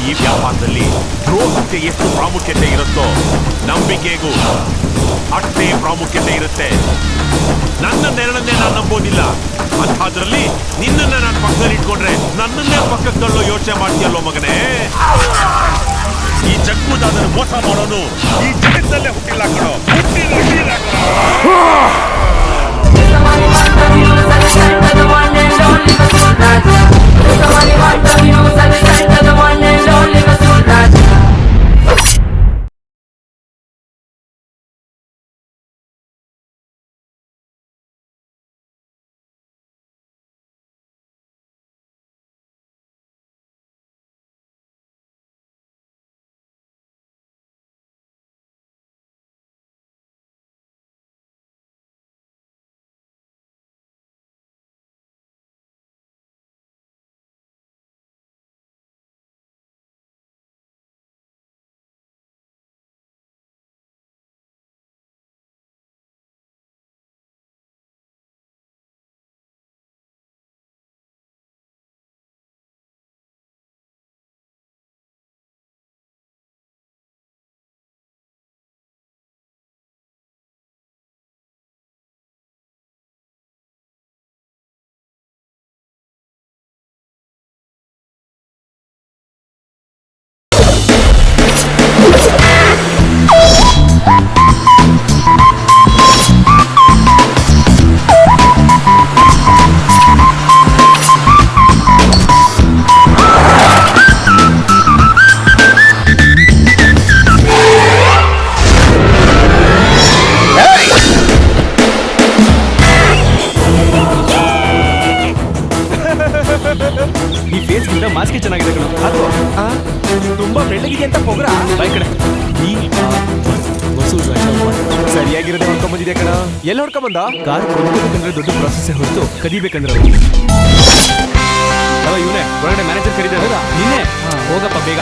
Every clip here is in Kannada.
ಈ ವ್ಯಾಪಾರದಲ್ಲಿ ದ್ರೋಹಕ್ಕೆ ಎಷ್ಟು ಪ್ರಾಮುಖ್ಯತೆ ಇರುತ್ತೋ ನಂಬಿಕೆಗೂ ಅಷ್ಟೇ ಪ್ರಾಮುಖ್ಯತೆ ಇರುತ್ತೆ. ನನ್ನ ನೆರಳನ್ನೇ ನಾನು ನಂಬೋದಿಲ್ಲ, ಅಂಥದ್ರಲ್ಲಿ ನಿನ್ನನ್ನ ನಾನು ಪಕ್ಕದಲ್ಲಿ ಇಟ್ಕೊಂಡ್ರೆ ನನ್ನನ್ನೇ ಪಕ್ಕಕ್ಕೆ ತಳ್ಳೋ ಯೋಚನೆ ಮಾಡ್ತೀಯಲ್ಲೋ ಮಗನೇ. ಈ ಜಗ್ಗುದಾದನ್ನು ಮೋಸ ಮಾಡೋನು ಈ ಜಗತ್ತಲ್ಲೇ ಹುಟ್ಟಿಲ್ಲ ಕಣೋ, ಹುಟ್ಟಿಲ್ಲ. ಮಾಸ್ಕೆ ಚೆನ್ನಾಗಿದೆ ಕಣೋ. ತುಂಬಾ ಬೆಳ್ಳಗಿದೆ ಅಂತ ಪೊಗ್ರ ಬಾಯ್ ಕಡೆ ಸರಿಯಾಗಿರೋದೇ ಹೊಡ್ಕೊಂಡ್ ಬಂದಿದೆ ಕಣ. ಎಲ್ಲಿ ಹೊಡ್ಕೊಂಡ್ ಬಂದ? ಕಾರ್ ಕೊಂಡ್ಕೋಬೇಕಂದ್ರೆ ದೊಡ್ಡ ಪ್ರಾಸೆಸ್ ಹೊರತು ಕದಿಬೇಕಂದ್ರೆ ಇವನೇ ಹೊರಗಡೆ ಮ್ಯಾನೇಜರ್ ಕರೀತಾರೆ. ನೀನೇ ಹೋಗಪ್ಪ ಬೇಗ.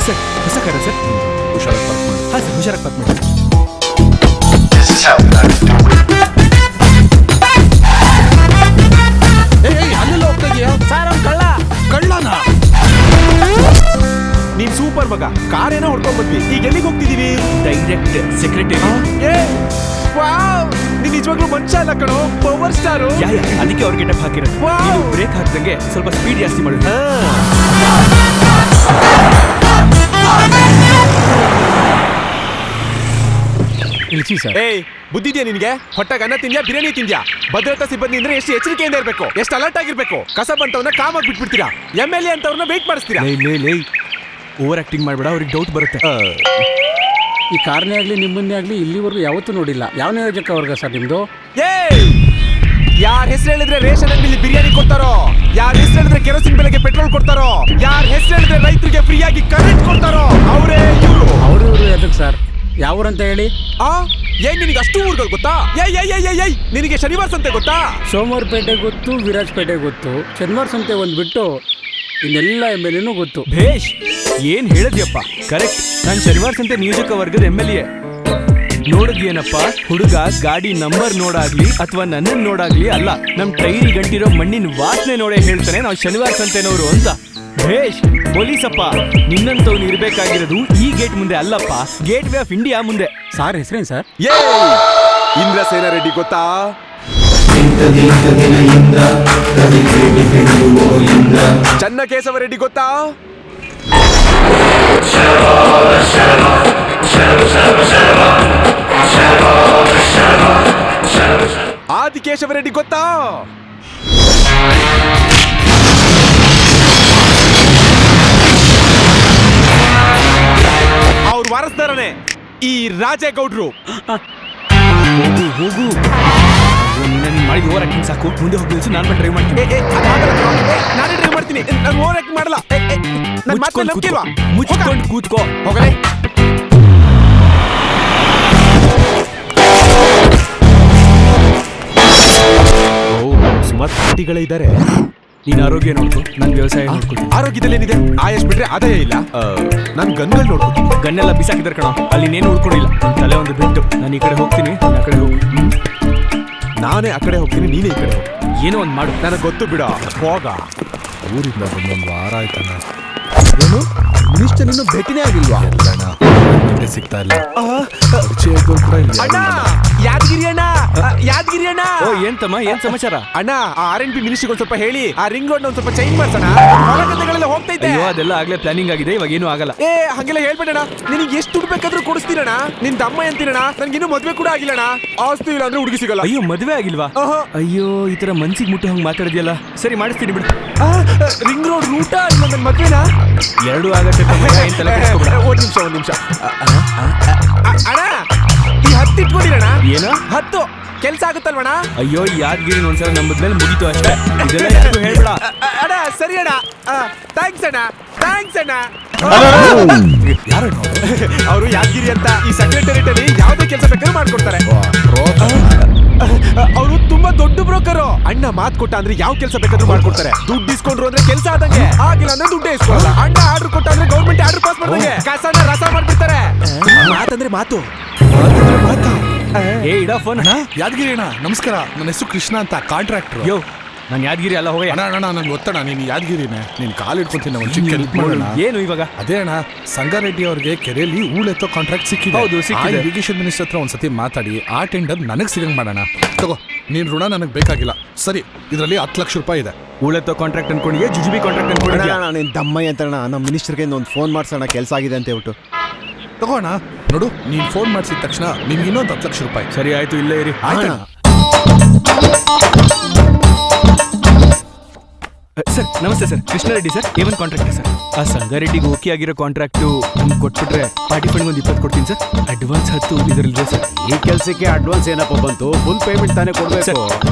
ಸರ್ ಹೊಸ ಕಾರ ಸರ್, ಹುಷಾರಾಗಿ ಪಾರ್ಕ್ ಮಾಡಿ. ಹಾಂ ಸರ್, ಹುಷಾರಾಗಿ ಪಾರ್ಕ್ ಮಾಡಿ. ಅಲ್ಲೆಲ್ಲ ಹೋಗ್ತಾ ಇದೆಯಾ ಸರ್? ಅವ್ನು ಕಳ್ಳನ. ನೀನ್ ಸೂಪರ್ ಮಗ, ಕಾರ್ ಏನೋ ಹೊಡ್ಕೊಂಡ್ ಬಂದ್ವಿ. ಈಗ ಎಲ್ಲಿಗೆ ಹೋಗ್ತಿದೀವಿ? Direct secretary. ನೀನ್ ನಿಜವಾಗ್ಲೂ ಮನುಷ್ಯ ಅಲ್ಲ ಕಣೋ, ಪವರ್ ಸ್ಟಾರು. ಅದಕ್ಕೆ ಅವ್ರ ಗೆಟಪ್ ಹಾಕಿರೋದು. ಬ್ರೇಕ್ ಹಾಕ್ದಂಗೆ ಸ್ವಲ್ಪ ಸ್ಪೀಡ್ ಜಾಸ್ತಿ ಮಾಡಿ. ಬುದ್ಧಿದ್ಯಾ ನಿನ್ಗೆ? ಹೊಟ್ಟಾಗ ಅನ್ನ ತಿಂದ್ಯಾ, ಬಿರಿಯಾನಿ ತಿಂದ್ಯಾ? ಭದ್ರತಾ ಸಿಬ್ಬಂದಿ ಅಂದ್ರೆ ಎಷ್ಟು ಎಚ್ಚರಿಕೆಯಿಂದ ಇರಬೇಕು, ಎಷ್ಟು ಅಲರ್ಟ್ ಆಗಿರ್ಬೇಕು. ಕಸ ಬಂತವನ್ನ ಕಾಮಾಗಿ ಬಿಟ್ಬಿಡ್ತೀರಾ. MLA ಅಂತವ್ರನ್ನ ವೇಟ್ ಮಾಡಿಸ್ತೀರಾ. ಓವರ್ ಆಕ್ಟಿಂಗ್ ಮಾಡ್ಬೇಡ, ಅವ್ರಿಗೆ ಡೌಟ್ ಬರುತ್ತೆ. ಈ ಕಾರ್ನೇ ಆಗ್ಲಿ ನಿಮ್ಮನ್ನೇ ಆಗ್ಲಿ ಇಲ್ಲಿವರೆಗೂ ಯಾವತ್ತೂ ನೋಡಿಲ್ಲ. ಯಾವ ನಿಯೋಜಕ ವರ್ಗ ಸರ್ ನಿಮ್ದು? ಯಾರ ಹೆಸರು ಹೇಳಿದ್ರೆ ರೇಷನ್ ಅಂಗಡಿಲಿ ಬಿರಿಯಾನಿ ಕೊಡ್ತಾರೋ, ಯಾರ ಹೆಸರು ಹೇಳಿದ್ರೆ ಕೆರೋಸಿನ್ ಬೆಲೆಗೆ ಪೆಟ್ರೋಲ್ ಕೊಡ್ತಾರೋ, ಯಾರ ಹೆಸರು ಹೇಳಿದ್ರೆ ರೈತರಿಗೆ ಫ್ರೀಯಾಗಿ ಕರೆಂಟ್ ಕೊಡ್ತಾರೋ ಅವರೇ ಇವರು. ಅವರು ಎದಕ್ ಸರ್? ಯಾವ್ರಂತ ಹೇಳಿ? ಏನ್ ನಿನಗೆ ಅಷ್ಟು ಊರುಗಳು ಗೊತ್ತಾ? ನಿನಗೆ ಶನಿವಾರ ಸಂತೆ ಗೊತ್ತಾ? ಸೋಮವಾರಪೇಟೆ ಗೊತ್ತು, ವಿರಾಜಪೇಟೆ ಗೊತ್ತು, ಶನಿವಾರ ಸಂತೆ ಒಂದ್ ಬಿಟ್ಟು ಇನ್ನೆಲ್ಲ MLA ಗೊತ್ತು. ಭೇಷ್, ಏನ್ ಹೇಳಿದ್ಯಪ್ಪ, ಕರೆಕ್ಟ್. ನಾನು ಶನಿವಾರ ಸಂತೆ ನಿಯೋಜಕ ವರ್ಗದ MLA. ನೋಡಿದ್ಯೇನಪ್ಪ, ಹುಡುಗ ಗಾಡಿ ನಂಬರ್ ನೋಡಾಗ್ಲಿ ಅಥವಾ ನನ್ನನ್ನು ನೋಡಾಗ್ಲಿ ಅಲ್ಲ, ನಮ್ ಟೈರಿ ಗಂಟಿರೋ ಮಣ್ಣಿನ ವಾಸನೆ ನೋಡೇ ಹೇಳ್ತಾನೆ ನಾವು ಶನಿವಾರ ಸಂತೆನವರು ಅಂತ. ಭೇಷ್, ಪೊಲೀಸಪ್ಪ, ನಿನ್ನಂತವ್ನು ಇರ್ಬೇಕಾಗಿರೋದು ಈ ಗೇಟ್ ಮುಂದೆ ಅಲ್ಲಪ್ಪ, ಗೇಟ್ ವೇ ಆಫ್ ಇಂಡಿಯಾ ಮುಂದೆ. ಸಾರ್ ಹೆಸರೇನ್ ಸರ್? ಇಂದ್ರಸೇನ ರೆಡ್ಡಿ ಗೊತ್ತಾ? ಚನ್ನಕೇಶವ ರೆಡ್ಡಿ ಗೊತ್ತಾ? ಆದಿಕೇಶವ ರೆಡ್ಡಿ ಗೊತ್ತಾ? ಅವ್ರ ವಾರಸ್ದಾರನೇ ಈ ರಾಜೇಗೌಡ್ರು. ಹೋಗು ಮಾಡಿ ಓವರ್ ಆಕ್ಟಿಂಗ್ ಸಾಕು. ಮುಂದೆ ಹೋಗಿ ನಿಲ್ಸು, ನಾನು ಡ್ರೈವ್ ಮಾಡ್ತೀನಿ. ನಾನೇ ಡ್ರೈವ್ ಮಾಡ್ತೀನಿ, ನಾನು ಓವರ್ ಆಕ್ಟಿಂಗ್ ಮಾಡಲ್ಲ. ಮುಚ್ಕೊಂಡು ಕೂತ್ಕೋ. ಹೋಗಲೇ. ಸುಮಾರು ಪಾರ್ಟಿಗಳೇ ಇದ್ದಾರೆ. ನೀನ್ ಆರೋಗ್ಯ ನೋಡ್ಕೊ, ನಾನು ವ್ಯವಸಾಯ ನೋಡ್ಕೊಳ್ತೀನಿ. ಆರೋಗ್ಯದಲ್ಲಿ ಏನಿದೆ? ಆಯಸ್ ಬಿಟ್ರೆ ಆದಾಯ ಇಲ್ಲ. ನಾನು ಗನ್ಗಳು ನೋಡ್ಕೊತೀನಿ. ಗನ್ನೆಲ್ಲ ಬಿಸಾಕಿದಾರೆ ಕಣ, ಅಲ್ಲಿ ಇನ್ನೇನು ಉಳ್ಕೊಂಡಿಲ್ಲ. ತಲೆ ಒಂದು ಬಿಟ್ಟು ನಾನು ಈ ಕಡೆ ಹೋಗ್ತೀನಿ, ಆ ಕಡೆ ಹೋಗು. ನಾನೇ ಆ ಕಡೆ ಹೋಗ್ತೀನಿ, ನೀನೇ ಈ ಕಡೆ ಹೋಗು. ಏನೋ ಒಂದ್ ಮಾಡು. ನನಗೆ ಗೊತ್ತು ಬಿಡ, ಹೋಗ. ಊರಿಂದ ಬಂದೊಂದು ವಾರ ಆಯ್ತಣ್ಣ. ಏನು ಮಿನಿಸ್ಟರ್ ಇನ್ನು ಭೇಟಿನೇ ಆಗಿಲ್ವಾ? ಎಲ್ಲಣ್ಣ ನಿನ್ನೆ ಸಿಗ್ತಾ ಇಲ್ಲ. ಪರಿಚಯ ಇದ್ದವ್ರು ಕೂಡ ಇಲ್ಲಿ ಅಣ್ಣ, ಯಾದಗಿರಿ ಅಣ್ಣ, ಯಾದಗಿರಿ ಅಣ್ಣ. ಓ ಏನ್ ತಮ್ಮ, ಏನ್ ಸಮಾಚಾರ? ಅಣ್ಣ, ಆ R&B ಮಿನಿಸ್ಟ್ರಿಗೆ ಒಂದ್ ಸ್ವಲ್ಪ ಹೇಳಿ, ಆ ರಿಂಗ್ ರೋಡ್ ಒಂದ್ ಸ್ವಲ್ಪ ಚೇಂಜ್ ಮಾಡ್ಸೋಣ. ಹೊರಗಡೆಗಳೆಲ್ಲ ಹೋಗ್ತೈತೆ. ಅಯ್ಯೋ ಅದೆಲ್ಲ ಆಗ್ಲೇ ಪ್ಲಾನಿಂಗ್ ಆಗಿದೆ, ಇವಾಗ ಏನು ಆಗಲ್ಲ. ಏ ಹಂಗೆಲ್ಲ ಹೇಳ್ಬೇಡಣ, ನಿನಗೆ ಎಷ್ಟು ದುಡ್ಡು ಬೇಕಾದ್ರೂ ಕೊಡಿಸ್ತೀನಣ್ಣ. ನಿನ್ ತಮ್ಮ ಅಂತೀನಣ್ಣ, ನನ್ಗಿನ್ನೂ ಮದ್ವೆ ಕೂಡ ಆಗಿಲ್ಲಣ್ಣ. ಆಸ್ತಿ ಇಲ್ಲ ಅಂದ್ರೆ ಹುಡುಗಿ ಸಿಗಲ್ಲ. ಅಯ್ಯೋ ಮದ್ವೆ ಆಗಿಲ್ವಾ? ಆಹಾ. ಅಯ್ಯೋ ಈ ತರ ಮನ್ಸಿಗೆ ಮುಟ್ಟು ಹಂಗ್ ಮಾತಾಡಿದ್ಯಲ್ಲ. ಸರಿ ಮಾಡಿಸ್ತೀನಿ ಬಿಡು. ರಿಂಗ್ ರೋಡ್ ರೂಟಾ ಇಲ್ಲ ನನ್ನ ಮದ್ವೆನಾ? ಎರಡು ಆಗತ್ತೆ ತಮ್ಮ, ಏನ್ ತಲೆ ಕೆಡಿಸ್ಕೋಬೇಡ. ಒಂದ್ ನಿಮಿಷ ಅಣ್ಣ, ಈ 10 ಇಟ್ಕೊಂಡಿರಣ್ಣ. ಏನು 10 ಕೆಲ್ಸ ಆಗುತ್ತಲ್ವಣ್ಣ? ಅಯ್ಯೋ ಯಾದಗಿರಿ ಒಂದ್ಸಲ ನಂಬದ್ಮೇಲೆ ಮುಗೀತು ಅಷ್ಟೇ. ಇದೆಲ್ಲ ಯಾರಿಗೂ ಹೇಳ್ಬೇಡ. ಅಣ್ಣ ಸರಿ ಅಣ್ಣ, ಥ್ಯಾಂಕ್ಸ್ ಅಣ್ಣ, ಥ್ಯಾಂಕ್ಸ್ ಅಣ್ಣ. ಯಾರಣ್ಣ ಅವರು ಯಾದಗಿರಿ ಅಂತ ಈ ಸೆಕ್ರೆಟರಿಯೇಟ್ ಅಲ್ಲಿ ಯಾವ್ದೇ ಕೆಲಸ ಬೇಕಾದ್ರೂ ಮಾಡ್ಕೊಡ್ತಾರೆ. ಅವರು ತುಂಬಾ ದೊಡ್ಡ ಬ್ರೋಕರ್. ಅಣ್ಣ ಮಾತ್ ಕೊಟ್ಟ ಅಂದ್ರೆ ಯಾವ ಕೆಲಸ ಬೇಕಾದ್ರೂ ಮಾಡ್ಕೊಡ್ತಾರೆ. ದುಡ್ಡು ಇಸ್ಕೊಂಡ್ರು ಅಂದ್ರೆ ಕೆಲಸ ಆದಂಗೆ, ಆಗಿಲ್ಲ ಅಂದ್ರೆ ದುಡ್ಡೇ ಇಸ್ಕೊಳಲ್ಲ. ಅಣ್ಣ ಆರ್ಡರ್ ಕೊಟ್ಟ ಅಂದ್ರೆ ಗೌರ್ಮೆಂಟ್ ಆರ್ಡರ್ ಪಾಸ್ ಮಾಡ್ದಂಗೆ, ಕಸನ ರಸ ಮಾಡ್ಬಿಡ್ತಾರೆ. ಮಾತಂದ್ರೆ ಮಾತು. ಏ ಇಡ ಫೋನ್. ಅಣ್ಣ ಯಾದಗಿರಿ ಅಣ್ಣ, ನಮಸ್ಕಾರ. ನನ್ನ ಹೆಸರು ಕೃಷ್ಣ ಅಂತ, ಕಾಂಟ್ರಾಕ್ಟರ್. ಯೋ ನಾನು ಯಾದಗಿರಿ ಅಲ್ಲ, ಹೋಗ. ಅಣ್ಣ ಅಣ್ಣ ನನ್ಗೆ ಗೊತ್ತಣ್ಣ ನೀನು ಯಾದಗಿರಿನೇ. ನೀನು ಕಾಲು ಇಟ್ಕೊಂತೀನಿ, ಒಂದು ಚಿಕ್ಕ ಹೆಲ್ಪ್ ಮಾಡೋಣ. ಏನು ಇವಾಗ? ಅದೇ ಅಣ್ಣ, ಸಂಗಾರೆಡ್ಡಿ ಅವ್ರಿಗೆ ಕೆರೆಯಲ್ಲಿ ಹೂಳೆತ್ತೋ ಕಾಂಟ್ರಾಕ್ಟ್ ಸಿಕ್ಕಿದೆ. ಹೌದು, ಸಿಕ್ಕಿದೆ. ಇರಿಗೇಷನ್ ಮಿನಿಸ್ಟರ್ ಹತ್ರ ಒಂದ್ಸತಿ ಮಾತಾಡಿ ಆ ಟೆಂಡರ್ ನನಗೆ ಸಿಗಂಗ್ ಮಾಡೋಣ. ತಗೋ, ನೀನ್ ಋಣ ನನಗೆ ಬೇಕಾಗಿಲ್ಲ. ಸರಿ, ಇದರಲ್ಲಿ 10 ಲಕ್ಷ ರೂಪಾಯಿ ಇದೆ. ಉಳೆತ್ತೋ ಕಾಂಟ್ರಾಕ್ಟ್ ಅನ್ಕೊಂಡಿದ್ಯಾ, ಜುಜುಬಿ ಕಾಂಟ್ರಾಕ್ಟ್ ಅನ್ಕೊಂಡಿದ್ಯಾ? ನಿನ್ ದಮ್ಮಯ್ಯ ಅಂತಣ್ಣ, ನಮ್ಮ ಮಿನಿಸ್ಟರ್ಗೆ ಒಂದು ಫೋನ್ ಮಾಡ್ಸೋಣ, ಕೆಲಸ ಆಗಿದೆ ಅಂತ ಹೇಳ್ಬಿಟ್ಟು. ತಗೋಣ, ನೋಡು, ನೀನ್ ಫೋನ್ ಮಾಡಿಸಿದ ತಕ್ಷಣ ನಿನ್ಗೆ ಇನ್ನೊಂದು 10 ಲಕ್ಷ ರೂಪಾಯಿ. ಸರಿ ಆಯ್ತು, ಇಲ್ಲೇ ಇರಿ. ಆಯ್ತಣ್ಣ. ಸರ್ ನಮಸ್ತೆ sir, Krishnareddy sir, A1 contractor sir. ಆ ಸಂಗಾರೆಡ್ಡಿಗೆ ಓಕೆ ಆಗಿರೋ ಕಾಂಟ್ರಾಕ್ಟು ನಮ್ಗೆ ಕೊಟ್ಬಿಟ್ರೆ ಪಾರ್ಟಿ ಫಂಡ್ ಒಂದು 20 ಕೊಡ್ತೀನಿ ಸರ್. ಅಡ್ವಾನ್ಸ್ 10 ಇದರಲ್ಲಿದೆ ಸರ್. ಈ ಕೆಲಸಕ್ಕೆ ಅಡ್ವಾನ್ಸ್ ಏನಪ್ಪ ಬಂತು? ಫುಲ್ ಪೇಮೆಂಟ್ ತಾನೇ ಸರ್ ಕೊಡ್ಬೇಕು.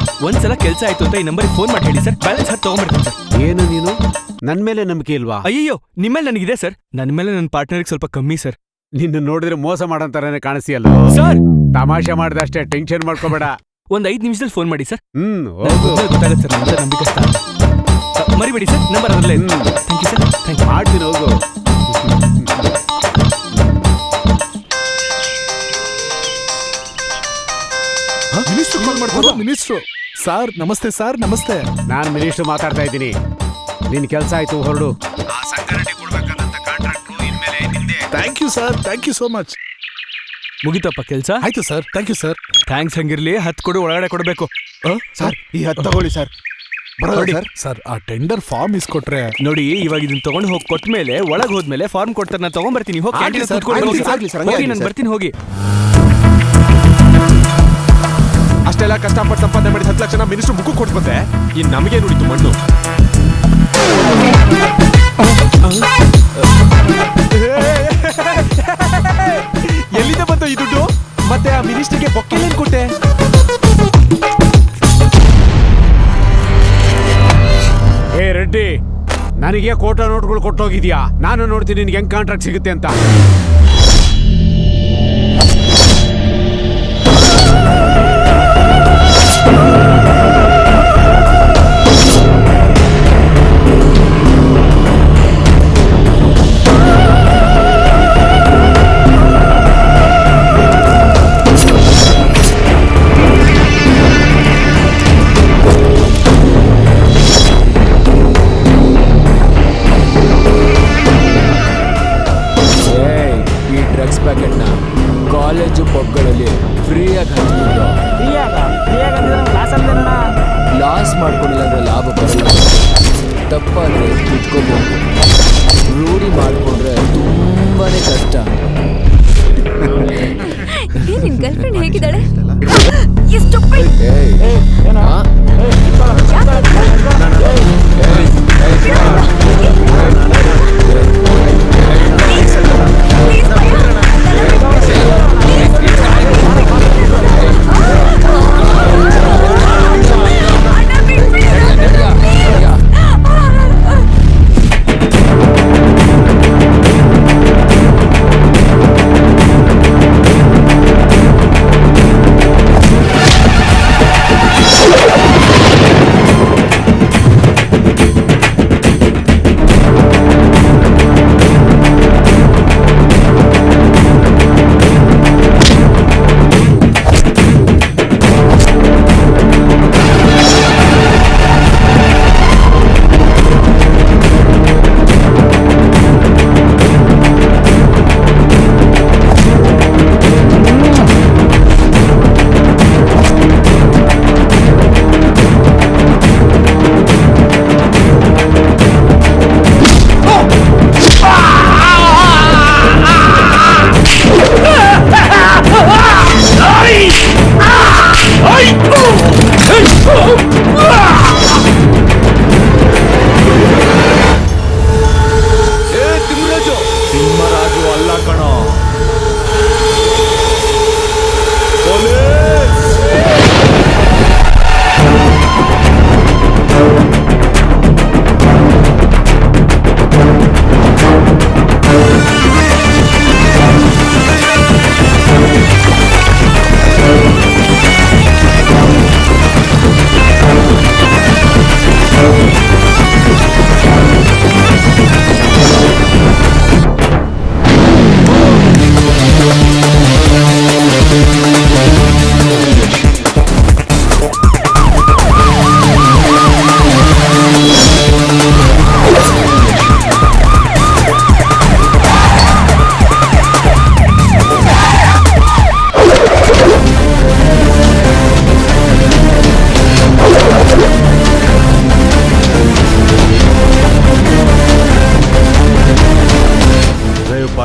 ಒಂದ್ಸಲ ಕೆಲಸ ಆಯ್ತು ಅಂತ ಈ ನಂಬರ್ಗೆ ಫೋನ್ ಮಾಡಿ ಹೇಳಿ ಸರ್, ಬ್ಯಾಲೆನ್ಸ್ 10 ತಗೊಂಡ್ಬಿಡ್ತೀನಿ ಸರ್. ಏನು ನೀನು ನನ್ ಮೇಲೆ ನಂಬಿಕೆ ಇಲ್ವಾ? ಅಯ್ಯೋ ನಿಮ್ಮೇಲೆ ನನಗಿದೆ ಸರ್, ನನ್ನ ಮೇಲೆ ನನ್ನ ಪಾರ್ಟ್ನರ್ಗೆ ಸ್ವಲ್ಪ ಕಮ್ಮಿ ಸರ್. ನಿನ್ನ ನೋಡಿದ್ರೆ ಮೋಸ ಮಾಡಂತಾರನೇ ಕಾಣಿಸಿಯಲ್ಲ. ಸರ್ ತಮಾಷೆ ಮಾಡ್ದೆ ಅಷ್ಟೇ, ಟೆನ್ಷನ್ ಮಾಡ್ಕೋಬೇಡ. ಒಂದು 5 ನಿಮಿಷದಲ್ಲಿ ಫೋನ್ ಮಾಡಿ ಸರ್. ಹೋಗು. ಗೊತ್ತಾಗತ್ತೆ ಸರ್, ಅಂತ ನಂಬಿಕೆ ಮರಿಬೇಡಿ ಸರ್, ನಂಬರ್ ಅದರಲ್ಲೇ ಇದೆ. Thank you sir, thank you. ಮಾಡ್ತೀನಿ, ಹೋಗು. ಮಿನಿಸ್ಟರ್ ಕಾಲ್ ಮಾಡ್ಬೋದು. ಮಿನಿಸ್ಟ್ರು ಸರ್ ನಮಸ್ತೆ. ಸರ್ ನಮಸ್ತೆ. ನಾನ್ ಮಿನಿಸ್ಟರ್ ಮಾತಾಡ್ತಾ ಇದ್ದೀನಿ. ನಿನ್ ಕೆಲಸ ಆಯ್ತು, ಹೊರಡು. Thank you sir, thank you so much. ಮುಗಿತಪ್ಪ ಕೆಲಸ? ಆಯ್ತು sir, thank you sir. Thanks. ಹಂಗಿರ್ಲಿ, 10 ಕೊಡು, ಒಳಗಡೆ ಕೊಡಬೇಕು. ಸರ್ ಈ 10 ತಗೊಳ್ಳಿ ಸರ್. ನೋಡಿ ಸರ್, ಸರ್ ಆ ಟೆಂಡರ್ ಫಾರ್ಮ್ ಇಸ್ಕೊಟ್ರೆ ನೋಡಿ, ಇವಾಗ ಇದನ್ನ ತಗೊಂಡು ಹೋಗಿ ಕೊಟ್ಮೇಲೆ ಒಳಗೆ ಹೋದ್ಮೇಲೆ ಫಾರ್ಮ್ ಕೊಡ್ತಾರೆ, ನಾನು ತಗೊಂಡ್ಬರ್ತೀನಿ. ಹೋಗಿ ಆಗ್ಲಿ ಕ್ಯಾಂಟೀನ್ ಸರ್, ಆಗ್ಲಿ ಸರ್, ಹಂಗೆ ಹೋಗಿ, ಆಗ್ಲಿ ನಾನು ಸರ್. ಬರ್ತೀನಿ, ಹೋಗಿ. ಅಷ್ಟೆಲ್ಲ ಕಷ್ಟಪಟ್ಟು ಸಂಪಾದನೆ ಮಾಡಿ 10 ಲಕ್ಷ ಮಿನಿಸ್ಟರ್ ಮುಖ ಕೊಟ್ಟು ಬಂದೆ. ಇನ್ ನಮಗೆ ನೋಡಿತು ಮಣ್ಣು. ಎಲ್ಲಿಂದ ಬಂತು ಈ ದುಡ್ಡು? ಮತ್ತೆ ಆ ಮಿನಿಸ್ಟರ್ಗೆ ಬೊಕ್ಕೆಲೇನ್ ಕೊಟ್ಟೆ? ಏ ರೆಡ್ಡಿ, ನನಗೆ ಕೋಟಾ ನೋಟ್ಗಳು ಕೊಟ್ಟೋಗಿದ್ಯಾ? ನಾನು ನೋಡ್ತೀನಿ ನಿನ್ಗೆ ಹೆಂಗ್ ಕಾಂಟ್ರಾಕ್ಟ್ ಸಿಗುತ್ತೆ ಅಂತ. ಕಾಲೇಜು ಪಬ್ಗಳಲ್ಲಿ ಫ್ರೀಯಾಗಿ ಹಂಚ್ಬಿಟ್ಟು ಲಾಸ್ ಮಾಡ್ಕೊಂಡಿಲ್ಲ ಅಂದ್ರೆ ಲಾಭ ಬರಲ್ಲ. ತಪ್ಪಾದ್ರೆ ಕಿತ್ಕೋಬಹುದು. ರೂಢಿ ಮಾಡ್ಕೊಂಡ್ರೆ ತುಂಬಾನೇ ಕಷ್ಟ. ನಿನ್ ಗರ್ಲ್ಫ್ರೆಂಡ್ ಹೇಗಿದ್ದಾಳೆ?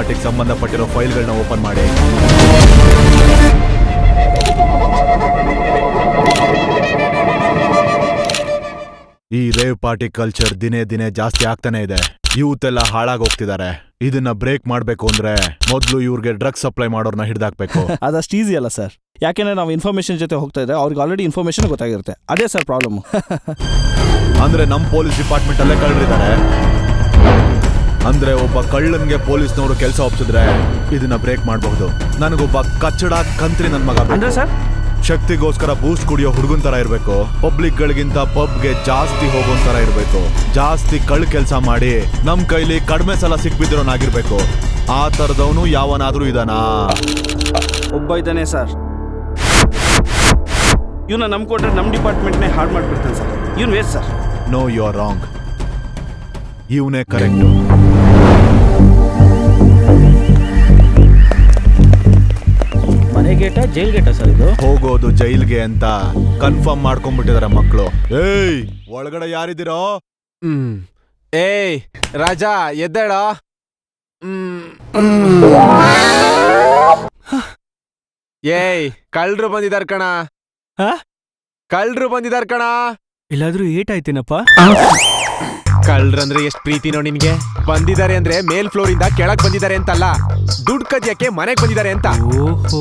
ಪಾರ್ಟಿಗೆ ಸಂಬಂಧಪಟ್ಟಿರೋ ಫೈಲ್ಗಳನ್ನ ಓಪನ್ ಮಾಡಿ. ಈ ರೇವ್ ಪಾರ್ಟಿ ಕಲ್ಚರ್ ದಿನೇ ದಿನೇ ಜಾಸ್ತಿ ಆಗ್ತಾನೆ ಇದೆ. ಯೂತ್ ಎಲ್ಲ ಹಾಳಾಗಿ ಹೋಗ್ತಿದ್ದಾರೆ. ಇದನ್ನ ಬ್ರೇಕ್ ಮಾಡ್ಬೇಕು ಅಂದ್ರೆ ಮೊದಲು ಇವ್ರಿಗೆ ಡ್ರಗ್ಸ್ ಸಪ್ಲೈ ಮಾಡೋರ್ನ ಹಿಡಿದಾಕ್ಬೇಕು. ಅದಷ್ಟು ಈಸಿ ಅಲ್ಲ ಸರ್, ಯಾಕೆಂದ್ರೆ ನಾವು ಇನ್ಫಾರ್ಮೇಶನ್ ಜೊತೆ ಹೋಗ್ತಾ ಇದ್ರೆ ಅವ್ರಿಗೆ ಆಲ್ರೆಡಿ ಇನ್ಫಾರ್ಮೇಶನ್ ಗೊತ್ತಾಗಿರುತ್ತೆ. ಅದೇ ಸರ್ ಪ್ರಾಬ್ಲಮ್. ಅಂದ್ರೆ ನಮ್ಮ ಪೊಲೀಸ್ ಡಿಪಾರ್ಟ್ಮೆಂಟ್ ಅಲ್ಲೇ ಕಳ್ಳರಿದ್ದಾರೆ. ಅಂದ್ರೆ ಒಬ್ಬ ಕಳ್ಳನ್ಗೆ ಪೊಲೀಸ್ನವರು ಕೆಲಸ ಒಪ್ಸಿದ್ರೆ ಇದನ್ನ ಬ್ರೇಕ್ ಮಾಡಬಹುದು. ನನಗೊಬ್ಬ ಕಚ್ಚಡ ಕಂತ್ರಿ ನನ್ ಮಗ ಅಂದ್ರೆ ಸರ್ ಶಕ್ತಿಗೋಸ್ಕರ ಬೂಸ್ಟ್ ಕುಡಿಯೋ ಹುಡುಗನ್ ತರ ಇರ್ಬೇಕು. ಪಬ್ಲಿಕ್ ಗಳಿಗಿಂತ ಪಬ್ಗೆ ಜಾಸ್ತಿ ಹೋಗೋನ್ ತರ ಇರ್ಬೇಕು. ಜಾಸ್ತಿ ಕಳ್ ಕೆಲಸ ಮಾಡಿ ನಮ್ ಕೈಲಿ ಕಡಿಮೆ ಸಲ ಸಿಕ್ಬಿದ್ರೋನಾಗಿರ್ಬೇಕು. ಆ ತರದವನು ಯಾವನಾದ್ರೂ ಇದಾನಾ? ಒಬ್ಬ ಇದ್ದಾನೆ ಸರ್. ಇವನ್ನ ನಂಬ್ಕೊಂಡ್ರೆ ನಮ್ಮ ಡಿಪಾರ್ಟ್ಮೆಂಟ್ನೇ ಹಾಳು ಮಾಡ್ಬಿಡ್ತಾನೆ ಸರ್. ಇವನ್ waste sir. No you are wrong. ಇವನೇ ಕರೆಕ್ಟು. ಮನೆ ಗೇಟ ಜೈಲ್ ಗೇಟ ಸರ್ ಇದು? ಹೋಗೋದು ಜೈಲ್ಗೆ ಅಂತ ಕನ್ಫರ್ಮ್ ಮಾಡ್ಕೊಂಡ್ಬಿಟ್ಟಿದಾರೆ ಮಕ್ಕಳು. ಏಯ್ ಒಳಗಡೆ ಯಾರಿದ್ದೀರೋ? ಏಯ್ ರಾಜಾ ಎದ್ದೇಳ. ಏಯ್ ಕಳ್ರು ಬಂದಿದಾರ್ ಕಣ. ಕಳ್ರು ಬಂದಿದಾರ್ ಕಣ. ಎಲ್ಲಾದ್ರೂ ಏಟಾಯ್ತೇನಪ್ಪ? ಕಳ್ರಂದ್ರೆ ಎಷ್ಟ್ ಪ್ರೀತಿನೋ ನಿನ್ಗೆ. ಬಂದಿದ್ದಾರೆ ಅಂದ್ರೆ ಮೇಲ್ ಫ್ಲೋರ್ ಇಂದ ಕೆಳಗ್ ಬಂದಿದ್ದಾರೆ ಅಂತಲ್ಲ, ದುಡ್ಡು ಕದಿಯಕ್ಕೆ ಮನೆಗ್ ಬಂದಿದ್ದಾರೆ ಅಂತ. ಓಹೋ,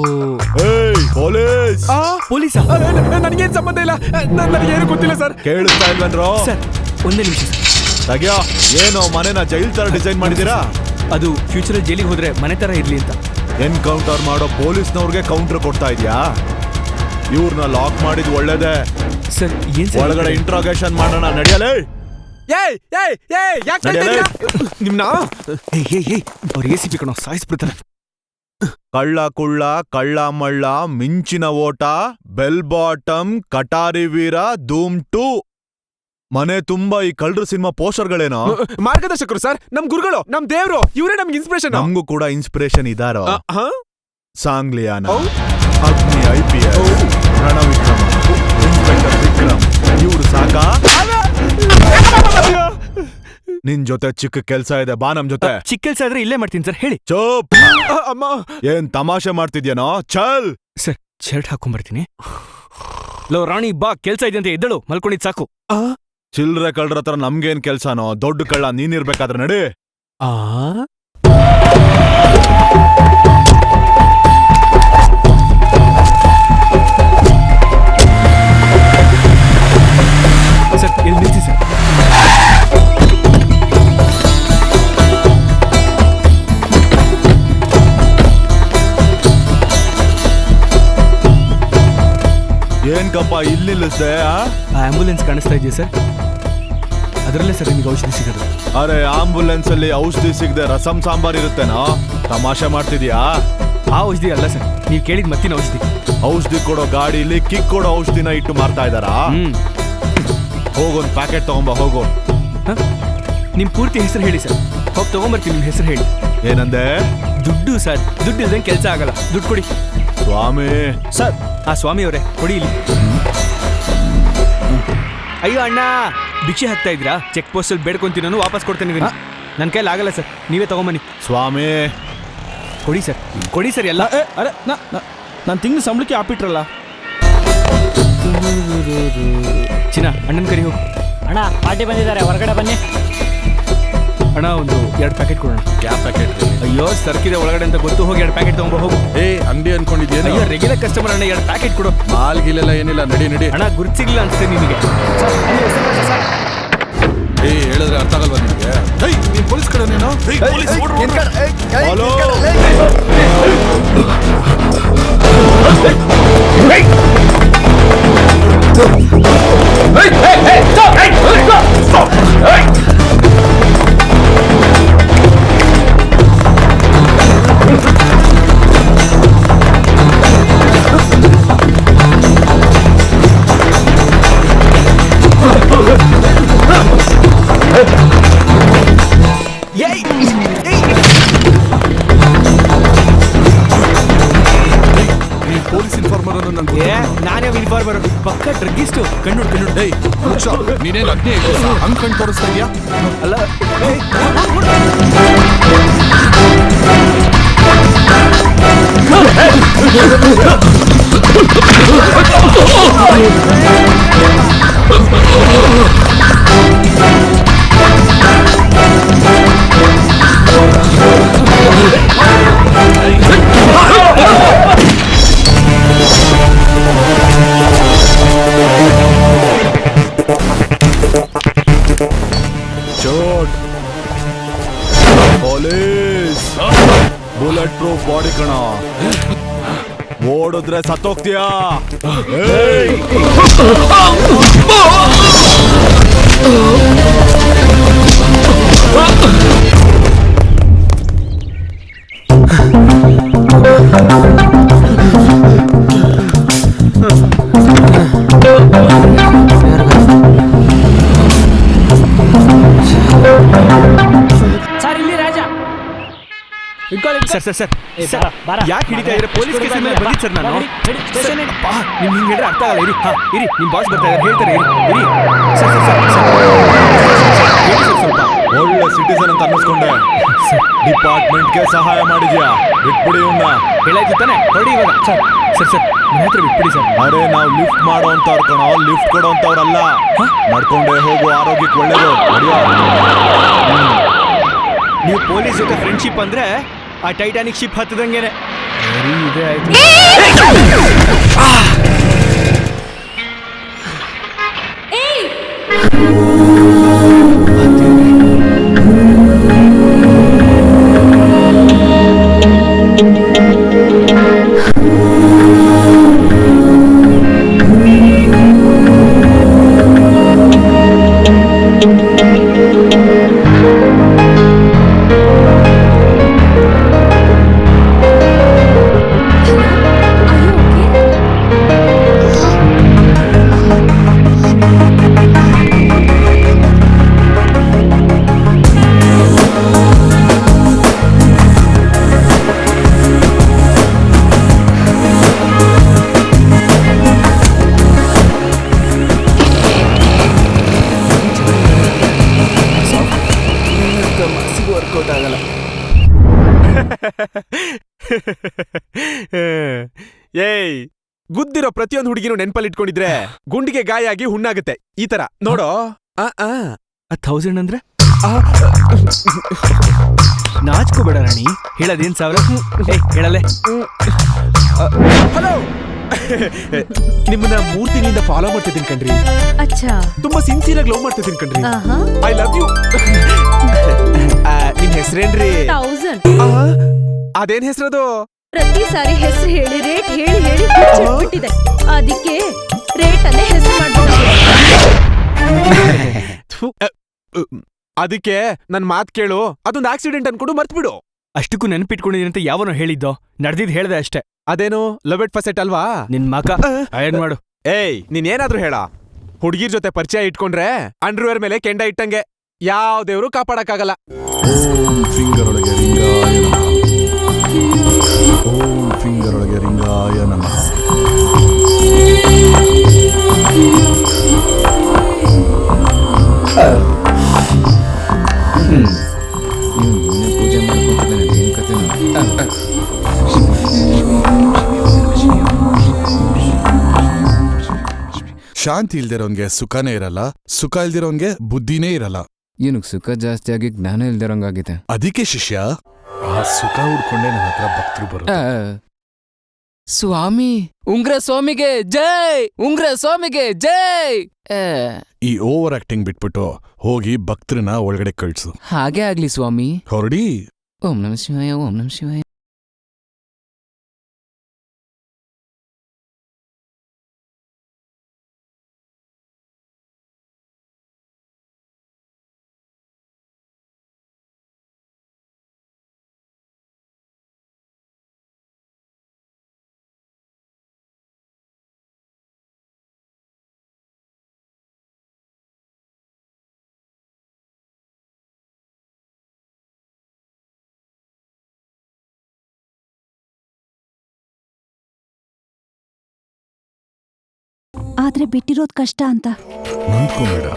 ಪೊಲೀಸ್ ಪೊಲೀಸಾ? ನನಗೇನ್ ಸಂಬಂಧ ಇಲ್ಲ, ನನಗೇನು ಗೊತ್ತಿಲ್ಲ ಸರ್. ಕೇಳಿಸ್ತಾ ಇಲ್ವೇನ್ರೋ? ಸರ್ ಒಂದೇ ನಿಮಿಷ ತಗ್ಯೋ. ಏನೋ ಮನೆನ ಜೈಲ್ ತರ ಡಿಸೈನ್ ಮಾಡಿದೀರಾ? ಅದು ಫ್ಯೂಚರ್ ಜೈಲಿಗೆ ಹೋದ್ರೆ ಮನೆ ತರ ಇರ್ಲಿ ಅಂತ. ಎನ್ಕೌಂಟರ್ ಮಾಡೋ ಪೊಲೀಸ್ನವ್ರಿಗೆ ಕೌಂಟರ್ ಕೊಡ್ತಾ ಇದ್ಯಾ? ಇವ್ರನ್ನ ಲಾಕ್ ಮಾಡಿದ್ ಒಳ್ಳೇದೇ. ಸರ್ ಏನ್ ಒಳಗಡೆ ಇಂಟ್ರೋಗೇಷನ್ ಮಾಡೋಣ. ನಡೆಯಲೇ? ಏಯ್ ಏಯ್ ಏಯ್ ಯಾಕೆ ನಿಮ್ನ ಅವ್ರು ACP ಕಣೋ ಸಾಯಿಸ್ಬಿಡ್ತಾರೆ. ಕಳ್ಳ ಕುಳ್ಳ ಕಳ್ಳ ಮಳ್ಳ ಮಿಂಚಿನ ಓಟ ಬೆಲ್ ಬಾಟಮ್ ಕಟಾರಿ ವೀರ ಧೂಮ್ 2. ಮನೆ ತುಂಬಾ ಈ ಕಳ್ಳರು ಸಿನಿಮಾ ಪೋಸ್ಟರ್ಗಳೇನೋ. ಮಾರ್ಗದರ್ಶಕರು ಸರ್, ನಮ್ ಗುರುಗಳು, ನಮ್ ದೇವ್ರು, ಇವರೇ ನಮ್ಗೆ ಇನ್ಸ್ಪಿರೇಷನ್. ನಮಗೂ ಕೂಡ ಇನ್ಸ್ಪಿರೇಷನ್ ಇದಾರೋ. ಸಾಂಗ್ಲಿಯಾನ, ಅಗ್ನಿ IPS, ರಣವಿಕ್ರಮ, ಇನ್ಸ್ಪೆಕ್ಟರ್ ವಿಕ್ರಮ್, ಇವ್ರು ಸಾಕಾ? ನಿನ್ ಜೊತೆ ಚಿಕ್ಕ ಕೆಲ್ಸ ಇದೆ, ಬಾ ನಮ್ ಜೊತೆ. ಚಿಕ್ಕ ಕೆಲ್ಸ ಆದ್ರೆ ಇಲ್ಲೇ ಮಾಡ್ತೀನಿ ಸರ್. ಹೇಳಿ. ಚೋಪ್. ಅಮ್ಮ ಏನ್ ತಮಾಷೆ ಮಾಡ್ತಿದ್ಯನೋ? ಚಲ್ ಸರ್ ಶರ್ಟ್ ಹಾಕೊಂಡ್ಬರ್ತೀನಿ. ಲೋ ರಾಣಿ ಬಾ, ಕೆಲ್ಸ ಇದೆ ಅಂತ ಎದ್ದಳು. ಮಲ್ಕೊಂಡಿದ್ ಸಾಕು. ಚಿಲ್ರೆ ಕಳ್ಳರ ಹತ್ರ ನಮ್ಗೇನ್ ಕೆಲ್ಸನೋ? ದೊಡ್ಡ ಕಳ್ಳ ನೀನಿರ್ಬೇಕಾದ್ರೆ ನಡಿ. ಸರ್ ಇಲ್ಲಿ ನಿಲ್ಸಿ ಸರ್. ಏನ್ಕಪ್ಪ ಇಲ್ಲಿ ನಿಲ್ಲಿಸ್ದೆ? ಆಂಬುಲೆನ್ಸ್ ಕಾಣಿಸ್ತಾ ಇದೆಯಾ ಸರ್? ಅದರಲ್ಲೇ ಸರ್ ನಿಮಗೆ ಔಷಧಿ ಸಿಗೋದು. ಅರೆ ಆಂಬುಲೆನ್ಸ್ ಅಲ್ಲಿ ಔಷಧಿ ಸಿಗದೆ ರಸಂ ಸಾಂಬಾರ್ ಇರುತ್ತೇನೋ? ತಮಾಷೆ ಮಾಡ್ತಿದ್ಯಾ? ಆ ಔಷಧಿ ಅಲ್ಲ ಸರ್, ನೀವು ಕೇಳಿದ ಮತ್ತಿನ ಔಷಧಿ. ಔಷಧಿ ಕೊಡೋ ಗಾಡಿಲಿ ಕಿಕ್ ಕೊಡೋ ಔಷಧಿನ ಇಟ್ಟು ಮಾರ್ತಾ ಇದಾರಾ? ಹೋಗೊಂದು ಪ್ಯಾಕೆಟ್ ತಗೊಂಬ ಹೋಗು. ನಿಮ್ ಪೂರ್ತಿ ಹೆಸರು ಹೇಳಿ ಸರ್, ಹೋಗಿ ತಗೊಂಬರ್ತೀನಿ. ನಿಮ್ ಹೆಸರು ಹೇಳಿ. ಏನಂದೆ? ದುಡ್ಡು ಸರ್, ದುಡ್ಡು ಇಲ್ದಂಗೆ ಕೆಲಸ ಆಗಲ್ಲ. ದುಡ್ಡು ಕೊಡಿ. ಸ್ವಾಮಿ ಸರ್. ಆ ಸ್ವಾಮಿ ಅವರೇ ಕೊಡಿ ಇಲ್ಲಿ. ಅಯ್ಯೋ ಅಣ್ಣ, ಭಿಕ್ಷೆ ಹಾಕ್ತಾ ಇದ್ರಾ? ಚೆಕ್ ಪೋಸ್ಟ್ ಅಲ್ಲಿ ಬೇಡ್ಕೊಂತೀನಿ, ನಾನು ವಾಪಸ್ ಕೊಡ್ತೇನೆ. ನನ್ನ ಕೈಲಿ ಆಗಲ್ಲ ಸರ್, ನೀವೇ ತಗೊಂಬನ್ನಿ. ಸ್ವಾಮಿ ಕೊಡಿ ಸರ್, ಕೊಡಿ ಸರ್ ಎಲ್ಲ. ಅರೆ ನಾನು ತಿಂಗಳು ಸಂಬಳಕ್ಕೆ ಹಾಪಿಟ್ರಲ್ಲ. ಚಿನ್ನ ಅಣ್ಣನ ಕರಿ ಹೋಗು. ಅಣ್ಣ ಪಾರ್ಟಿ ಬಂದಿದ್ದಾರೆ, ಹೊರಗಡೆ ಬನ್ನಿ. ಅಣ್ಣ ಒಂದು 2 ಪ್ಯಾಕೆಟ್ ಕೊಡೋಣ. Cap packet. ಅಯ್ಯೋ ಸರ್ಕಿದೆ ಒಳಗಡೆ ಅಂತ ಗೊತ್ತು. ಹೋಗಿ 2 ಪ್ಯಾಕೆಟ್ ತಗೊಂಬ ಹೋಗು. ಅಂಗಡಿ ಅನ್ಕೊಂಡಿದ್ಯೇನು? ಅಯ್ಯೋ ರೆಗ್ಯುಲರ್ ಕಸ್ಟಮರ್ ಅಣ್ಣ, 2 ಪ್ಯಾಕೆಟ್ ಕೊಡು. ಮಾಲ್ ಗಿಲೆಲ್ಲ ಏನಿಲ್ಲ, ನಡಿ ನಡಿ. ಅಣ್ಣ ಗುರ್ತಿಗ್ಲಿಲ್ಲ ಅನ್ಸುತ್ತೆ ನಿನಗೆ. ಹೇಳಿದ್ರೆ ಅರ್ಥ ಆಗಲ್ವಾ ನಿಮಗೆ? ನೀನ್ ಪೊಲೀಸ್ ಕಡೆ ನೀನು? ಹಲೋ ಪೊಲೀಸ್ ಇನ್ಫಾರ್ಮರ್ ಅನ್ನು ನಾನೇ ಇನ್ಫಾರ್ಮರ್, ಪಕ್ಕ ಡ್ರಗ್ಗಿಸ್ಟು. ಕಣ್ಣು ನೀನೇನು ಅಗ್ನಿ ಹಂಗ್ ಕಣ್ ತೋರಿಸ್ತಾ ಇದೆಯಾ? ಅಲ್ಲ shoot police bullet proof body ಕಣ ಓಡಿದ್ರೆ ಸತ್ತೋಗ್ತೀಯಾ ಸರ್ ಇಲ್ಲಿ ರಾಜ ಸರ್ ಸರ್ ಸರ್ ಯಾಕೆ ಹಿಡಿತಾ ಇದ್ರೆ ಪೊಲೀಸ್ ಕೇಸ್ ಮೇಲೆ ಬಂದಿದ್ದು ಸರ್ ನಾನು ಅಪ್ಪ, ನಿಮ್ ಹಿಂಗೆ ಹೇಳಿದ್ರೆ ಅರ್ಥ ಆಗಲ್ಲ. ಇರಿ ಇರಿ ನಿಮ್ ಬಾಸ್ ಬರ್ತಾ ಇದ್ದಾರೆ, ಹೇಳ್ತಾರೆ. ಇರಿ ಸರ್ ಸರ್ ಸರ್ ಸರ್ ಹೇಳಿ ಸರ್ ಸ್ವಲ್ಪ. ಒಳ್ಳೆ ಸಿಟಿಸನ್ ಅಂತ ಅನ್ನಿಸ್ಕೊಂಡೆ. ಡಿಪಾರ್ಟ್ಮೆಂಟ್ಗೆ ಸಹಾಯ ಮಾಡಿದ್ಯಾ, ಬಿಟ್ಬಿಡಿ ಇವನ್ನ. ಹೇಳಾಯ್ತು ತಾನೆ, ಹೊರಡಿ ಇವಾಗ. ಸರ್ ಸರ್ ಸರ್ ಮನೆ ಹತ್ರ ಬಿಟ್ಬಿಡಿ ಸರ್. ಅರೆ ನಾವು ಲಿಫ್ಟ್ ಮಾಡೋ ಅಂತವ್ರ ಕಣೋ, ಲಿಫ್ಟ್ ಕೊಡೋ ಅಂತವ್ರಲ್ಲ. ನಡ್ಕೊಂಡೇ ಹೋಗು, ಆರೋಗ್ಯಕ್ಕೆ ಒಳ್ಳೇದು. ನೀವು ಪೊಲೀಸ್ ಜೊತೆ ಫ್ರೆಂಡ್ಶಿಪ್ ಅಂದ್ರೆ ಆ ಟೈಟಾನಿಕ್ ಶಿಪ್ ಹತ್ತದಂಗೆನೆ. ಇದೇ ಆಯ್ತು. ಏಯ್, ಗುದ್ದಿರೋ ಪ್ರತಿಯೊಂದು ಹುಡುಗಿನೂ ನೆನ್ಪಲ್ಲಿ ಇಟ್ಕೊಂಡಿದ್ರೆ ಗುಂಡಿಗೆ ಗಾಯ ಆಗಿ ಹುಣ್ಣಾಗುತ್ತೆ. ಈ ತರ ನೋಡೋ. 1000 ಅಂದ್ರೆ ನಾಚ್ಕೋಬೇಡ ರಾಣಿ. ಹೇಳದೇನ್ ಸಾವಿರ? ಹೇಳಲೆ. ಹಲೋ, ನಿಮ್ಮನ್ನ 3 ತಿಂಗಳಿಂದ ಫಾಲೋ ಮಾಡ್ತಿದ್ದೀನಿ ಕಣ್ರಿ. ಅಚ್ಚಾ, ತುಂಬಾ ಸಿನ್ಸಿಯರ್ ಆಗಿ ಲವ್ ಮಾಡ್ತಿದ್ದೀನಿ ಕಣ್ರಿ. ಆಹಾ, ಐ ಲವ್ ಯು. ನಿಮ್ ಹೆಸರೇನ್ರಿ? 1000. ಅದೇನ್ ಹೆಸರದು? ಪ್ರತಿ ಸಾರಿ ಹೆಸರು ಹೇಳಿ ರೇಟ್ ಹೇಳಿ ಹೇಳಿ ಬಿಟ್ಟಿದೆ. ಅದಕ್ಕೆ ರೇಟ್ ಅನ್ನೇ ಹೆಸರು ಮಾಡ್ಬೋದು. ಅದಕ್ಕೆ ನನ್ ಮಾತ್ ಕೇಳು, ಅದೊಂದು ಆಕ್ಸಿಡೆಂಟ್ ಅನ್ಕೊಂಡು ಮರ್ತ್ ಬಿಡು. ಅಷ್ಟಕ್ಕೂ ನೆನಪಿಟ್ಕೊಂಡಿದ್ದೀನಿ ಅಂತ ಯಾವನೋ ಹೇಳಿದ್ದೋ, ನಡೆದಿದ್ದು ಹೇಳ್ದೆ ಅಷ್ಟೇ. ಅದೇನು ಲವ್ ಎಟ್ ಫಸ್ಟ್ ಸೈಟ್ ಅಲ್ವಾ? ನಿನ್ ಮಕ ಅಯನ್ ಮಾಡು. ಏಯ್, ನೀನ್ ಏನಾದ್ರೂ ಹೇಳ. ಹುಡುಗಿರ್ ಜೊತೆ ಪರಿಚಯ ಇಟ್ಕೊಂಡ್ರೆ ಅಂಡರ್ವೇರ್ ಮೇಲೆ ಕೆಂಡ ಇಟ್ಟಂಗೆ, ಯಾವ ದೇವ್ರು ಕಾಪಾಡಕ್ಕಾಗಲ್ಲ. ಓಂ ಫಿಂಗರ್ ಒಳಗೆ ರಿಂಗಾಯ ನಮಃ. ಓಂ ಫಿಂಗರ್ ಒಳಗೆ ರಿಂಗಾಯ ನಮಃ. ಪೂಜೆ ಮಾಡ್ಕೊಂತಿದ್ದಾನೆ, ಏನ್ ಕತೆ? ಶಾಂತಿ ಇಲ್ದಿರೋನ್ಗೆ ಸುಖನೇ ಇರಲ್ಲ, ಸುಖ ಇಲ್ದಿರೋನ್ಗೆ ಬುದ್ಧಿನೇ ಇರಲ್ಲ. ಏನಕ್ಕೆ ಸುಖ ಜಾಸ್ತಿ ಆಗಿ ಜ್ಞಾನ ಇಲ್ದಿರಂಗಾಗಿದೆ. ಅದಕ್ಕೆ ಶಿಷ್ಯ, ಆ ಸುಖ ಹುಡ್ಕೊಂಡೆ ನನ್ನ ಹತ್ರ ಭಕ್ತರು ಬರೋ. ಸ್ವಾಮಿ, ಉಂಗ್ರ ಸ್ವಾಮಿಗೆ ಜೈ, ಉಂಗ್ರ ಸ್ವಾಮಿಗೆ ಜೈ. ಈ ಓವರ್ ಆಕ್ಟಿಂಗ್ ಬಿಟ್ಬಿಟ್ಟು ಹೋಗಿ ಭಕ್ತರನ್ನ ಒಳಗಡೆ ಕಳ್ಸು. ಹಾಗೆ ಆಗ್ಲಿ ಸ್ವಾಮಿ. ಹೊರಡಿ. ಓಂ ನಮಃ ಶಿವಾಯ, ಓಂ ನಮಃ ಶಿವಾಯ. ಆದ್ರೆ ಬಿಟ್ಟಿರೋದ್ ಕಷ್ಟ ಅಂತ. ನಂದ್ಕೊಂಬೇಡ,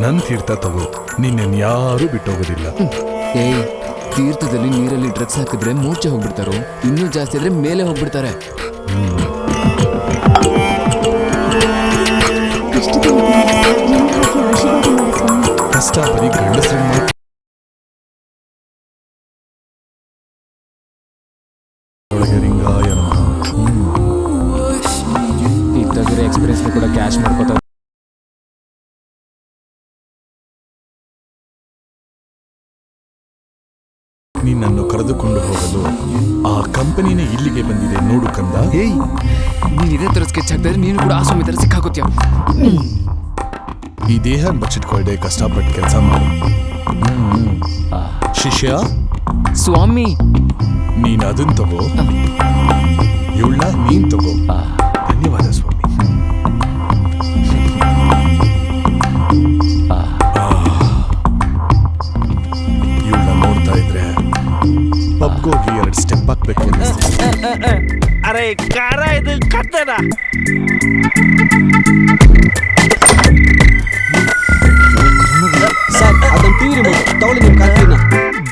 ನನ್ ತೀರ್ಥ ತಗೋ, ನಿನ್ನೆನ್ ಯಾರೂ ಬಿಟ್ಟೋಗೋದಿಲ್ಲ. ಏಯ್, ತೀರ್ಥದಲ್ಲಿ ನೀರಲ್ಲಿ ಡ್ರಗ್ಸ್ ಹಾಕಿದ್ರೆ ಮೂರ್ಛೆ ಹೋಗ್ಬಿಡ್ತಾರೋ, ಇನ್ನೂ ಜಾಸ್ತಿ ಆದ್ರೆ ಮೇಲೆ ಹೋಗ್ಬಿಡ್ತಾರೆ. ಕಷ್ಟ ಬರೀ ಗಂಡಸ್ರ ಲಿಂಗಾಯ ನಮಃ. ಇತ್ತಾಗಿರೋ ಎಕ್ಸ್ಪೀರಿಯನ್ಸ್ ಕೂಡ ಕ್ಯಾಶ್ ಮಾಡ್ಕೋತಾರೆ. ನಿನ್ನನ್ನು ಕರೆದುಕೊಂಡು ಹೋಗಲು ಆ ಕಂಪನಿನೇ ಇಲ್ಲಿಗೆ ಬಂದಿದೆ ನೋಡು ಕಂದ. ಏಯ್, ನೀನ್ ಇದೇ ತರ ಸ್ಕೆಚ್ ಹಾಕಿದ್ರೆ ನೀನು ಕೂಡ ಆ ಸ್ವಾಮಿ ತರ ಸಿಕ್ಕಾಕೋತ್ಯ. ಈ ದೇಹ ಬಚ್ಚಿಟ್ಕೊಳ್ಳದೆ ಕಷ್ಟಪಟ್ಟು ಕೆಲಸ ಮಾಡು. ಶಿಷ್ಯ, ಸ್ವಾಮಿ ನೀನ್ ಅದನ್ ತಗೋ, ಇವಳ ನೀನ್ ತಗೋ. ಧನ್ಯವಾದ ಸ್ವಾಮಿ. ಇವಳ ನೋಡ್ತಾ ಇದ್ರೆ ಪಬ್ಗೋಗಿ 2 ಸ್ಟೆಪ್ ಹಾಕ್ಬೇಕು ಅನ್ನಿಸ್ತಿದೆ. ಅರೆ ಕಾರ ಇದು ಕತ್ತದ. ಸರ್ ಅದನ್ನ ಟಿವಿ ರಿಮೋಟ್ ತಗೊಳ್ಳಿ ನಿಮ್ಮ ಕಾರ್ತಿನ.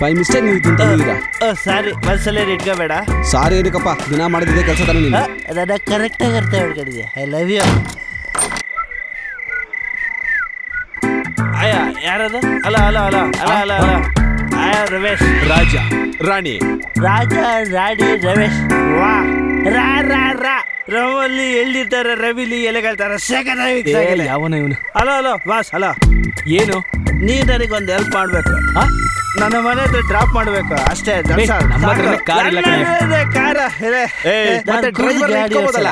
ಬೈ ಮಿಸ್ಟೇಕ್ ನೀವು ತಿಂತೀರಾ. ಸಾರಿ, ಮನಸ್ಸಲ್ಲೇ ಇಟ್ಕೋಬೇಡ. ಸಾರಿ ಏನಕ್ಕಪ್ಪ, ದಿನ ಮಾಡಿದ್ರೆ ಕೆಲಸ ತಾನೆ ನೀನು. ಅದನ್ನ ಕರೆಕ್ಟಾಗಿ ಅರ್ಥ ಮಾಡ್ಕೊಂಡಿದ್ದೆ. I love you. ಅಯ್ಯ ಯಾರದು? ಅಲ್ಲ ಅಲ್ಲ ಅಲ್ಲ ಅಲ್ಲ ಅಲ್ಲ ಅಲ್ಲ ರಮೇಶ್. ರಾಜ ರಾಣಿ ರಾಜ ರಾಣಿ ರಮೇಶ್. ವಾ ರಾ ರಾ ರಾ. ರವಲ್ಲಿ ಎಲ್ಲಿರ್ತಾರೆ, ರವಿಲಿ ಎಲೆಗಳ್ತಾರೆ. ಯಾವನ ಇವನು? Hello hello boss. ಹಲೋ, ಏನು? ನೀ ನನಗೊಂದು ಹೆಲ್ಪ್ ಮಾಡ್ಬೇಕು. ನನ್ನ ಮನೆ ಹತ್ರ ಡ್ರಾಪ್ ಮಾಡ್ಬೇಕು ಅಷ್ಟೇ. ನಮ್ಮ ಹತ್ರನೇ ಕಾರ್ ಇಲ್ಲ ಕಣೆ. ಕಾರ ಮತ್ತೆ driver ಇಟ್ಕೋಬೋದಲ್ಲ?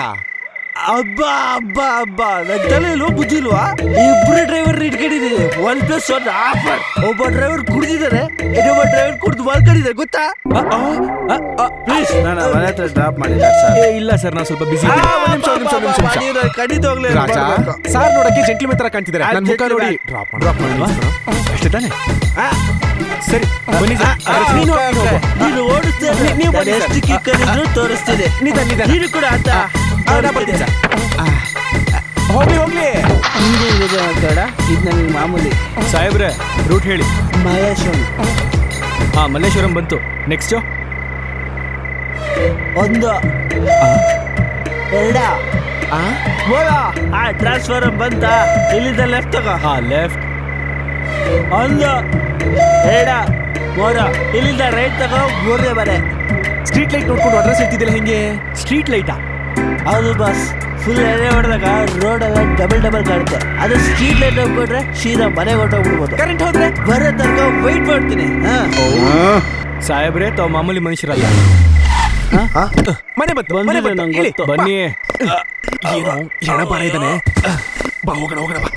ಹಬ್ಬ ಹಬ್ಬ ಹಬ್ಬ. ನನ್ನ ತಲೆಯಲ್ಲೂ ಬುದ್ಧಿ ಇಲ್ವಾ? ಇಬ್ರು ಡ್ರೈವರ್ ಇಟ್ಕೊಂಡಿದ್ದೀನಿ. 1+1 ಆಫರ್. ಒಬ್ಬ ಡ್ರೈವರ್ ಕುಡ್ದಿದ್ದಾರೆ, ಇನ್ನೊಬ್ಬ ಡ್ರೈವರ್ ಕುಡ್ದು ಮಲ್ಕೊಂಡಿದ್ದಾರೆ. ಗೊತ್ತಾ? ಪ್ಲೀಸ್ ನನ್ನ ಮನೆ ಹತ್ರ ಡ್ರಾಪ್ ಮಾಡಿದ್ದಾರೆ ಸರ್. ಇಲ್ಲ ಸರ್, ನಾವು ಸ್ವಲ್ಪ ಬಿಸಿ. ಖಂಡಿತ ಹೋಗ್ಲಿ. ರಾಜ ಸಾರ್ ನೋಡಕ್ಕೆ ಜೆಂಟ್ಲ್ಮನ್ ತರ ಕಾಣ್ತಿದ್ದಾರೆ. ನನ್ನ ಮುಖ ನೋಡಿ ಡ್ರಾಪ್ ಮಾಡಿ ಅಷ್ಟೇ ತಾನೆ? ಸರಿ ಬನ್ನಿ ಸರ್. ನೀನು ಓಡಿಸ್ತೇನೆ. ನೀವು ಬನ್ನಿ ಸರ್. ಎಷ್ಟು ಕಿಕ್ಕರಿದ್ರು ತೋರಿಸ್ತೀನಿ. ನೀನು ಕೂಡ ಅಂತ ಹೋಗ್ಲಿ ಹೋಗ್ಲಿ. ಇದು ನನಗೆ ಮಾಮೂಲಿ. ಸಾಹೇಬ್ರೆ ರೂಟ್ ಹೇಳಿ. ಮಹೇಶ್ವರಂ. ಮಲ್ಲೇಶ್ವರಂ ಬಂತು. ನೆಕ್ಸ್ಟ್ 1 2 3 ಟ್ರಾನ್ಸ್ಫಾರಂ ಬಂತ. ಇಲ್ಲಿಂದ ಲೆಫ್ಟ್ ತಗೋ. ಲೆಫ್ಟ್. 1 2 3 ಇಲ್ಲಿಂದ ರೈಟ್ ತಗೋ. 3ನೇ ಮನೆ. ಸ್ಟ್ರೀಟ್ ಲೈಟ್ ನೋಡ್ಕೊಂಡು ಅಡ್ರೆಸ್ ಹೇಳ್ತಿದ್ದಿಲ್ಲ ಹೆಂಗೆ? ಸ್ಟ್ರೀಟ್ ಲೈಟಾ? ಹೌದು ಬಾಸ್. ಫುಲ್ ಎಣ್ಣೆ ಹೊಡೆದಾಗ ರೋಡ್ ಎಲ್ಲ ಡಬಲ್ ಕಾಣುತ್ತೆ. ಅದು ಸ್ಟ್ರೀಟ್ ಲೈಟ್ ಹೋಗ್ಬಿಟ್ರೆ ಸೀದಾ ಮನೆಗೆ ಹೊಟ್ಟೋಗ್ಬಿಡ್ಬೋದು. ಕರೆಂಟ್ ಹೋದ್ರೆ ಬರೋ ತನಕ ವೈಟ್ ಮಾಡ್ತೀನಿ. ಸಾಹೇಬ್ರೆ ತಾವು ಮಾಮೂಲಿ ಮನುಷ್ಯರಲ್ಲ. ಮನೆ ಬಂತು. ಬಂದಿದೆ ನಂಗೆ ಗೊತ್ತು. ಬನ್ನಿ. ಏನು ಹೆಣ ಬಾರ ಇದ್ದಾನೆ. ಬಾ ಹೋಗೋಣ ಹೋಗೋಣ ಬಾ.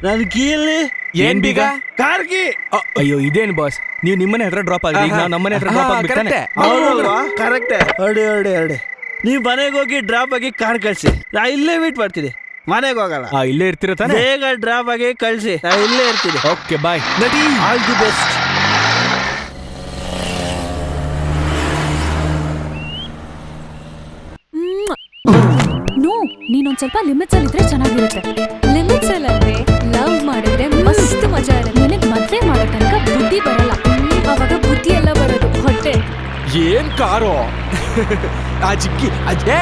ನನ್ ಕೀಯಲ್ಲಿ ಏನ್ ಬೀಗ? ಕಾರ್ಗಿ. ಅಯ್ಯೋ ಇದೇನು ಬಾಸ್, ನೀವು ನಿಮ್ಮನೆ ಹತ್ರ ಡ್ರಾಪ್ ಆಗಿ ಈಗ ನಾವು ನಮ್ಮನೆ ಹತ್ರ ಡ್ರಾಪ್ ಆಗ್ಬಿಡ್ತಾನೆ. ಕರೆಕ್ಟ್. ಹೊಡಿ. ನೀವು ಮನೆಗೆ ಹೋಗಿ ಡ್ರಾಪ್ ಆಗಿ ಕಾರ್ ಕಳ್ಸಿ. ನಾ ಇಲ್ಲೇ ವೇಟ್ ಮಾಡ್ತೀನಿ. ಮನೆಗೆ ಹೋಗಲ್ಲ. ಇಲ್ಲೇ ಇರ್ತೀರ ತಾನೆ? ಬೇಗ ಡ್ರಾಪ್ ಆಗಿ ಕಳ್ಸಿ. ನಾ ಇಲ್ಲೇ ಇರ್ತೀನಿ. Okay bye. ನಡಿ. All the best. ನೋ, ನೀನೊಂದ್ ಸ್ವಲ್ಪ ಲಿಮಿಟ್ಸ್ ಅಲ್ಲಿ ಇದ್ರೆ ಚೆನ್ನಾಗಿರುತ್ತೆ. ಲಿಮಿಟ್ಸ್ ಅಲ್ಲೇ ಲವ್ ಮಾಡಿದ್ರೆ ಮಸ್ತ್ ಮಜಾ ಇರುತ್ತೆ. ನಿನಗ್ ಮದ್ವೆ ಮಾಡೋ ತನಕ ಬುದ್ಧಿ ಬರಲ್ಲ. ಅವಾಗ ಬುದ್ಧಿ ಎಲ್ಲ ಬರೋದು ಹೊಟ್ಟೆ. ಏನ್ ಕಾರು ಆ ಚಿಕ್ಕಿ ಅಜ್ಜೇ.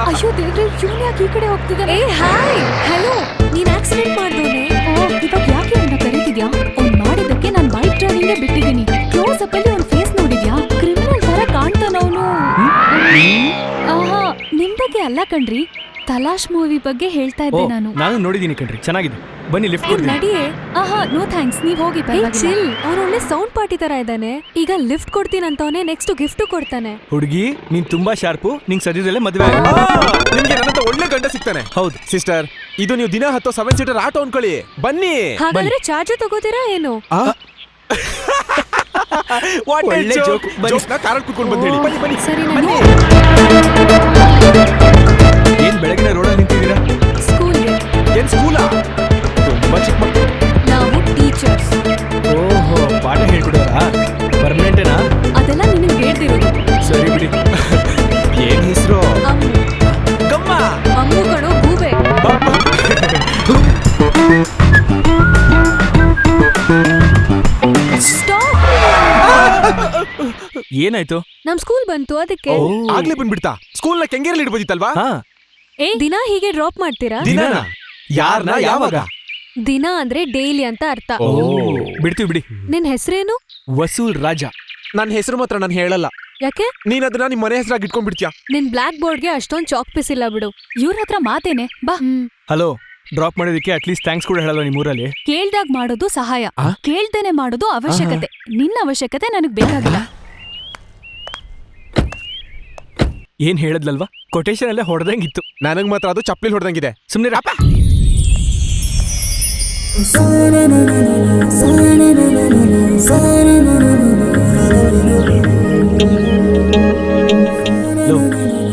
ಅಯ್ಯೋ ದೇವ್ರೆ, ಇವ್ನು ಯಾಕೆ ಈ ಕಡೆ ಹೋಗ್ತಿದ್ದಾನೆ? ಏ ಹಾಯ್, ಹಲೋ, ನೀನ್ ಆಕ್ಸಿಡೆಂಟ್ ಮಾಡ್ದೋನೆ. ಇವಾಗ ಯಾಕೆ ಅವನ್ನ ಕರೀತಿದ್ಯಾ? ಅವ್ನ್ ಮಾಡಿದ್ದಕ್ಕೆ ನಾನ್ ಬೈಕ್ ಡ್ರೈವಿಂಗ್ ಬಿಟ್ಟಿದ್ದೀನಿ. ಕ್ಲೋಸ್ ಅಪ್ ಅಲ್ಲಿ ಅವ್ನ್ ಫೇಸ್ ನೋಡಿದ್ಯಾ? ಕ್ರಿಮಿನಲ್ ತರ ಕಾಣ್ತಾನವನು. ನಿಮ್ ಬಗ್ಗೆ ಅಲ್ಲ ಕಣ್ರಿ, ತಲಾಶ್ ಮೂವಿ ಬಗ್ಗೆ ಹೇಳ್ತಾ ಇದ್ದೆ ನಾನು. ನಾನು ನೋಡಿದೀನಿ ಕಣ್ರಿ, ಚೆನ್ನಾಗಿದೆ. ಬನ್ನಿ ಲಿಫ್ಟ್ ಕೊಡ್ತೀನಿ. ನಡಿಯೇ. ನೋ ಥ್ಯಾಂಕ್ಸ್, ನೀವ್ ಹೋಗಿ. ಚಿಲ್, ಅವ್ನು ಒಳ್ಳೆ ಸೌಂಡ್ ಪಾರ್ಟಿ ತರ ಇದ್ದಾನೆ. ಈಗ ಲಿಫ್ಟ್ ಕೊಡ್ತೀನಂತವನೇ, ನೆಕ್ಸ್ಟ್ ಗಿಫ್ಟ್ ಕೊಡ್ತಾನೆ. ಹುಡುಗಿ ನೀನ್ ತುಂಬಾ ಶಾರ್ಪು, ನಿಂಗ್ ಸದ್ಯದಲ್ಲೇ ಮದುವೆ ಆಗ. ನಿಮ್ಗೆ ನನ್ನಂತ ಒಳ್ಳೆ ಗಂಡ ಸಿಗ್ತಾನೆ. ಹೌದು ಸಿಸ್ಟರ್, ಇದು ನೀವು ದಿನ 7 ಸೀಟರ್ ಆಟೋ ಅನ್ಕೊಳ್ಳಿ. ಬನ್ನಿ. ಹಾಗಾದ್ರೆ ಚಾರ್ಜ್ ತಗೋತೀರಾ ಏನು? ಒಳ್ಳೆ ಜೋಕ್. ಕಾರಲ್ಲಿ ಕುತ್ಕೊಂಡು ಬಂದು ಹೇಳಿ. ಬನ್ನಿ ಬನ್ನಿ. ಸರಿ, ಬನ್ನಿ. ಏನ್ ಬೆಳಗಿನ ರೋಡಲ್ಲಿ ನಿಂತಿದ್ದೀರಾ? ಸ್ಕೂಲ್ಗೆ. ಏನ್ ಸ್ಕೂಲಾ? ತುಂಬಾ ಚಿಕ್ಕ ಮಕ್ಕಳು. ನಾವು ಟೀಚರ್ಸ್. ಓಹೋ, ಪಾಠ ಹೇಳ್ಕೊಡೋರಾ? ಪರ್ಮನೆಂಟೇನಾ? ಅದೆಲ್ಲ ನಿನಗೆ ಹೇಳ್ತಿರೋದು. ಸರಿ ಬಿಡಿ. ಏನ್ ಹೆಸರು? ಅಮ್ಮು. ಗಮ್ಮ. ಅಮ್ಮು ಕಣೋ, ಗೂಬೆ. ಏನಾಯ್ತು? ನಮ್ ಸ್ಕೂಲ್ ಬಂತು ಅದಕ್ಕೆ. ಆಗ್ಲೇ ಬಂದ್ಬಿಡ್ತಾ? ಸ್ಕೂಲ್ ನ ಕೆಂಗೇರಲ್ಲಿ ಇಡ್ಬೋದಿತ್ತಲ್ವಾ? ಹಾ, ದಿನ ಹೀಗೆ ಡ್ರಾಪ್ ಮಾಡ್ತೀರಾ? ದಿನನ? ಯಾರ್ನ ಯಾವಾಗ? ದಿನ ಅಂದ್ರೆ ಡೈಲಿ ಅಂತ ಅರ್ಥ. ಬಿಡ್ತೀವಿ ಬಿಡಿ. ನಿನ್ ಹೆಸರೇನು? ವಸೂಲ್ ರಾಜ. ನನ್ನ ಹೆಸರು ಮಾತ್ರ ನಾನು ಹೇಳಲ್ಲ. ಯಾಕೆ? ನೀನ್ ಅದನ್ನ ನಿಮ್ ಮನೆ ಹೆಸರಾಗಿ ಇಟ್ಕೊಂಡ್ಬಿಡ್ತೀಯ. ನಿನ್ ಬ್ಲಾಕ್ ಬೋರ್ಡ್ಗೆ ಅಷ್ಟೊಂದ್ ಚಾಕ್ ಪೀಸ್ ಇಲ್ಲ ಬಿಡು. ಇವ್ರ ಹತ್ರ ಮಾತೇನೆ ಬಾ. ಹಲೋ, ಡ್ರಾಪ್ ಮಾಡೋದಕ್ಕೆ ಅಟ್ಲೀಸ್ಟ್ ಥ್ಯಾಂಕ್ಸ್ ಕೂಡ ಹೇಳಲ್ಲ ನಿಮ್ಮೂರಲ್ಲಿ. ಕೇಳ್ದಾಗ ಮಾಡೋದು ಸಹಾಯ, ಕೇಳ್ದೇನೆ ಮಾಡೋದು ಅವಶ್ಯಕತೆ. ನಿನ್ನ ಅವಶ್ಯಕತೆ ನನಗ್ ಬೇಕಾಗಿಲ್ಲ. ಏನ್ ಹೇಳದ್ಲಲ್ವಾ, ಕೊಟೇಶನ್ ಅಲ್ಲೇ ಹೊಡೆದಂಗಿತ್ತು. ನನಗ್ ಮಾತ್ರ ಅದು ಚಪ್ಪಲಿ ಹೊಡೆದಂಗಿದೆ. ಸುಮ್ನೆ ರಾಪ.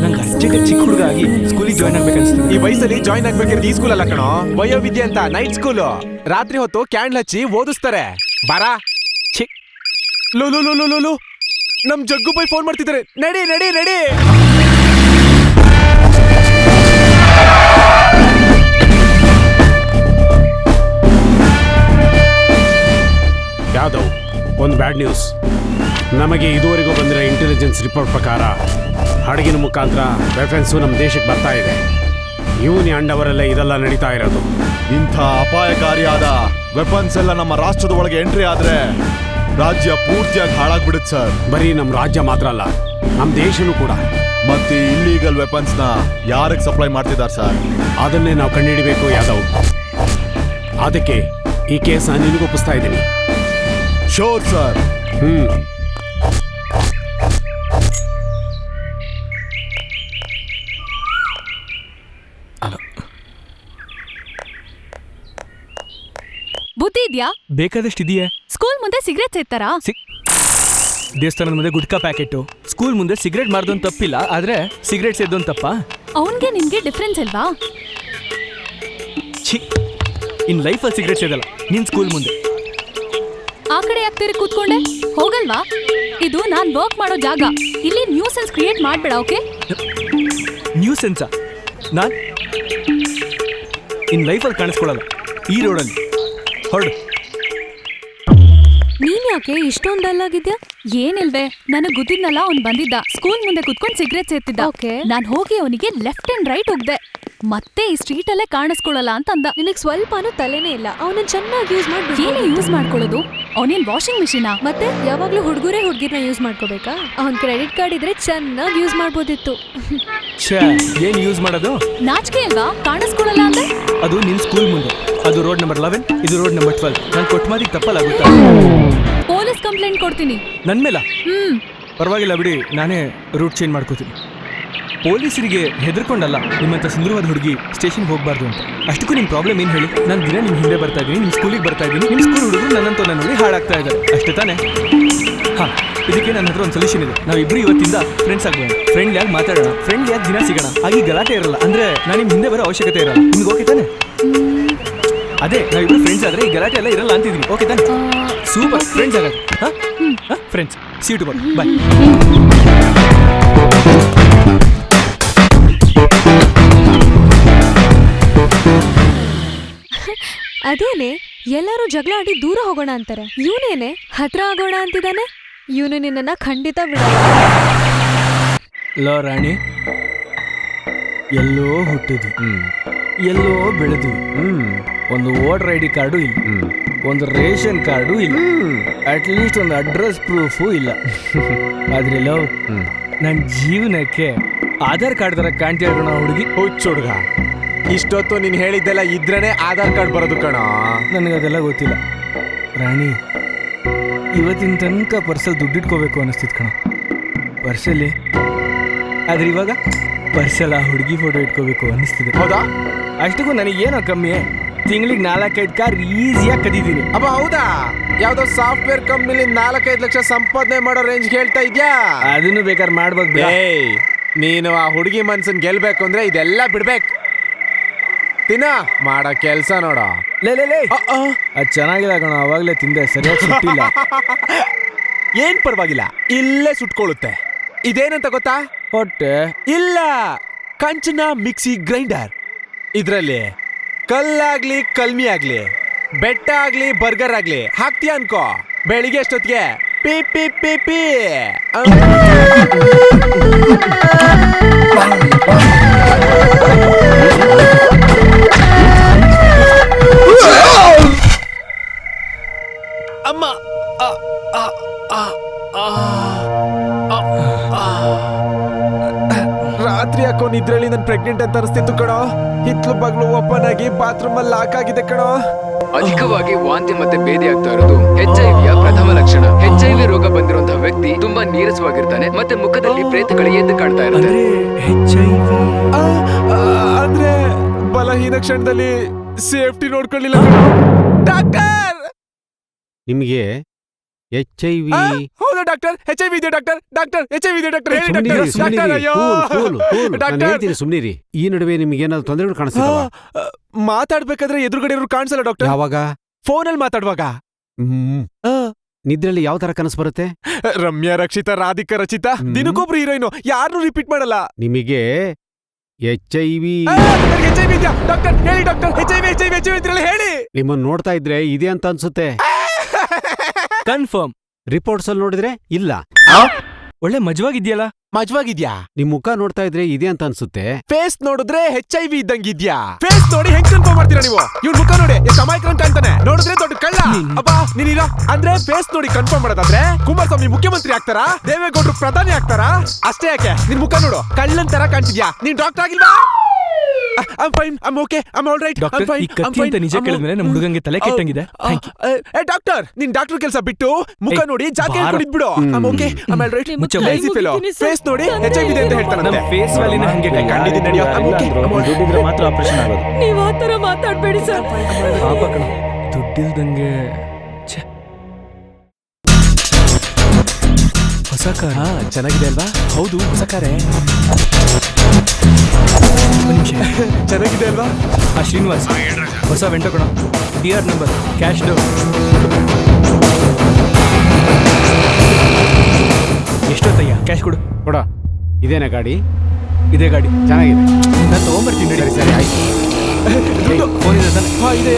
ನಂಗೆ ಅರ್ಜೆಂಟ್ ಚಿಕ್ಕ ಹುಡುಗ ಆಗಿ ಸ್ಕೂಲಿಗೆ ಜಾಯ್ನ್ ಆಗ್ಬೇಕನ್ಸ್ತು. ಈ ವಯಸ್ಸಲ್ಲಿ ಜಾಯ್ನ್ ಆಗ್ಬೇಕಿರೋದು ಈ ಸ್ಕೂಲ್ ಅಲ್ಲ ಕಣೋ, ವಯೋವಿದ್ಯೆ ಅಂತ ನೈಟ್ ಸ್ಕೂಲ್. ರಾತ್ರಿ ಹೊತ್ತು ಕ್ಯಾಂಡ್ಲ್ ಹಚ್ಚಿ ಓದಿಸ್ತಾರೆ. ಬಾರಾ. ಛೀ. Low low low low low, ನಮ್ ಜಗ್ಗು ಬೈ ಫೋನ್ ಮಾಡ್ತಿದ್ದಾರೆ. ನಡಿ ನಡಿ ನಡಿ. ಯಾವ್ದವು? ಒಂದು ಬ್ಯಾಡ್ ನ್ಯೂಸ್. ನಮಗೆ ಇದುವರೆಗೂ ಬಂದಿರೋ ಇಂಟೆಲಿಜೆನ್ಸ್ ರಿಪೋರ್ಟ್ ಪ್ರಕಾರ ಹಡಗಿನ ಮುಖಾಂತರ ವೆಪನ್ಸು ನಮ್ಮ ದೇಶಕ್ಕೆ ಬರ್ತಾ ಇದೆ. ಯೂನಿ ಅಂಡವರಲ್ಲೇ ಇದೆಲ್ಲ ನಡೀತಾ ಇರೋದು. ಇಂಥ ಅಪಾಯಕಾರಿಯಾದ ವೆಪನ್ಸ್ ಎಲ್ಲ ನಮ್ಮ ರಾಷ್ಟ್ರದ ಒಳಗೆ ಎಂಟ್ರಿ ಆದ್ರೆ ರಾಜ್ಯ ಪೂರ್ತಿಯಾಗಿ ಹಾಳಾಗ್ಬಿಡುತ್ತೆ ಸರ್. ಬರೀ ನಮ್ಮ ರಾಜ್ಯ ಮಾತ್ರ ಅಲ್ಲ, ನಮ್ಮ ದೇಶನೂ ಕೂಡ. ಮತ್ತೆ ಇಲ್ಲಿಗಲ್ ವೆಪನ್ಸ್ ನ ಯಾರಿಗೆ ಸಪ್ಲೈ ಮಾಡ್ತಿದ್ದಾರೆ ಸರ್? ಅದನ್ನೇ ನಾವು ಕಂಡುಹಿಡಿಬೇಕು ಯಾದವ್. ಅದಕ್ಕೆ ಈ ಕೇಸ್ ನಿನಗೂ ಒಪ್ಪಿಸ್ತಾ ಇದ್ದೀನಿ. Sure sir. ಬುದ್ಧಿ ಇದ್ಯಾ? ಬೇಕಾದಷ್ಟು ಇದೆಯೇ. ಸ್ಕೂಲ್ ಮುಂದೆ ಸಿಗರೇಟ್ ಸೇರ್ತಾರಾ? ದೇವಸ್ಥಾನದ ಮುಂದೆ ಗುಟ್ಕಾ ಪ್ಯಾಕೆಟ್, ಸ್ಕೂಲ್ ಮುಂದೆ ಸಿಗರೇಟ್ ಮಾರ್ದೊಂದು ತಪ್ಪಿಲ್ಲ, ಆದ್ರೆ ಸಿಗರೇಟ್ ಸೇದೊಂದು ತಪ್ಪ? ಅವನ್ಗೆ ನಿನ್ಗೆ ಡಿಫ್ರೆನ್ಸ್ ಅಲ್ವಾ? ಛೀ, ಇನ್ ಲೈಫಲ್ಲಿ ಸಿಗರೇಟ್ ಸೇದಲ್ಲ ನಿನ್ ಸ್ಕೂಲ್ ಮುಂದೆ. ಆ ಕಡೆ ಯಾಕೆ ಕೂತ್ಕೊಂಡೆ? ಹೋಗಲ್ವಾ? ಇದು ನಾನ್ ವರ್ಕ್ ಮಾಡೋ ಜಾಗ. ಇಲ್ಲಿ ನ್ಯೂ ಸೆನ್ಸ್ ಕ್ರಿಯೇಟ್ ಮಾಡ್ಬೇಡ, ಓಕೆ? ನ್ಯೂ ಸೆನ್ಸಾ? ನಾನ್ ಇನ್ ಲೈಫಲ್ಲಿ ಕಾಣಿಸ್ಕೊಳ್ಳಲ್ಲ ಈ ರೋಡಲ್ಲಿ. ಹೊರಡು. ನೀನ್ ಯಾಕೆ ಇಷ್ಟೊಂದು ಡಲ್ ಆಗಿದ್ಯಾ? ಏನಿಲ್ವೇ, ನನಗ್ ಗೊತ್ತಿದ್ನಲ್ಲ, ಅವ್ನ್ ಬಂದಿದ್ದ ಸ್ಕೂಲ್ ಮುಂದೆ ಕುತ್ಕೊಂಡು ಸಿಗರೇಟ್ ಸೇರ್ತಿದ್ದ. ನಾನ್ ಹೋಗಿ ಅವನಿಗೆ ಲೆಫ್ಟ್ ಅಂಡ್ ರೈಟ್ ಹೋಗ್ದೆ. ಮತ್ತೆ ಈ ಸ್ಟ್ರೀಟ್ ಅಲ್ಲೇ ಕಾಣಿಸ್ಕೊಳ್ಳಲ್ಲ ಅಂತ ಅಂದ. ನಿನಗ್ ಸ್ವಲ್ಪನೂ ತಲೆನೇ ಇಲ್ಲ. ಅವನನ್ನ ಚೆನ್ನಾಗಿ ಯೂಸ್ ಮಾಡ್ಬೇಕು. ಏನೇ ಯೂಸ್ ಮಾಡ್ಕೊಳ್ಳೋದು? ಅವನೇನ್ ವಾಷಿಂಗ್ ಮಿಷಿನಾ? ಮತ್ತೆ ಯಾವಾಗ್ಲೂ ಹುಡುಗರೇ ಹುಡುಗಿರ್ನ ಯೂಸ್ ಮಾಡ್ಕೋಬೇಕಾ? ಅವ್ನ್ ಕ್ರೆಡಿಟ್ ಕಾರ್ಡ್ ಇದ್ರೆ ಚೆನ್ನಾಗಿ ಯೂಸ್ ಮಾಡ್ಬೋದಿತ್ತು. ಏನ್ ಯೂಸ್ ಮಾಡೋದು? ನಾಚಿಕೆ ಅಲ್ವಾ ಕಾಣಿಸ್ಕೊಳ್ಳಲ್ಲ ಅಂದ್ರೆ? ಅದು ನಿನ್ ಸ್ಕೂಲ್ ಮುಂದೆ. ಅದು ರೋಡ್ ನಂಬರ್ 11, ಇದು ರೋಡ್ ನಂಬರ್ 12. ನಾನು ಕೊಟ್ಟ ಮಾತಿಗೆ ತಪ್ಪಲಾಗುತ್ತಾ? ಪೊಲೀಸ್ ಕಂಪ್ಲೇಂಟ್ ಕೊಡ್ತೀನಿ. ನನ್ ಮೇಲ? ಪರವಾಗಿಲ್ಲ ಬಿಡಿ, ನಾನೇ ರೂಟ್ ಚೇಂಜ್ ಮಾಡ್ಕೋತೀನಿ. ಪೊಲೀಸರಿಗೆ ಹೆದರ್ಕೊಂಡಲ್ಲ ನಿಮ್ಮಂತ ಸುಂದರವಾದ ಹುಡುಗಿ ಸ್ಟೇಷನ್ಗೆ ಹೋಗ್ಬಾರ್ದು ಅಂತ. ಅಷ್ಟಕ್ಕೂ ನಿಮ್ ಪ್ರಾಬ್ಲಮ್ ಏನ್ ಹೇಳಿ? ನಾನು ದಿನ ನಿಮ್ ಹಿಂದೆ ಬರ್ತಾ ಇದ್ದೀನಿ, ನಿಮ್ ಸ್ಕೂಲಿಗೆ ಬರ್ತಾ ಇದ್ದೀನಿ, ನಿಮ್ ಸ್ಕೂಲ್ ಹುಡುಗರು ನನ್ನಂತವನ್ನ ನೋಡಿ ಹಾಳಾಗ್ತಾ ಇದ್ದಾರೆ, ಅಷ್ಟೇ ತಾನೆ? ಹಾ, ಇದಕ್ಕೆ ನನ್ನ ಹತ್ರ ಒಂದು ಸೊಲ್ಯೂಷನ್ ಇದೆ. ನಾವಿಬ್ರು ಇವತ್ತಿಂದ ಫ್ರೆಂಡ್ಸ್ ಆಗ್ಬೋಣ. ಫ್ರೆಂಡ್ಲಿ ಆಗಿ ಮಾತಾಡೋಣ, ಫ್ರೆಂಡ್ಲಿ ಆಗಿ ದಿನ ಸಿಗೋಣ. ಆಗಿ ಗಲಾಟೆ ಇರಲ್ಲ, ಅಂದ್ರೆ ನಾನು ನಿಮ್ ಹಿಂದೆ ಬರೋ ಅವಶ್ಯಕತೆ ಇರಲ್ಲ. ನಿಮ್ಗೆ ಓಕೆ ತಾನೆ? ಅದೇ ನಾವಿಬ್ರು ಫ್ರೆಂಡ್ಸ್ ಆದ್ರೆ ಈ ಗಲಾಟೆ ಎಲ್ಲ ಇರಲ್ಲ ಅಂತಿದ್ದೀನಿ. ಓಕೆ ತಾನೆ? ಸೂಪರ್, ಫ್ರೆಂಡ್ಸ್ ಆಗೋದು. ಫ್ರೆಂಡ್ಸ್, ಸಿ ಯು ಟುಮಾರೋ, ಬಾಯ್. ಅದೇನೆ, ಎಲ್ಲರೂ ಜಗಳ ಆಡಿ ದೂರ ಹೋಗೋಣ ಅಂತಾರೆ. ಇವನೇನೆ ಹತ್ರ ಆಗೋಣ ಅಂತಿದ್ದಾನೆ. ಇವನು ನಿನ್ನ ಖಂಡಿತ ಬಿಡಲ್ಲ. ಲೋ ರಾಣಿ, ಎಲ್ಲೋ ಹುಟ್ಟಿದ್ವಿ, ಎಲ್ಲೋ ಬೆಳೆದ್ವಿ. ಒಂದು ವೋಟರ್ ಐ ಡಿ ಕಾರ್ಡು ಇಲ್ಲ, ಒಂದು ರೇಷನ್ ಕಾರ್ಡು ಇಲ್ಲ, ಅಟ್ಲೀಸ್ಟ್ ಒಂದು ಅಡ್ರೆಸ್ ಪ್ರೂಫು ಇಲ್ಲ. ಆದ್ರೆ ಲವ್, ನನ್ನ ಜೀವನಕ್ಕೆ ಆಧಾರ್ ಕಾರ್ಡ್ ತರ ಕಾಣ್ತಿರೋಣ ಹುಡುಗಿ. ಹುಚ್ಚ ಹುಡುಗ, ಇಷ್ಟೊತ್ತು ನೀನ್ ಹೇಳಿದ್ದೆಲ್ಲ ಇದ್ರೇನೆ ಆಧಾರ್ ಕಾರ್ಡ್ ಬರೋದು ಕಣ. ನನಗದೆಲ್ಲ ಗೊತ್ತಿಲ್ಲ ರಾಣಿ. ಇವತ್ತಿನ ತನಕ ಪರ್ಸಲ್ಲಿ ದುಡ್ಡಿಟ್ಕೋಬೇಕು ಅನ್ನಿಸ್ತಿತ್ತು ಕಣ, ಪರ್ಸಲ್ಲಿ. ಆದ್ರೆ ಇವಾಗ ಪರ್ಸಲ್ಲಿ ಆ ಹುಡುಗಿ ಫೋಟೋ ಇಟ್ಕೋಬೇಕು ಅನ್ನಿಸ್ತಿದೆ. ಹೌದಾ? ಅಷ್ಟಕ್ಕೂ ನನಗೇನೋ ಕಮ್ಮಿ, ತಿಂಗಳಿಗೆ 4-5 ಕಾರ್ ಈಸಿಯಾಗಿ ಕದೀತೀನಿ. ಅಬ್ಬ ಹೌದಾ? ಯಾವ್ದೋ ಸಾಫ್ಟ್ವೇರ್ ಕಂಪ್ನಿಲಿ 4-5 ಲಕ್ಷ ಸಂಪಾದನೆ ಮಾಡೋ ರೇಂಜ್ ಹೇಳ್ತಾ ಇದ್ಯಾ? ಅದನ್ನು ಬೇಕಾದ್ರೆ ಮಾಡ್ಬೋದು. ನೀನು ಆ ಹುಡುಗಿ ಮನ್ಸನ್ ಗೆಲ್ಬೇಕು ಅಂದ್ರೆ ಇದೆಲ್ಲ ಬಿಡ್ಬೇಕು. ತಿನ್ನ ಮಾಡೋ ಕೆಲ್ಸ ನೋಡ. ಲೇ ಅದು ಚೆನ್ನಾಗಿಲ್ಲ ಕಣ, ಅವಾಗಲೇ ತಿಂದೆ, ಸರಿಯಾಗಿ ಸುಟ್ಟಿಲ್ಲ. ಏನ್ ಪರವಾಗಿಲ್ಲ, ಇಲ್ಲೇ ಸುಟ್ಕೊಳ್ಳುತ್ತೆ. ಇದೇನಂತ ಗೊತ್ತಾ? ಹೊಟ್ಟೆ ಇಲ್ಲ, ಕಂಚನ ಮಿಕ್ಸಿ ಗ್ರೈಂಡರ್. ಇದ್ರಲ್ಲಿ ಕಲ್ಲಾಗ್ಲಿ ಕಲ್ಮಿ ಆಗ್ಲಿ, ಬೆಟ್ಟ ಆಗ್ಲಿ ಬರ್ಗರ್ ಆಗ್ಲಿ ಹಾಕ್ತೀಯ ಅನ್ಕೋ, ಬೆಳಿಗ್ಗೆ ಅಷ್ಟೊತ್ತಿಗೆ ಪಿ ಪಿ ಪಿ ಪಿ ಅಮ್ಮ ರಾತ್ರಿ ಯಾಕೋ ನಿದ್ರೆಯಲ್ಲಿ ನನ್ ಪ್ರೆಗ್ನೆಂಟ್ ಅಂತ ಅನಿಸ್ತಿತ್ತು ಕಣೋ. ಹಿತ್ಲು ಬಗ್ಲು ಓಪನ್ ಆಗಿ ಬಾತ್ರೂಮ್ ಅಲ್ಲಿ ಲಾಕ್ ಆಗಿದೆ ಕಣೋ. ಅಧಿಕವಾಗಿ ವಾಂತಿ ಮತ್ತೆ ಬೇದಿ ಆಗ್ತಾ ಇರೋದು HIVಯ ಪ್ರಥಮ ಲಕ್ಷಣ. HIV ರೋಗ ಬಂದಿರುವಂತಹ ವ್ಯಕ್ತಿ ತುಂಬಾ ನೀರಸವಾಗಿರ್ತಾನೆ ಮತ್ತೆ ಮುಖದಲ್ಲಿ ಪ್ರೇತಗಳು ಎದ್ದು ಕಾಣ್ತಾ ಇರುತ್ತೆ. ಅಂದ್ರೆ ಬಲಹೀನ ಕ್ಷಣದಲ್ಲಿ ಸೇಫ್ಟಿ ನೋಡ್ಕೊಳ್ಳಿಲ್ಲ ಡಾಕ್ಟರ್. ನಿಮಗೆ HIV ಹೌದು ಡಾಕ್ಟರ್, HIV ಇದೆ ಡಾಕ್ಟರ್. ಡಾಕ್ಟರ್ HIV ಇದೆ ಡಾಕ್ಟರ್. ಹೇಳಿ ಡಾಕ್ಟರ್. ಅಯ್ಯೋ ಡಾಕ್ಟರ್ ಸುಮ್ನಿರಿ. ಈ ನಡುವೆ ನಿಮ್ಗೆ ಏನಾದ್ರು ತೊಂದರೆಗಳು ಕಾಣಿಸ್ತಿದಾವ? ಮಾತಾಡ್ಬೇಕಾದ್ರೆ ಎದುರುಗಡೆ ಇರೋರು ಕಾಣಿಸಲ್ಲ ಡಾಕ್ಟರ್. ಯಾವಾಗ? ಫೋನಲ್ಲಿ ಮಾತಾಡುವಾಗ. ನಿದ್ರೆಯಲ್ಲಿ ಯಾವ ತರ ಕನಸು ಬರುತ್ತೆ? ರಮ್ಯಾ, ರಕ್ಷಿತಾ, ರಾಧಿಕಾ, ರಚಿತಾ, ದಿನಕ್ಕೊಬ್ರು ಹೀರೋಯಿನ್, ಯಾರನ್ನೂ ರಿಪೀಟ್ ಮಾಡಲ್ಲ. ನಿಮಗೆ HIV HIV ಇದೆಯಾ ಡಾಕ್ಟರ್? ಹೇಳಿ ಡಾಕ್ಟರ್. HIV ಇದ್ರಲ್ಲ ಹೇಳಿ. ನಿಮ್ಮನ್ನ ನೋಡ್ತಾ ಇದ್ರೆ ಇದೆ ಅಂತ ಅನ್ಸುತ್ತೆ. ಕನ್ಫರ್ಮ್. ರಿಪೋರ್ಟ್ಸ್ ಅಲ್ಲಿ ನೋಡಿದ್ರೆ ಇಲ್ಲ. ಒಳ್ಳೆ ಮಜವಾಗಿದ್ಯಲ್ಲ. ಮಜವಾಗಿದ್ಯಾ? ನಿಮ್ ಮುಖ ನೋಡ್ತಾ ಇದ್ರೆ ಇದೆ ಅಂತ ಅನ್ಸುತ್ತೆ. ಫೇಸ್ ನೋಡಿದ್ರೆ HIV ಇದ್ದಂಗಿದ್ಯಾ? ಫೇಸ್ ನೋಡಿ ಹೆಂಗ್ ಕನ್ಫರ್ಮ್ ಮಾಡ್ತೀರಾ ನೀವು? ಇವ್ನ ಮುಖ ನೋಡಿ ಎಷ್ಟು ಅಮಾಯಕರಂತ ಅಂತಾನೆ. ನೋಡಿದ್ರೆ ದೊಡ್ಡ ಕಳ್ಳ. ಅಪ್ಪ ನೀನಿರೋ ಅಂದ್ರೆ ಫೇಸ್ ನೋಡಿ ಕನ್ಫರ್ಮ್ ಮಾಡೋದಾದ್ರೆ ಕುಮಾರಸ್ವಾಮಿ ಮುಖ್ಯಮಂತ್ರಿ ಆಗ್ತಾರಾ? ದೇವೇಗೌಡರು ಪ್ರಧಾನಿ ಆಗ್ತಾರಾ? ಅಷ್ಟೇ ಯಾಕೆ, ನಿನ್ ಮುಖ ನೋಡು ಕಳ್ಳನ್ ತರ ಕಾಣ್ತಿದ್ಯಾ. ನೀನ್ ಡಾಕ್ಟರ್ ಆಗಿಲ್ವಾ? I'm fine, I'm okay, I'm all right, I'm fine, ಈ ಕತ್ತಿ ಅಂತ ನಿಜ ಕೇಳಿದ್ಮೇಲೆ ನಮ್ಮ ಹುಡುಗಂಗೆ ತಲೆ ಕೆಟ್ಟಂಗಿದೆ. ಡಾಕ್ಟರ್, ನಿನ್ ಡಾಕ್ಟರ್ ಕೆಲಸ ಬಿಟ್ಟು ಮುಖ ನೋಡಿ ಜಾಕೆ ಕುಡಿದ್ಬಿಡು. I'm okay, I'm all right. Lazy fellow. Face ನೋಡಿ HIV ಇದೆ ಅಂತ ಹೇಳ್ತಾನಂತೆ. ನಮ್ಮ ಫೇಸ್ ವ್ಯಾಲ್ಯೂನ ಹಂಗೆ ಕಂಡಿದ್ದೀನಿ ನಡೆಯೋ. I'm okay, I'm all right. ದುಡ್ಡಿದ್ರೆ ಮಾತ್ರ ಆಪರೇಷನ್ ಆಗೋದು. ನೀವ್ ಆ ತರ ಮಾತಾಡ್ಬೇಡಿ ಸರ್. ಪಾಪ ಕಣ, ದುಡ್ಡಿಲ್ದಂಗೆ. ಹೊಸ ಕಾರ್ ಚೆನ್ನಾಗಿದೆ ಅಲ್ವಾ? ಹೌದು, ಹೊಸ ಕಾರೇ. ಚೆನ್ನಾಗಿದೆ ಅಲ್ವಾ? ಶ್ರೀನಿವಾಸ್, ಹೊಸ ವೆಂಟೋ ಕಣ. TR number, cash down. ಎಷ್ಟೊತ್ತಯ್ಯ? ಕ್ಯಾಶ್ ಕೊಡು. ಕೊಡ. ಇದೇನಾ ಗಾಡಿ? ಇದೇ ಗಾಡಿ. ಚೆನ್ನಾಗಿದೆ, ನಾನು ತಗೊಂಬರ್ತೀನಿ. ಸರಿ ಆಯ್ತು. ಫೋನ್ ಇದೆ ತಾನೆ? ಇದೆ.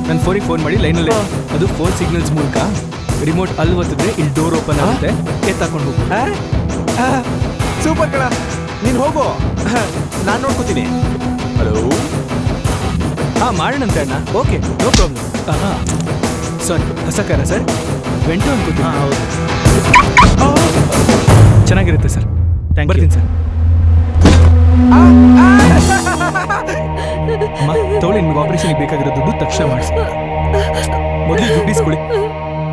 ನನ್ನ ಫೋನಿಗೆ ಫೋನ್ ಮಾಡಿ ಲೈನಲ್ಲಿ. ಅದು ಫೋನ್ ಸಿಗ್ನಲ್ಸ್ ಮೂಲಕ ರಿಮೋಟ್ ಅಲ್ಲಿ ಒತ್ತಿದ್ರೆ ಇಲ್ಲಿ ಡೋರ್ ಓಪನ್ ಆಗುತ್ತೆ. ಎತ್ತಾಕೊಂಡು ಹೋಗು. ಸೂಪರ್ ಕಣ, ನೀನ್ ಹೋಗು, ನಾನ್ ನೋಡ್ಕೋತೀನಿ. ಹಲೋ. ಮಾಡೋಣಂತೆ ಅಣ್ಣ. Okay, no problem. ಸಾರಿ, ಹೊಸ ಕಾರ ಸರ್? ವೆಂಟೋ ಅನ್ಕೋತೀನಿ. ಹೌದು, ಚೆನ್ನಾಗಿರುತ್ತೆ ಸರ್. ಬರ್ತೀನಿ ಸರ್. ತಗೊಳ್ಳಿ, ನಿಮ್ಗೆ ಆಪರೇಷನ್ಗೆ ಬೇಕಾಗಿರೋ ದುಡ್ಡು ತಕ್ಷಣ ಮಾಡಿಸಿ. ಮೊದಲು ದುಡ್ಡು ಇಸ್ಕೊಳ್ಳಿ,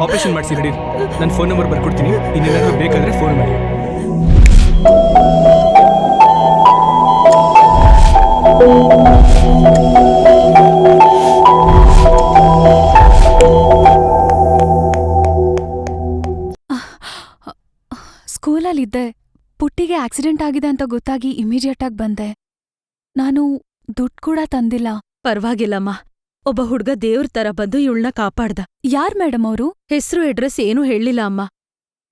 ಆಪರೇಷನ್ ಮಾಡಿಸಿ. ರೆಡಿ. ನನ್ನ ಫೋನ್ ನಂಬರ್ ಬರ್ಕೊಡ್ತೀನಿ. ಇನ್ನೇನಾದ್ರೂ ಬೇಕಾದ್ರೆ ಫೋನ್ ಮಾಡಿ. ಸ್ಕೂಲಲ್ಲಿದ್ದೆ. ಪುಟ್ಟಿಗೆ ಆಕ್ಸಿಡೆಂಟ್ ಆಗಿದೆ ಅಂತ ಗೊತ್ತಾಗಿ ಇಮಿಡಿಯೇಟ್ ಆಗಿ ಬಂದೆ. ನಾನು ದುಡ್ಡು ಕೂಡ ತಂದಿಲ್ಲ. ಪರವಾಗಿಲ್ಲಮ್ಮ, ಒಬ್ಬ ಹುಡ್ಗ ದೇವ್ರ ತರ ಬಂದು ಇವಳನ್ನ ಕಾಪಾಡ್ದ. ಯಾರ್ ಮೇಡಮ್ ಅವರು? ಹೆಸ್ರು ಅಡ್ರೆಸ್ ಏನೂ ಹೇಳಿಲ್ಲ ಅಮ್ಮ.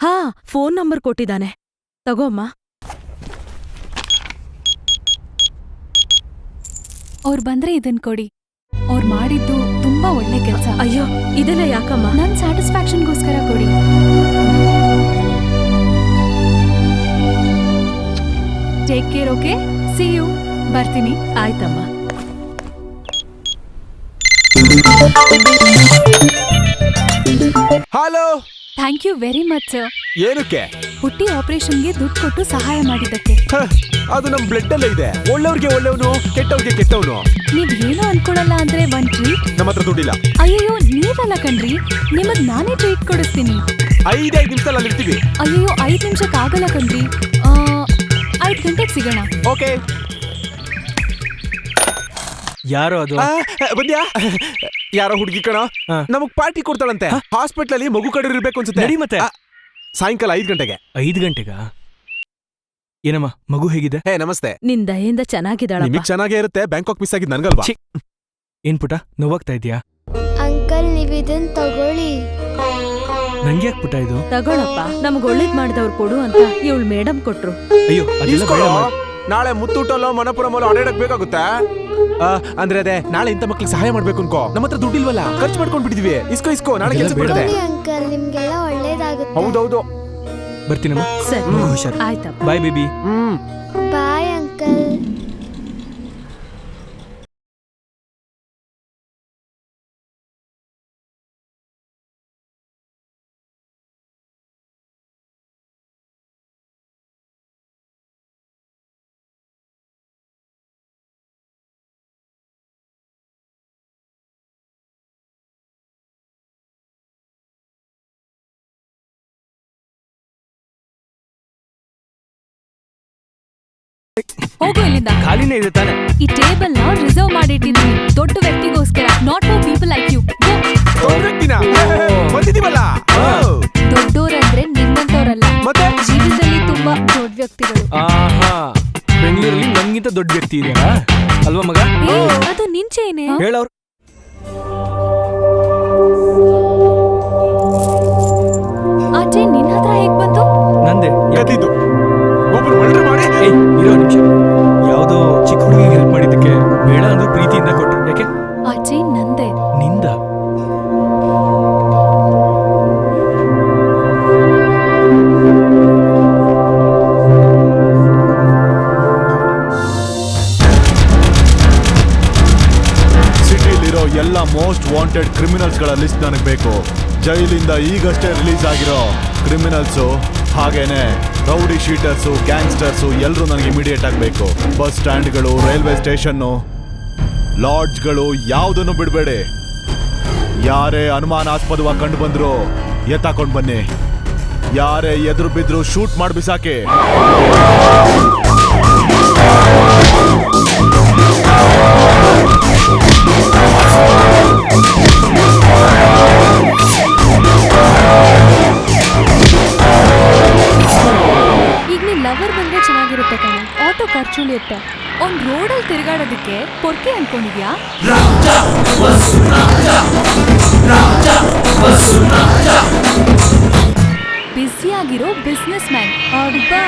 ಹಾ, ಫೋನ್ ನಂಬರ್ ಕೊಟ್ಟಿದ್ದಾನೆ, ತಗೋ ಅಮ್ಮ. ಅವ್ರು ಬಂದ್ರೆ ಇದನ್ ಕೊಡಿ. ಅವ್ರು ಮಾಡಿದ್ದು ತುಂಬಾ ಒಳ್ಳೆ ಕೆಲಸ. ಅಯ್ಯೋ, ಇದೆಲ್ಲ ಯಾಕಮ್ಮ? ನನ್ ಸ್ಯಾಟಿಸ್ಫ್ಯಾಕ್ಷನ್ಗೋಸ್ಕರ ಕೊಡಿ. Take care. Okay, see you. ಬರ್ತೀನಿ. ಆಯ್ತಮ್ಮ. Hello. Thank you very much sir. ಏನಕ್ಕೆ? ಪುಟ್ಟಿ ಆಪರೇಷನ್ಗೆ ದುಡ್ಡು ಕೊಟ್ಟು ಸಹಾಯ ಮಾಡಿದ್ದಕ್ಕೆ. ಅದು ನಮ್ ಬ್ಲಡ್ ಅಲ್ಲೇ ಇದೆ. ಒಳ್ಳೆಯವ್ರಿಗೆ ಒಳ್ಳೆಯವನು, ಕೆಟ್ಟವ್ರಿಗೆ ಕೆಟ್ಟವನು. ನೀವ್ ಏನೋ ಅನ್ಕೊಳಲ್ಲ ಅಂದ್ರೆ ಒಂದ್ ಟ್ರೀಟ್. ನಮ್ಮ ಹತ್ರ ದುಡ್ಡಿಲ್ಲ. ಅಯ್ಯೋ, ನೀವಲ್ಲ ಕಣ್ರಿ, ನಿಮಗ್ ನಾನೇ ಟ್ರೀಟ್ ಕೊಡಿಸ್ತೀನಿ. 5 ನಿಮಿಷದಲ್ಲಿ ಅಲ್ಲಿ ಇರ್ತೀವಿ. ಅಯ್ಯೋ, 5 ನಿಮಿಷಕ್ಕೆ ಆಗಲ್ಲ ಕಣ್ರಿ. 5 ಗಂಟೆಗೆ ಸಿಗೋಣ. ಓಕೆ. ಯಾರೋ ಅದು? ಬಂದ್ಯಾ? ಯಾರೋ ಹುಡುಗಿ ಕಣ, ನಮಗ್ ಪಾರ್ಟಿ ಕೊಡ್ತಾಳಂತೆ. ಹಾಸ್ಪಿಟಲ್ ಅಲ್ಲಿ ಮಗು ಕಡೆ ಇರ್ಬೇಕು ಅನ್ಸುತ್ತೆ. ನಡಿ ಮತ್ತೆ. ಸಾಯಂಕಾಲ 5 ಗಂಟೆಗೆ. 5 ಗಂಟೆಗ? ಏನಮ್ಮ, ಮಗು ಹೇಗಿದೆ? ಹೇ, ನಮಸ್ತೆ. ನಿನ್ ದಯೆಯಿಂದ ಚೆನ್ನಾಗಿದ್ದಾಳಪ್ಪ. ನಿಮಗ್ ಚೆನ್ನಾಗೇ ಇರುತ್ತೆ. ಬ್ಯಾಂಕಾಕ್ ಮಿಸ್ ಆಗಿದ್ ನನ್ಗಲ್ವಾ? ಏನ್ ಪುಟ, ನೋವಾಗ್ತಾ ಇದೆಯಾ? ಅಂಕಲ್, ನೀವಿದನ್ ತಗೊಳ್ಳಿ. ನಂಗೆ ಯಾಕೆ ಪುಟ ಇದು? ತಗೊಳಪ್ಪ, ನಮಗ್ ಒಳ್ಳೇದ್ ಮಾಡಿದವ್ರು ಕೊಡು ಅಂತ ಇವಳು ಮೇಡಮ್ ಕೊಟ್ರು. ಅಯ್ಯೋ, ಅದೆಲ್ಲ ಬೇಡ. ನಾಳೆ ಮುತ್ತೂಟಲ್ಲೋ ಮನಪುರಮಲ್ಲೋ ಅಡ್ಡಾಡಕ್ ಬೇಕಾಗುತ್ತೆ ಅಂದ್ರೆ ಅದೇ ನಾಳೆ ಇಂಥ ಮಕ್ಳಿಗೆ ಸಹಾಯ ಮಾಡ್ಬೇಕು ಅನ್ಕೋ. ನಮ್ಮ ಹತ್ರ ದುಡ್ಡಿಲ್ವಲ್ಲ, ಖರ್ಚು ಮಾಡ್ಕೊಂಡ್ ಬಿಟ್ಟಿದ್ವಿ. ಇಸ್ಕೋ ನಾಳೆ ಕೆಲಸ ಬಿಡದೆ. ಅಂಕಲ್ ನಿಮ್ಗೆಲ್ಲ ಒಳ್ಳೇದಾಗುತ್ತೆ. ಹೌದೌದು, ಬರ್ತೀನಮ್ಮ. ಸರಿ ಹುಷಾರು. ಆಯ್ತಪ್ಪ. Bye baby. Bye uncle. ಹೋಗು ಇಲ್ಲಿಂದ. ಖಾಲಿನೇ ಇದೆ ತಾನೆ. ಈ ಟೇಬಲ್ ನ ರಿಸರ್ವ್ ಮಾಡಿಟ್ಟಿದ್ದೀನಿ ದೊಡ್ಡ ವ್ಯಕ್ತಿಗೋಸ್ಕರ, not for people like you. ಬಂದಿದೀವಲ್ಲ. ದೊಡ್ಡೋರಂದ್ರೆ ನಿಮ್ಮಂತವ್ರಲ್ಲ, ಮತ್ತೆ ಜೀವನದಲ್ಲಿ ತುಂಬಾ ದೊಡ್ಡ ವ್ಯಕ್ತಿಗಳು. ಆಹಾ, ಬೆಂಗಳೂರಲ್ಲಿ ನಮ್ಗಿಂತ ದೊಡ್ಡ ವ್ಯಕ್ತಿ ಇದೆಯಾ ಅಲ್ವಾ ಮಗ? ಅದು ನಿಂಚೇನೆ ಹೇಳವ್ರು. ಅಜಯ್ ನಿನ್ನ ಹತ್ರ ಹೇಗ್ ಬಂತು? ನಂದೆ ಗದ್ದಿದ್ದು ಒಬ್ರು ಮರ್ಡರ್ ಮಾಡಿ. ಇರೋ ನಿಮಿಷ, ಯಾವುದೋ ಚಿಕ್ಕ ಹುಡುಗಿಗೆ ಹೆಲ್ಪ್ ಮಾಡಿದ್ದಕ್ಕೆ ಬೇಡ ಅಂದ್ರೂ ಪ್ರೀತಿಯಿಂದ ಕೊಟ್ಟು. ಯಾಕೆ? ಅಜಯ್ ನಂದೆ. ನಿಂದ? ಸಿಟಿಲಿರೋ ಎಲ್ಲ ಮೋಸ್ಟ್ ವಾಂಟೆಡ್ ಕ್ರಿಮಿನಲ್ಸ್ ಗಳ ಲಿಸ್ಟ್ ನನಗೆ ಬೇಕು. ಜೈಲಿಂದ ಈಗಷ್ಟೇ ರಿಲೀಸ್ ಆಗಿರೋ ಕ್ರಿಮಿನಲ್ಸು, ಹಾಗೇನೆ ರೌಡಿ ಶೀಟರ್ಸು, ಗ್ಯಾಂಗ್ಸ್ಟರ್ಸು ಎಲ್ಲರೂ ನನಗೆ ಇಮಿಡಿಯೇಟ್ ಆಗಬೇಕು. ಬಸ್ ಸ್ಟ್ಯಾಂಡ್ಗಳು, ರೈಲ್ವೆ ಸ್ಟೇಷನ್ನು, ಲಾಡ್ಜ್ಗಳು ಯಾವುದನ್ನು ಬಿಡಬೇಡಿ. ಯಾರೇ ಅನುಮಾನಾಸ್ಪದವಾಗಿ ಕಂಡು ಬಂದ್ರು ಎತ್ತಾಕೊಂಡು ಬನ್ನಿ. ಯಾರೇ ಎದುರು ಬಿದ್ರು ಶೂಟ್ ಮಾಡಿ ಬಿಸಾಕಿ. ಈಗ ನೀನ್ ಲವರ್ ಬಂದ್ರೆ ಚೆನ್ನಾಗಿರುತ್ತೆ ಕಣೆ, ಆಟೋ ಖರ್ಚು ಉಳಿಯುತ್ತೆ. ಅವ್ನ್ ರೋಡಲ್ಲಿ ತಿರುಗಾಡೋದಕ್ಕೆ ಪೊರ್ಕೆ ಅನ್ಕೊಂಡಿದ್ಯಾ? ಬಿಸಿ ಆಗಿರೋ ಬಿಸ್ನೆಸ್ ಮ್ಯಾನ್. ಅಬ್ಬಾ,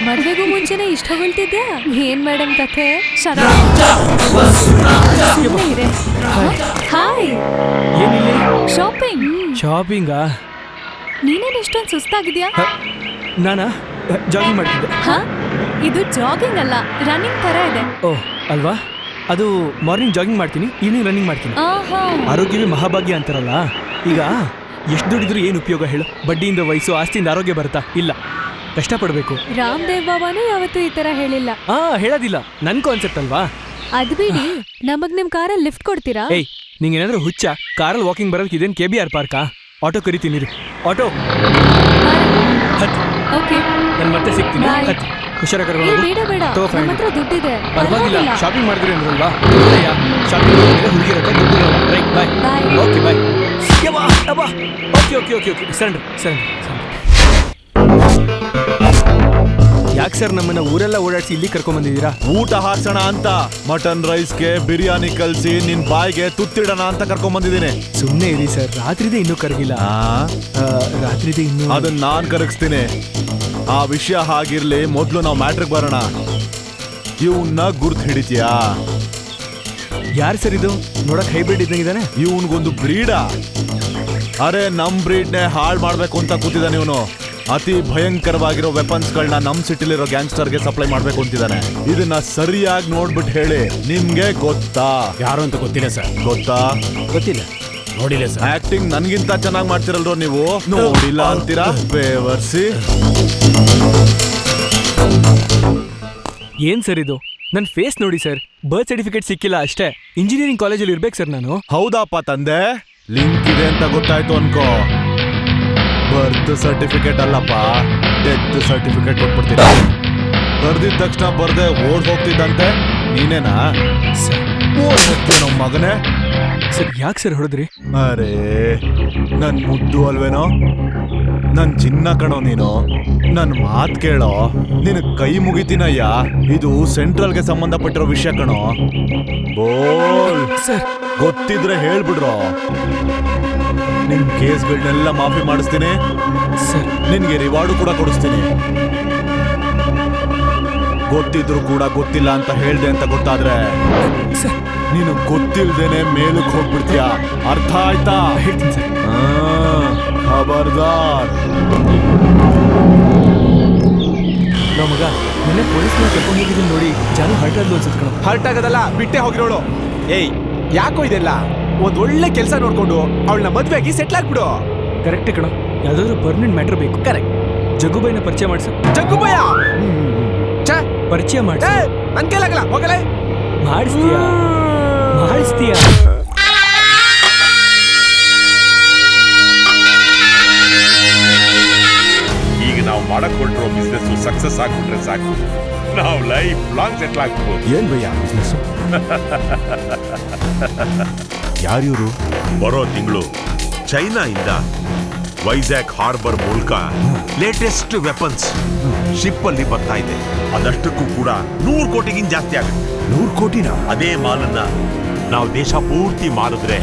ಮದ್ವೆಗೂ ಮುಂಚೆನೆ ಇಷ್ಟ ಹೊಗಳ್ತಿದ್ಯಾ? ಏನ್ ಮೇಡಮ್ ಕಥೆ? ಇದೆ. ಹಾಯ್, ಏನಿಲ್ಲ. ಶಾಪಿಂಗ್. ಶಾಪಿಂಗಾ? ನೀನೇನ್ ಇಷ್ಟೊಂದು ಸುಸ್ತಾಗಿದ್ಯಾ? ನಾನಾ ಜಾಗಿಂಗ್ ಮಾಡ್ತಿದ್ದೆ. ಹಾ, ಇದು ಜಾಗಿಂಗ್ ಅಲ್ಲ, ರನ್ನಿಂಗ್ ತರ ಇದೆ. ಓಹ್ ಅಲ್ವಾ? ಅದು ಮಾರ್ನಿಂಗ್ ಜಾಗಿಂಗ್ ಮಾಡ್ತೀನಿ, ಈವ್ನಿಂಗ್ ರನ್ನಿಂಗ್ ಮಾಡ್ತೀನಿ. ಆರೋಗ್ಯವೇ ಮಹಾಭಾಗ್ಯ ಅಂತಾರಲ್ಲ. ಈಗ ಎಷ್ಟು ದುಡಿದ್ರು ಏನು ಉಪಯೋಗ ಹೇಳು? ಬಡ್ಡಿಯಿಂದ ವಯಸ್ಸು, ಆಸ್ತಿಯಿಂದ ಆರೋಗ್ಯ ಬರುತ್ತಾ? ಇಲ್ಲ, ಕಷ್ಟಪಡಬೇಕು. ರಾಮದೇವ್ ಬಾಬಾನೂ ಯಾವತ್ತೂ ಈ ತರ ಹೇಳಿಲ್ಲ. ಹೇಳೋದಿಲ್ಲ, ನನ್ ಕಾನ್ಸೆಪ್ಟ್ ಅಲ್ವಾ? ಅದ್ ಬಿಡಿ, ನಮಗ್ ನಿಮ್ ಕಾರಲ್ಲಿ ಲಿಫ್ಟ್ ಕೊಡ್ತೀರಾ? ಏಯ್, ನಿಂಗೇನಾದ್ರೂ ಹುಚ್ಚ? ಕಾರಲ್ಲಿ ವಾಕಿಂಗ್ ಬರೋದಕ್ಕೆ ಇದೇನು KBR ಪಾರ್ಕಾ? ಆಟೋ ಕರಿತೀನಿ ರೀ. ಆಟೋ ಓಕೆ, ನಾನು ಮತ್ತೆ ಸಿಗ್ತೀನಿ. ಹುಷಾರ ಬೇಡ ಬೇಡ, ನಮ್ಮ ಹತ್ರ ದುಡ್ಡಿದೆ. ಪರವಾಗಿಲ್ಲ, ಶಾಪಿಂಗ್ ಮಾಡಿದ್ರಿ ಅಂದ್ರಲ್ವಾ? ಶಾಪಿಂಗ್ ಹುಡುಗಿರತ್ತೆ, ದುಡ್ಡು. Right, bye. Okay bye. Okay sir. ಯಾಕೆ ಸರ್ ನಮ್ಮನ್ನ ಊರೆಲ್ಲ ಓಡಾಡಿಸಿ ಇಲ್ಲಿ ಕರ್ಕೊಂಡ್ ಬಂದಿದ್ದೀರಾ? ಊಟ ಹಾಕ್ಸೋಣ ಅಂತ ಮಟನ್ ರೈಸ್ಗೆ ಬಿರಿಯಾನಿ ಕಲ್ಸಿ ನಿನ್ ಬಾಯಿಗೆ ತುತ್ತಿಡೋಣ ಅಂತ ಕರ್ಕೊಂಡ್ ಬಂದಿದ್ದೀನಿ. ಸುಮ್ಮನೆ ಇರಿ ಸರ್, ರಾತ್ರಿದೇ ಇನ್ನೂ ಕರಗಿಲ್ಲ. ರಾತ್ರಿದೇ ಇನ್ನೂ. ಅದನ್ನ ನಾನ್ ಕರಗಿಸ್ತೀನಿ. ಆ ವಿಷಯ ಹಾಗಿರ್ಲಿ, ಮೊದ್ಲು ನಾವು ಮ್ಯಾಟ್ರಿಗೆ ಬರೋಣ. ಇವನ್ನ ಗುರ್ತು ಹಿಡಿತೀಯಾ? ಯಾರು ಸರ್ ಇದು? ನೋಡಕ್ ಹೈಬ್ರಿಡ್ ಇದ್ದಂಗಿದಾನೆ. ಇವನ್ಗೊಂದು ಬ್ರೀಡಾ? ಅರೆ, ನಮ್ ಬ್ರೀಡ್ನೇ ಹಾಳು ಮಾಡ್ಬೇಕು ಅಂತ ಕೂತಿದ್ದಾನೆ ಇವನು. ಅತಿ ಭಯಂಕರವಾಗಿರೋ ವೆಪನ್ಸ್ಗಳನ್ನ ನಮ್ ಸಿಟಿಲಿರೋ ಗ್ಯಾಂಗ್ಸ್ಟರ್ಗೆ ಸಪ್ಲೈ ಮಾಡ್ಬೇಕು ಅಂತಿದ್ದಾನೆ. ಇದನ್ನ ಸರಿಯಾಗಿ ನೋಡ್ಬಿಟ್ಟು ಹೇಳಿ, ನಿಮ್ಗೆ ಗೊತ್ತಾ? ಯಾರು ಅಂತ ಗೊತ್ತಿಲ್ಲ ಸರ್. ಗೊತ್ತಾ? ಗೊತ್ತಿಲ್ಲ, ನೋಡಿಲ್ಲ ಸರ್. ಆಕ್ಟಿಂಗ್ ನನ್ಗಿಂತ ಚೆನ್ನಾಗಿ ಮಾಡ್ತಿರಲ್ರೋ ನೀವು. ನೋಡಿಲ್ಲ ಅಂತೀರಾ? ಬೇವರ್ಸಿ. ಏನ್ ಸರ್ ಇದು? ನನ್ ಫೇಸ್ ನೋಡಿ ಸರ್, ಬರ್ತ್ ಸರ್ಟಿಫಿಕೇಟ್ ಸಿಕ್ಕಿಲ್ಲ ಅಷ್ಟೇ. ಇಂಜಿನಿಯರಿಂಗ್ ಕಾಲೇಜಲ್ಲಿ ಇರ್ಬೇಕು ಸರ್ ನಾನು. ಹೌದಪ್ಪ ತಂದೆ, ಲಿಂಕ್ ಇದೆ ಅಂತ ಗೊತ್ತಾಯ್ತು ಅನ್ಕೋ. ಬರ್ತ್ ಸರ್ಟಿಫಿಕೇಟ್ ಅಲ್ಲಪ್ಪ, ಡೆತ್ ಸರ್ಟಿಫಿಕೇಟ್ ಕೊಟ್ಬಿಡ್ತೀನಿ. ಬರ್ದಿದ ತಕ್ಷಣ ಬರ್ದೆ ಓಡ್ ಹೋಗ್ತಿದ್ದಂತೆ ನೀನೇನಾ? ನಮ್ಮ ಮಗನೇ. ಸರ್ ಯಾಕೆ ಸರ್ ಹೊಡೆದ್ರಿ? ಅರೇ, ನನ್ ಮುದ್ದು ಅಲ್ವೇನೋ? ನನ್ ಚಿನ್ನ ಕಣೋ ನೀನು. ನನ್ ಮಾತ್ ಕೇಳೋ, ನಿನ್ ಕೈ ಮುಗಿತೀನಯ್ಯ. ಇದು ಸೆಂಟ್ರಲ್ಗೆ ಸಂಬಂಧಪಟ್ಟಿರೋ ವಿಷಯ ಕಣೋ. ಬೋಲ್ ಸರ್, ಗೊತ್ತಿದ್ರೆ ಹೇಳ್ಬಿಡ್ರೋ. ನಿನ್ ಕೇಸ್ಗಳನ್ನೆಲ್ಲ ಮಾಫಿ ಮಾಡಿಸ್ತೀನಿ ಸರ್. ನಿನ್ಗೆ ರಿವಾರ್ಡು ಕೂಡ ಕೊಡಿಸ್ತೀನಿ. ಗೊತ್ತಿದ್ರು ಕೂಡ ಗೊತ್ತಿಲ್ಲ ಅಂತ ಹೇಳ್ದೆ ಅಂತ ಗೊತ್ತಾದ್ರೆ ನೀನು ಗೊತ್ತಿಲ್ದೇನೆ ಮೇಲಕ್ಕೆ ಹೋಗ್ಬಿಡ್ತೀಯ. ಅರ್ಥ ಆಯ್ತಾ? ಖಬರ್ದಾರ್. ನಾ ಮಗ ನಿನ್ನೆ ಪೊಲೀಸ್ ಕರ್ಕೊಂಡು ಹೋಗಿದ್ದೀನಿ ನೋಡಿ, ಜಾನು ಹರ್ಟ್ ಆದ್ಲು ಅನ್ಸುತ್ತೆ ಕಣ. ಹರ್ಟ್ ಆಗೋದಲ್ಲ, ಬಿಟ್ಟೆ ಹೋಗಿರೋಳು. ಏಯ್ ಯಾಕೋ ಇದೆಲ್ಲ? ಒಂದ್ ಒಳ್ಳೆ ಕೆಲಸ ನೋಡ್ಕೊಂಡು ಅವಳನ್ನ ಮದ್ವೆ ಆಗಿ ಸೆಟ್ಲ್ ಆಗ್ಬಿಡು. ಕರೆಕ್ಟ್ ಕಣ, ಯಾವ್ದಾದ್ರು ಪರ್ಮನೆಂಟ್ ಮ್ಯಾಟ್ರ್ ಬೇಕು. ಕರೆಕ್ಟ್. ಜಗ್ಗುಬೈನ ಪರಿಚಯ ಮಾಡ್ಸ. ಜಗ್ಗುಬಯ್ಯ ಪರಿಚಯ ಮಾಡ್ಸ. ನನ್ ಕೈಲಾಗಲ್ಲ, ಹೋಗಲೇ. ಮಾಡಿಸ್ತೀಯಾ? ಈಗ ನಾವು ಮಾಡಕ್ ಹೊರಟಿರೋ ಬಿಸ್ನೆಸ್ ಸಕ್ಸಸ್ ಆಗ್ಬಿಟ್ರೆ ಸಾಕು, ನಾವು ಲೈಫ್ ಲಾಂಗ್ ಸೆಟ್ಲ್ ಆಗ್ಬೋದು. ಏನ್ ಭಯ್ಯ ಬಿಸ್ನೆಸ್? ಯಾರಿವ್ರು? ಬರೋ ತಿಂಗಳು ಚೈನಾ ಇಂದ ವೈಜಾಗ್ ಹಾರ್ಬರ್ ಮೂಲಕ ಲೇಟೆಸ್ಟ್ ವೆಪನ್ಸ್ ಶಿಪ್ ಅಲ್ಲಿ ಬರ್ತಾ ಇದೆ. ಅದಷ್ಟಕ್ಕೂ ಕೂಡ 100 ಕೋಟಿಗಿಂತ ಜಾಸ್ತಿ ಆಗುತ್ತೆ. 100 ಕೋಟಿನ? ಅದೇ ಮಾಲನ್ನ ನಾವು ದೇಶ ಪೂರ್ತಿ ಮಾರಿದ್ರೆ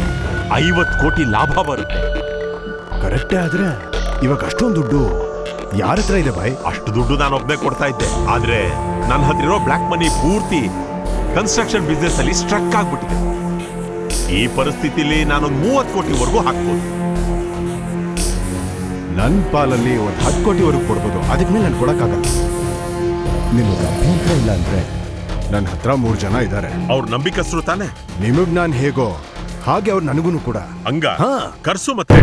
50 ಕೋಟಿ ಲಾಭ ಬರುತ್ತೆ. ಕರೆಕ್ಟೇ. ಆದ್ರೆ ಇವಾಗ ಅಷ್ಟೊಂದು ದುಡ್ಡು ಯಾರ ಹತ್ರ ಇದೆ ಬಾಯ್? ಅಷ್ಟು ದುಡ್ಡು ನಾನು ಒಬ್ಬನೇ ಕೊಡ್ತಾ ಇದ್ದೆ, ಆದ್ರೆ ನನ್ನ ಹತ್ರ ಇರೋ ಬ್ಲಾಕ್ ಮನಿ ಪೂರ್ತಿ ಕನ್ಸ್ಟ್ರಕ್ಷನ್ ಬಿಸ್ನೆಸ್ ಅಲ್ಲಿ ಸ್ಟ್ರಕ್ ಆಗ್ಬಿಟ್ಟಿದೆ. ಈ ಪರಿಸ್ಥಿತಿಲಿ ನಾನೊಂದು 30 ಕೋಟಿವರೆಗೂ ಹಾಕ್ಬೋದು. ನನ್ನ ಪಾಲಲ್ಲಿ ಒಂದು 10 ಕೋಟಿವರೆಗೂ ಕೊಡ್ಬೋದು. ಅದಕ್ಕೆ ಮೇಲೆ ನಾನು ಕೊಡಕ್ಕಾಗಲ್ಲ. ನಿಮಗೆ ಅಭ್ಯಂತರ ಇಲ್ಲ ಅಂದ್ರೆ ನನ್ನ ಹತ್ರ 3 ಜನ ಇದ್ದಾರೆ. ಅವ್ರ ನಂಬಿಕಸ್ತರು ತಾನೆ? ನಿಮಗ್ ನಾನು ಹೇಗೋ ಹಾಗೆ ಅವ್ರು ನನಗೂ ಕೂಡ. ಹಂಗ ಕರ್ಸು ಮತ್ತೆ.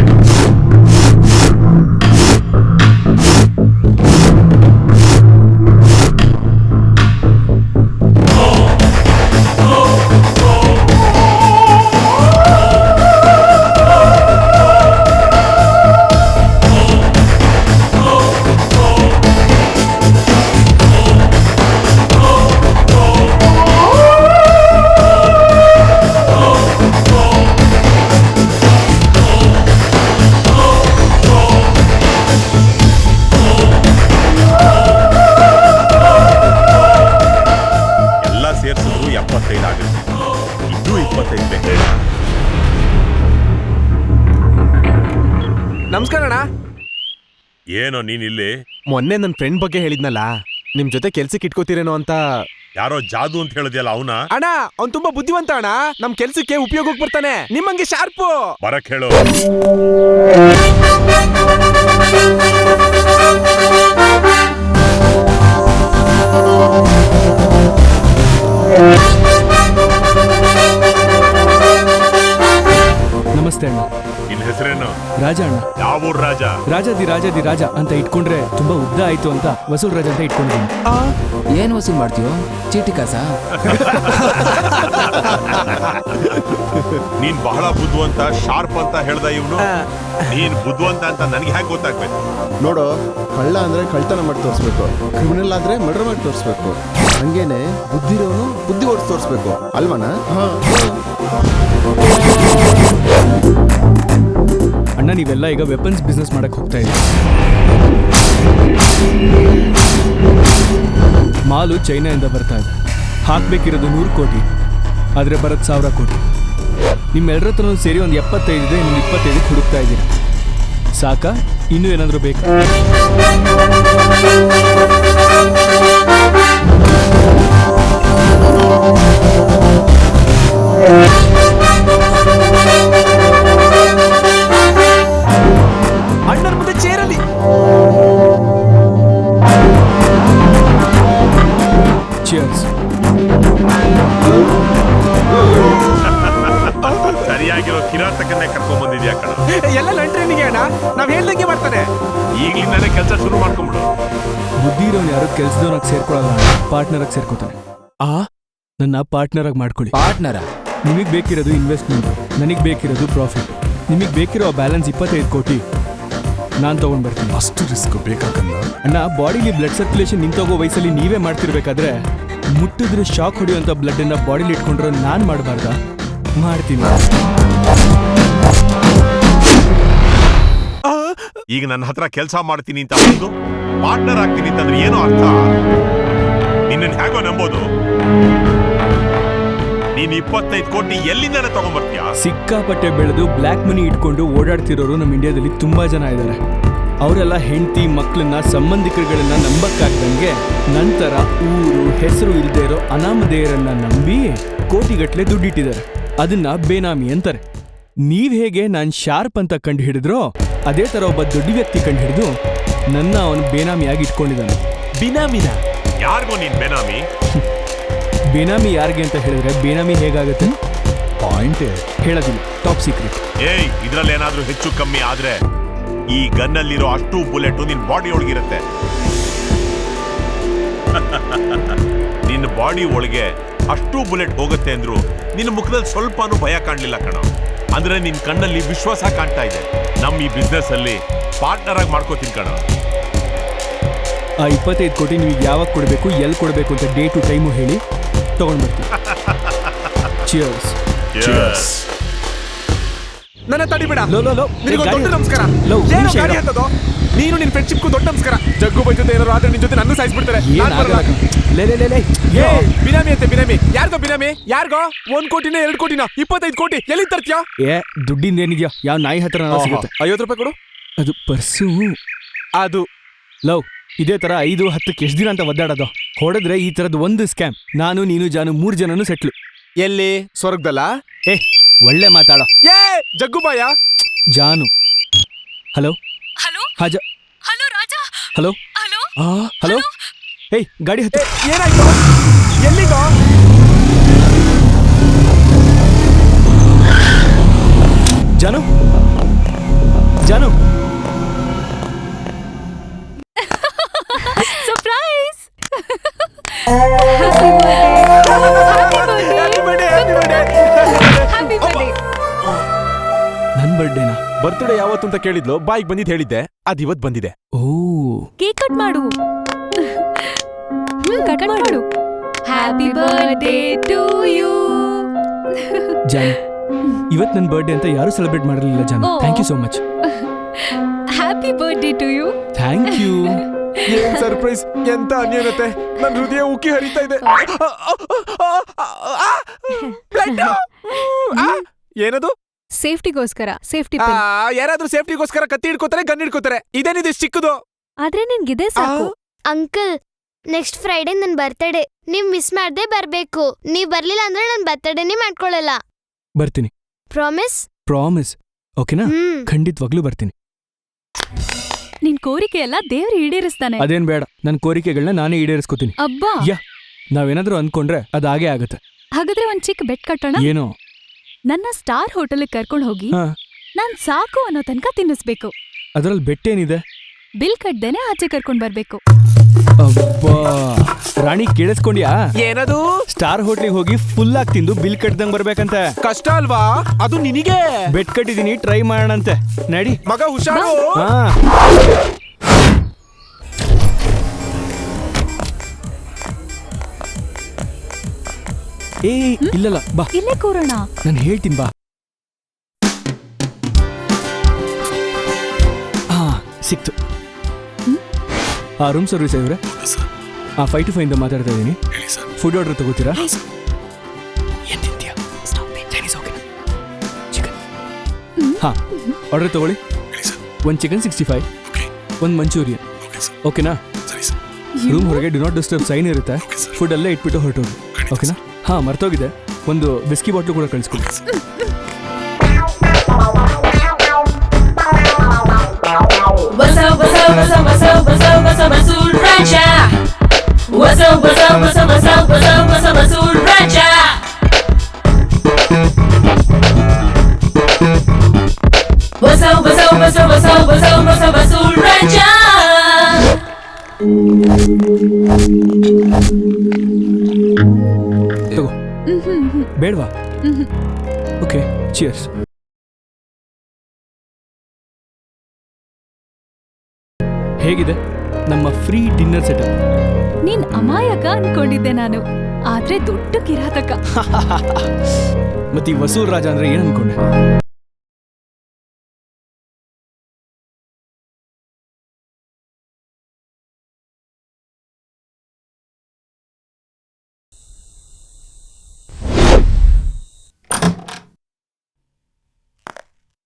ಸೇರಿಸಿದ್ರು 75 ಆಗುತ್ತೆ. ಇನ್ನೂ 25 ಬೇಕು. ನಮಸ್ಕಾರ ಅಣ್ಣ. ಏನೋ ನೀನಿಲ್ಲಿ? ಮೊನ್ನೆ ನನ್ನ ಫ್ರೆಂಡ್ ಬಗ್ಗೆ ಹೇಳಿದ್ನಲ್ಲ, ನಿಮ್ ಜೊತೆ ಕೆಲ್ಸಕ್ಕೆ ಇಟ್ಕೋತೀರೇನೋ ಅಂತ. ಯಾರೋ ಜಾದು ಅಂತ ಹೇಳಿದ್ಯಲ್ಲ ಅವನ? ಅಣ್ಣ ಅವ್ನ್ ತುಂಬಾ ಬುದ್ಧಿವಂತ ಅಣ್ಣ. ನಮ್ ಕೆಲ್ಸಕ್ಕೆ ಉಪಯೋಗಕ್ಕೆ ಬರ್ತಾನೆ. ನಿಮ್ಮಂಗೆ ಶಾರ್ಪು. ಬರಕ್ ಹೇಳು. ನಮಸ್ತೆ ಅಣ್ಣ. ನಿನ್ ಹೆಸರೇನು? ರಾಜ ಅಣ್ಣ. ಯಾವ ರಾಜ? ರಾಜಾದಿ ರಾಜ ಅಂತ ಇಟ್ಕೊಂಡ್ರೆ ತುಂಬಾ ಉದ್ದ ಆಯ್ತು ಅಂತ ವಸೂಲ್ ರಾಜ ಅಂತ ಇಟ್ಕೊಂಡಿದ್ದೀನಿ. ಏನ್ ವಸೂಲ್ ಮಾಡ್ತೀವೋ? ಚೀಟಿ ಕಾಸ? ನೀನ್ ಬಹಳ ಬುದ್ಧಿವಂತ, ಶಾರ್ಪ್ ಅಂತ ಹೇಳ್ದ ಇವನು. ನೀನ್ ಬುದ್ಧಿವಂತ ಅಂತ ನನ್ಗೆ ಹೇಗೆ ಗೊತ್ತಾಗ್ಬೇಕು? ನೋಡು, ಕಳ್ಳ ಅಂದ್ರೆ ಕಳ್ತನ ಮಾಡಿ ತೋರಿಸ್ಬೇಕು, ಕ್ರಿಮಿನಲ್ ಆದ್ರೆ ಮರ್ಡರ್ ಮಾಡಿ ತೋರಿಸ್ಬೇಕು. ಹಂಗೇನೆ ಬುದ್ಧಿರೋನು ಬುದ್ಧಿ ಓಡಿಸಿ ತೋರಿಸ್ಬೇಕು ಅಲ್ವನ? ಅಣ್ಣ ನೀವೆಲ್ಲ ಈಗ ವೆಪನ್ಸ್ ಬಿಸ್ನೆಸ್ ಮಾಡಕ್ ಹೋಗ್ತಾ ಇದ್ದೀವಿ. ಮಾಲು ಚೈನಾದಿಂದ ಬರ್ತಾ ಇದೆ. ಹಾಕ್ಬೇಕಿರೋದು 100 ಕೋಟಿ, ಆದ್ರೆ ಬರೋದು 1000 ಕೋಟಿ. ನಿಮ್ಮೆಲ್ಲರ ಹತ್ರ ಸೇರಿ ಒಂದು 75 ಇದೆ, ಇನ್ನು 25 ಹುಡುಕ್ತಾ ಇದ್ದೀರಾ. ಸಾಕಾ? ಇನ್ನೂ ಏನಾದರೂ ಬೇಕಾ? ಅಣ್ಣನ ಮುಂದೆ ಚೇರಲ್ಲಿ. ಚಿಯರ್ಸ್. ಸರಿಯಾಗಿರೋ ಕಿರಾತಕನ್ನೇ ಕರ್ಕೊಂಡ್ ಬಂದಿದ್ಯಾ ಕಣ. ಎಲ್ಲ ನನ್ನ ಟ್ರೈನಿಗೆ ಅಣ್ಣ. ನಾವ್ ಹೇಳ್ದಂಗೆ ಮಾಡ್ತಾನೆ. ಈಗ್ಲಿಂದಾನೇ ಕೆಲಸ ಶುರು ಮಾಡ್ಕೊಂಡ್ಬಿಡು. ಬುದ್ಧಿ ಇರೋನು ಯಾರು ಕೆಲ್ಸದವನಾಗಿ ಸೇರ್ಕೊಳ್ಳಲ್ಲ, ಪಾರ್ಟ್ನರಾಗಿ ಸೇರ್ಕೋತಾನೆ. ನನ್ನ ಪಾರ್ಟ್ನರ್ ಆಗಿ ಮಾಡ್ಕೊಳ್ಳಿ. ಪಾರ್ಟ್ನರ? ನಿಮಗೆ ಬೇಕಿರೋದು ಇನ್ವೆಸ್ಟ್ಮೆಂಟ್, ನನಗೆ ಬೇಕಿರೋದು ಪ್ರಾಫಿಟ್. ನಿಮಗೆ ಬೇಕಿರೋ ಬ್ಯಾಲೆನ್ಸ್ 25 ಕೋಟಿ ನಾನು ತಗೊಂಡ್ ಬರ್ತೀನಿ. ಅಷ್ಟು ರಿಸ್ಕ್ ಬೇಕಾಗಲ್ಲ ಅಣ್ಣ. ಬಾಡಿಲಿ ಬ್ಲಡ್ ಸರ್ಕ್ಯುಲೇಷನ್ ನಿಂತೋಗೋ ವಯಸ್ಸಲ್ಲಿ ನೀವೇ ಮಾಡ್ತಿರ್ಬೇಕಾದ್ರೆ ಮುಟ್ಟಿದ್ರೆ ಶಾಕ್ ಹೊಡೆಯುವಂಥ ಬ್ಲಡ್ ಅನ್ನ ಬಾಡಿಲಿ ಇಟ್ಕೊಂಡ್ರೆ ನಾನು ಮಾಡಬಾರ್ದ? ಮಾಡ್ತೀನಿ. ಈಗ ನನ್ನ ಹತ್ರ ಕೆಲಸ ಮಾಡ್ತೀನಿ ಅಂತ ಒಂದು ಪಾರ್ಟ್ನರ್ ಆಗ್ತೀನಿ ಅಂತಂದ್ರೆ ಏನೋ ಅರ್ಥ? ನಿನ್ನ ಹೇಗೋ ನಂಬೋದು? ನೀನ್ 25 ಕೋಟಿ ಎಲ್ಲಿಂದ ತಗೊಂಡ್ಬರ್ತೀಯ? ಸಿಕ್ಕಾಪಟ್ಟೆ ಬೆಳೆದು ಬ್ಲ್ಯಾಕ್ ಮನಿ ಇಟ್ಕೊಂಡು ಓಡಾಡ್ತಿರೋರು ನಮ್ಮ ಇಂಡಿಯಾದಲ್ಲಿ ತುಂಬಾ ಜನ ಇದ್ದಾರೆ. ಅವರೆಲ್ಲ ಹೆಂಡತಿ ಮಕ್ಕಳನ್ನ ಸಂಬಂಧಿಕರುಗಳನ್ನ ನಂಬಕ್ಕಾಗ್ದಂಗೆ ನಂತರ ಊರು ಹೆಸರು ಇಲ್ಲದೆ ಇರೋ ಅನಾಮಧೇಯರನ್ನ ನಂಬಿ ಕೋಟಿಗಟ್ಲೆ ದುಡ್ಡಿಟ್ಟಿದ್ದಾರೆ. ಅದನ್ನ ಬೇನಾಮಿ ಅಂತಾರೆ. ನೀವ್ ಹೇಗೆ ನಾನ್ ಶಾರ್ಪ್ ಅಂತ ಕಂಡು ಹಿಡಿದ್ರೋ ಅದೇ ತರ ಒಬ್ಬ ದೊಡ್ಡ ವ್ಯಕ್ತಿ ಕಂಡು ಹಿಡಿದು ನನ್ನ ಅವನು ಬೇನಾಮಿಯಾಗಿ ಇಟ್ಕೊಂಡಿದ್ದಾನೆ. ಬಿನಾಮಿನ ಯಾರಿಗೋ ನೀನ್ ಬೇನಾಮಿ? ಬೇನಾಮಿ ಯಾರಿಗೆ ಅಂತ ಹೇಳಿದ್ರೆ ಬೇನಾಮಿ ಹೇಗಾಗತ್ತೆ ಪಾಯಿಂಟ್ ಹೇಳೋದಿಲ್ಲ, ಟಾಪ್ ಸೀಕ್ರೆಟ್. ಏಯ್, ಇದ್ರಲ್ಲಿ ಏನಾದ್ರೂ ಹೆಚ್ಚು ಕಮ್ಮಿ ಆದ್ರೆ ಈ ಗನ್ನಲ್ಲಿರೋ ಅಷ್ಟು ಬುಲೆಟ್ ನಿನ್ ಬಾಡಿ ಒಳಗಿರುತ್ತೆ. ನಿನ್ನ ಬಾಡಿ ಒಳಗೆ ಅಷ್ಟು ಬುಲೆಟ್ ಹೋಗುತ್ತೆ ಅಂದ್ರು ನಿನ್ನ ಮುಖದಲ್ಲಿ ಸ್ವಲ್ಪನೂ ಭಯ ಕಾಣ್ಲಿಲ್ಲ ಕಣ. ಅಂದ್ರೆ ನಿನ್ ಕಣ್ಣಲ್ಲಿ ವಿಶ್ವಾಸ ಕಾಣ್ತಾ ಇದೆ. ನಮ್ ಈ ಬಿಸ್ನೆಸ್ ಅಲ್ಲಿ ಪಾರ್ಟ್ನರ್ ಆಗಿ ಮಾಡ್ಕೋತೀನಿ ಕಣ. ಆ 25 ಕೋಟಿ ನೀವು ಯಾವಾಗ ಕೊಡಬೇಕು, ಎಲ್ಲಿ ಕೊಡಬೇಕು ಅಂತ ಡೇಟು ಟೈಮು ಹೇಳಿ ತಗೊಂಡ್ ಬರ್ತೀವಿ. ಚಿಯರ್ಸ್. ನನ್ನ ತಡಿಬೇಡ. ಲೋ ಲೋ ಲೋ ನಿನಗೊಂದು ದೊಡ್ಡ ನಮಸ್ಕಾರ. ಲೋ, ಏನು ನಿಮಿಷ ಗಾಡಿ ಇರು. ಹತ್ತೋದು? ನೀನು ನಿನ್ ಫ್ರೆಂಡ್ಶಿಪ್ಗೂ ದೊಡ್ಡ ನಮಸ್ಕಾರ. ಜಗ್ಗು ಬೈ ಜೊತೆ ಏನಾರು ಆದ್ರೆ ನಿನ್ ಜೊತೆ ನನ್ನ ಸಾಯಿಸ್ಬಿಡ್ತಾರೆ. ನಾನ್ ಬರಲ್ಲ. ಲೇ ಲೇ ಲೇ ಲೇ ಏ ಬಿನಾಮಿ ಅಂತೆ ಬಿನಾಮಿ. ಯಾರ್ಗೋ ಬಿನಾಮಿ? ಯಾರ್ಗೋ? 1 ಕೋಟಿನ 2 ಕೋಟಿನ 25 ಕೋಟಿ ಎಲ್ಲಿ ತರ್ತೀಯಾ? ಏ ದುಡ್ಡಿಂದ ಏನಿದ್ಯಾ? ಯಾವ ನಾಯಿ ಹತ್ರ ಸಿಗುತ್ತೆ? 50 ರೂಪಾಯಿ ಕೊಡು. ಅದು ಪರ್ಸು. ಅದು ಲವ್ ಇದೇ ತರ 5-10 ಎಷ್ಟು ದಿನ ಅಂತ ಒದ್ದಾಡೋದು? ಹೊಡೆದ್ರೆ ಈ ತರದ್ ಒಂದು ಸ್ಕ್ಯಾಮ್. ನಾನು ನೀನು ಜಾನು 3 ಜನನು ಸೆಟ್ಲು. ಎಲ್ಲಿ? ಸ್ವರ್ಗದಲ್ಲ? ಏ ಒಳ್ಳೆ ಮಾತಾಡೋ. ಏ ಜಗ್ಗು ಬಾಯ. ಜಾನು. ಹಲೋ ಹಲೋ ಹಾಜ. Hello Raja. Hello hello hello. ಏಯ್ ಗಾಡಿ ಹತ್ತಿ. ಏನಾಯ್ತು? ಎಲ್ಲಿಗೋ? ಜಾನು ಜಾನು. ಸರ್ಪ್ರೈಸ್. ನನ್ ಬರ್ಡೇನಾ? ಬರ್ತ್ಡೇ ಯಾವತ್ತು ಅಂತ ಕೇಳಿದ್ಲು. ಬಾಯಿಗೆ ಬಂದಿದ್ದು ಹೇಳಿದ್ದೆ. ಅದ್ ಇವತ್ ಬಂದಿದೆ. ಓ ಕೇಕ್ ಕಟ್ ಮಾಡು. ಕಟ್ ಮಾಡು. Happy birthday to you. ಜಾನು, ಇವತ್ ನನ್ ಬರ್ಡೇ ಅಂತ ಯಾರು ಸೆಲೆಬ್ರೇಟ್ ಮಾಡಿರಲಿಲ್ಲ ಜಾನು. Thank you so much. Happy birthday to you. Thank you. ಏನ್ ಸರ್ಪ್ರೈಸ್, ಎಂತ ಅನ್ಯೋನ್ಯತೆ. ನನ್ ಹೃದಯ ಉಕ್ಕಿ ಹರಿತಾ ಇದೆ. ಏನದು? ಸೇಫ್ಟಿಗೋಸ್ಕರ. ಸೇಫ್ಟಿ ಯಾರಾದ್ರೂ ಸೇಫ್ಟಿಗೋಸ್ಕರ ಕತ್ತಿ ಹಿಡ್ಕೋತಾರೆ, ಗನ್ ಹಿಡ್ಕೋತಾರೆ. ಇದೇನಿದೆ ಚಿಕ್ಕದು? ಆದ್ರೆ ನಿನ್ಗಿದೆ ಸಾಕು. ಅಂಕಲ್, ನೆಕ್ಸ್ಟ್ ಫ್ರೈಡೆ ನನ್ ಬರ್ತಡೇ. ನೀವ್ ಮಿಸ್ ಮಾಡ್ದೆ ಬರ್ಬೇಕು. ನೀವ್ ಬರ್ಲಿಲ್ಲ ಅಂದ್ರೆ ನನ್ ಬರ್ತಡೇನೇ ಮಾಡ್ಕೊಳಲ್ಲ. ಬರ್ತೀನಿ. ಪ್ರಾಮಿಸ್? ಪ್ರಾಮಿಸ್. ಓಕೆನಾ? ಖಂಡಿತವಾಗ್ಲೂ ಬರ್ತೀನಿ. ನಿನ್ ಕೋರಿಕೆ ಎಲ್ಲ ದೇವ್ರು ಈಡೇರಿಸ್ತಾನೆ. ಅದೇನ್ ಬೇಡ, ನನ್ ಕೋರಿಕೆಗಳನ್ನ ನಾನೇ ಈಡೇರಿಸ್ಕೋತೀನಿ. ಅಬ್ಬಾ, ಯಾ ನಾವೇನಾದ್ರೂ ಅನ್ಕೊಂಡ್ರೆ ಅದು ಹಾಗೆ ಆಗುತ್ತೆ. ಹಾಗಾದ್ರೆ ಒಂದ್ ಚಿಕ್ಕ ಬೆಟ್ ಕಟ್ಟೋಣ. ಏನೋ? ನನ್ನ ಸ್ಟಾರ್ ಹೋಟೆಲ್ ಕರ್ಕೊಂಡು ಹೋಗಿ ನಾನ್ ಸಾಕು ಅನ್ನೋ ತನಕ ತಿನ್ನಿಸ್ಬೇಕು. ಅದ್ರಲ್ಲಿ ಬೆಟ್ಟೇನಿದೆ? ಬಿಲ್ ಕಟ್ದೇನೆ ಆಚೆ ಕರ್ಕೊಂಡ್ ಬರ್ಬೇಕು. ಅಬ್ಬಾ, ರಾಣಿ ಕೇಳಿಸ್ಕೊಂಡ್ಯಾ? ಏನದು? ಸ್ಟಾರ್ ಹೋಟ್ಲಿಗೆ ಹೋಗಿ ಫುಲ್ ಆಗಿ ತಿಂದು ಬಿಲ್ ಕಟ್ದಂಗ್ ಬರ್ಬೇಕಂತೆ. ಕಷ್ಟ ಅಲ್ವಾ? ಅದು ನಿನಗೆ. ಬೆಟ್ ಕಟ್ಟಿದೀನಿ, ಟ್ರೈ ಮಾಡೋಣಂತೆ. ನಡಿ ಮಗ, ಹುಷಾರು. ಏ ಇಲ್ಲಲ್ಲ, ಬಾ ಇಲ್ಲೇ ಕೂರೋಣ. ನಾನು ಹೇಳ್ತೀನಿ ಬಾ. ಸಿಕ್ತು. ರೂಮ್ ಸರ್ವಿಸ್ ಇವ್ರೆ? 5 to 5 ಇಂದ ಮಾತಾಡ್ತಾ ಇದ್ದೀನಿ. ಫುಡ್ ಆರ್ಡರ್ ತಗೋತೀರಾ? ಏನ್ ತಿಂತೀಯಾ? ಚೈನೀಸ್ ಓಕೆನಾ? ಚಿಕನ್. ಆರ್ಡರ್ ತಗೊಳ್ಳಿ. ಒಂದು ಚಿಕನ್ 65, ಒಂದು ಮಂಚೂರಿಯನ್. ಓಕೆನಾ? ರೂಮ್ ಹೊರಗೆ ಡು ನಾಟ್ ಡಿಸ್ಟರ್ಬ್ ಸೈನ್ ಇರುತ್ತೆ. ಫುಡ್ ಅಲ್ಲೇ ಇಟ್ಬಿಟ್ಟು ಹೊರಟೋಗಿ. ಓಕೆನಾ? ಮರ್ತೋಗಿದೆ, ಒಂದು ಬಿಸ್ಕಿ ಬಾಟ್ಲು ಕೂಡ ಕಳಿಸ್ಕೊಡಿ. ತಗೋ. ಬೇಡವಾ? Okay, cheers. ಹೇಗಿದೆ ನಮ್ಮ ಫ್ರೀ ಡಿನ್ನರ್ ಸೆಟಪ್? ನೀನ್ ಅಮಾಯಕ ಅನ್ಕೊಂಡಿದ್ದೆ ನಾನು, ಆದ್ರೆ ದೊಡ್ಡ ಕಿರಾತಕ. ಮತ್ತೆ ಈ ವಸೂಲ್ ರಾಜ ಅಂದ್ರೆ ಏನ್ ಅನ್ಕೊಂಡೆ?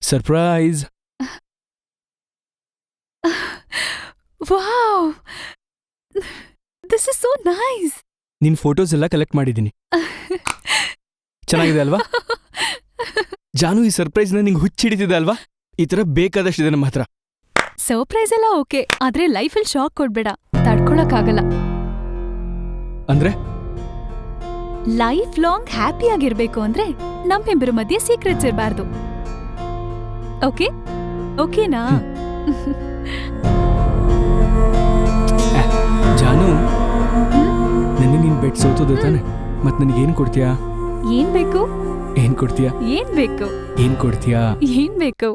Surprise. Wow, this is so nice. ನಿನ್ ಫೋಟೋಸ್ ಎಲ್ಲ ಕಲೆಕ್ಟ್ ಮಾಡಿದ್ದೀನಿ. ಚೆನ್ನಾಗಿದೆ ಅಲ್ವಾ? ಜಾನು, ಈ ಸರ್ಪ್ರೈಸ್ನ ನಿಂಗೆ ಹುಚ್ಚಿಡಿತಿದೆ ಅಲ್ವಾ? ಈ ತರ ಬೇಕಾದಷ್ಟಿದೆ ನಮ್ಮ ಹತ್ರ. ಸರ್ಪ್ರೈಸ್ ಎಲ್ಲ ಓಕೆ, ಆದ್ರೆ ಲೈಫಲ್ಲಿ ಶಾಕ್ ಕೊಡ್ಬೇಡ, ತಡ್ಕೊಳಕ್ಕಾಗಲ್ಲ. ಅಂದ್ರೆ ಲೈಫ್ ಲಾಂಗ್ ಹ್ಯಾಪಿ ಆಗಿರ್ಬೇಕು ಅಂದ್ರೆ ನಮ್ಮಿಬ್ಬರ ಮಧ್ಯೆ ಸೀಕ್ರೆಟ್ಸ್ ಇರಬಾರ್ದು. ಓಕೆ ಓಕೆನಾ? ಜಾನು, ನನಗೆ ನೀನ್ ಬೆಟ್ ಸೋತೋದು ತಾನೆ, ಮತ್ ನನಗೇನ್ ಕೊಡ್ತೀಯಾ? ಏನ್ ಬೇಕು? ಏನ್ ಕೊಡ್ತೀಯಾ? ಏನ್ ಬೇಕು? ಏನ್ ಕೊಡ್ತೀಯಾ? ಏನ್ ಬೇಕು?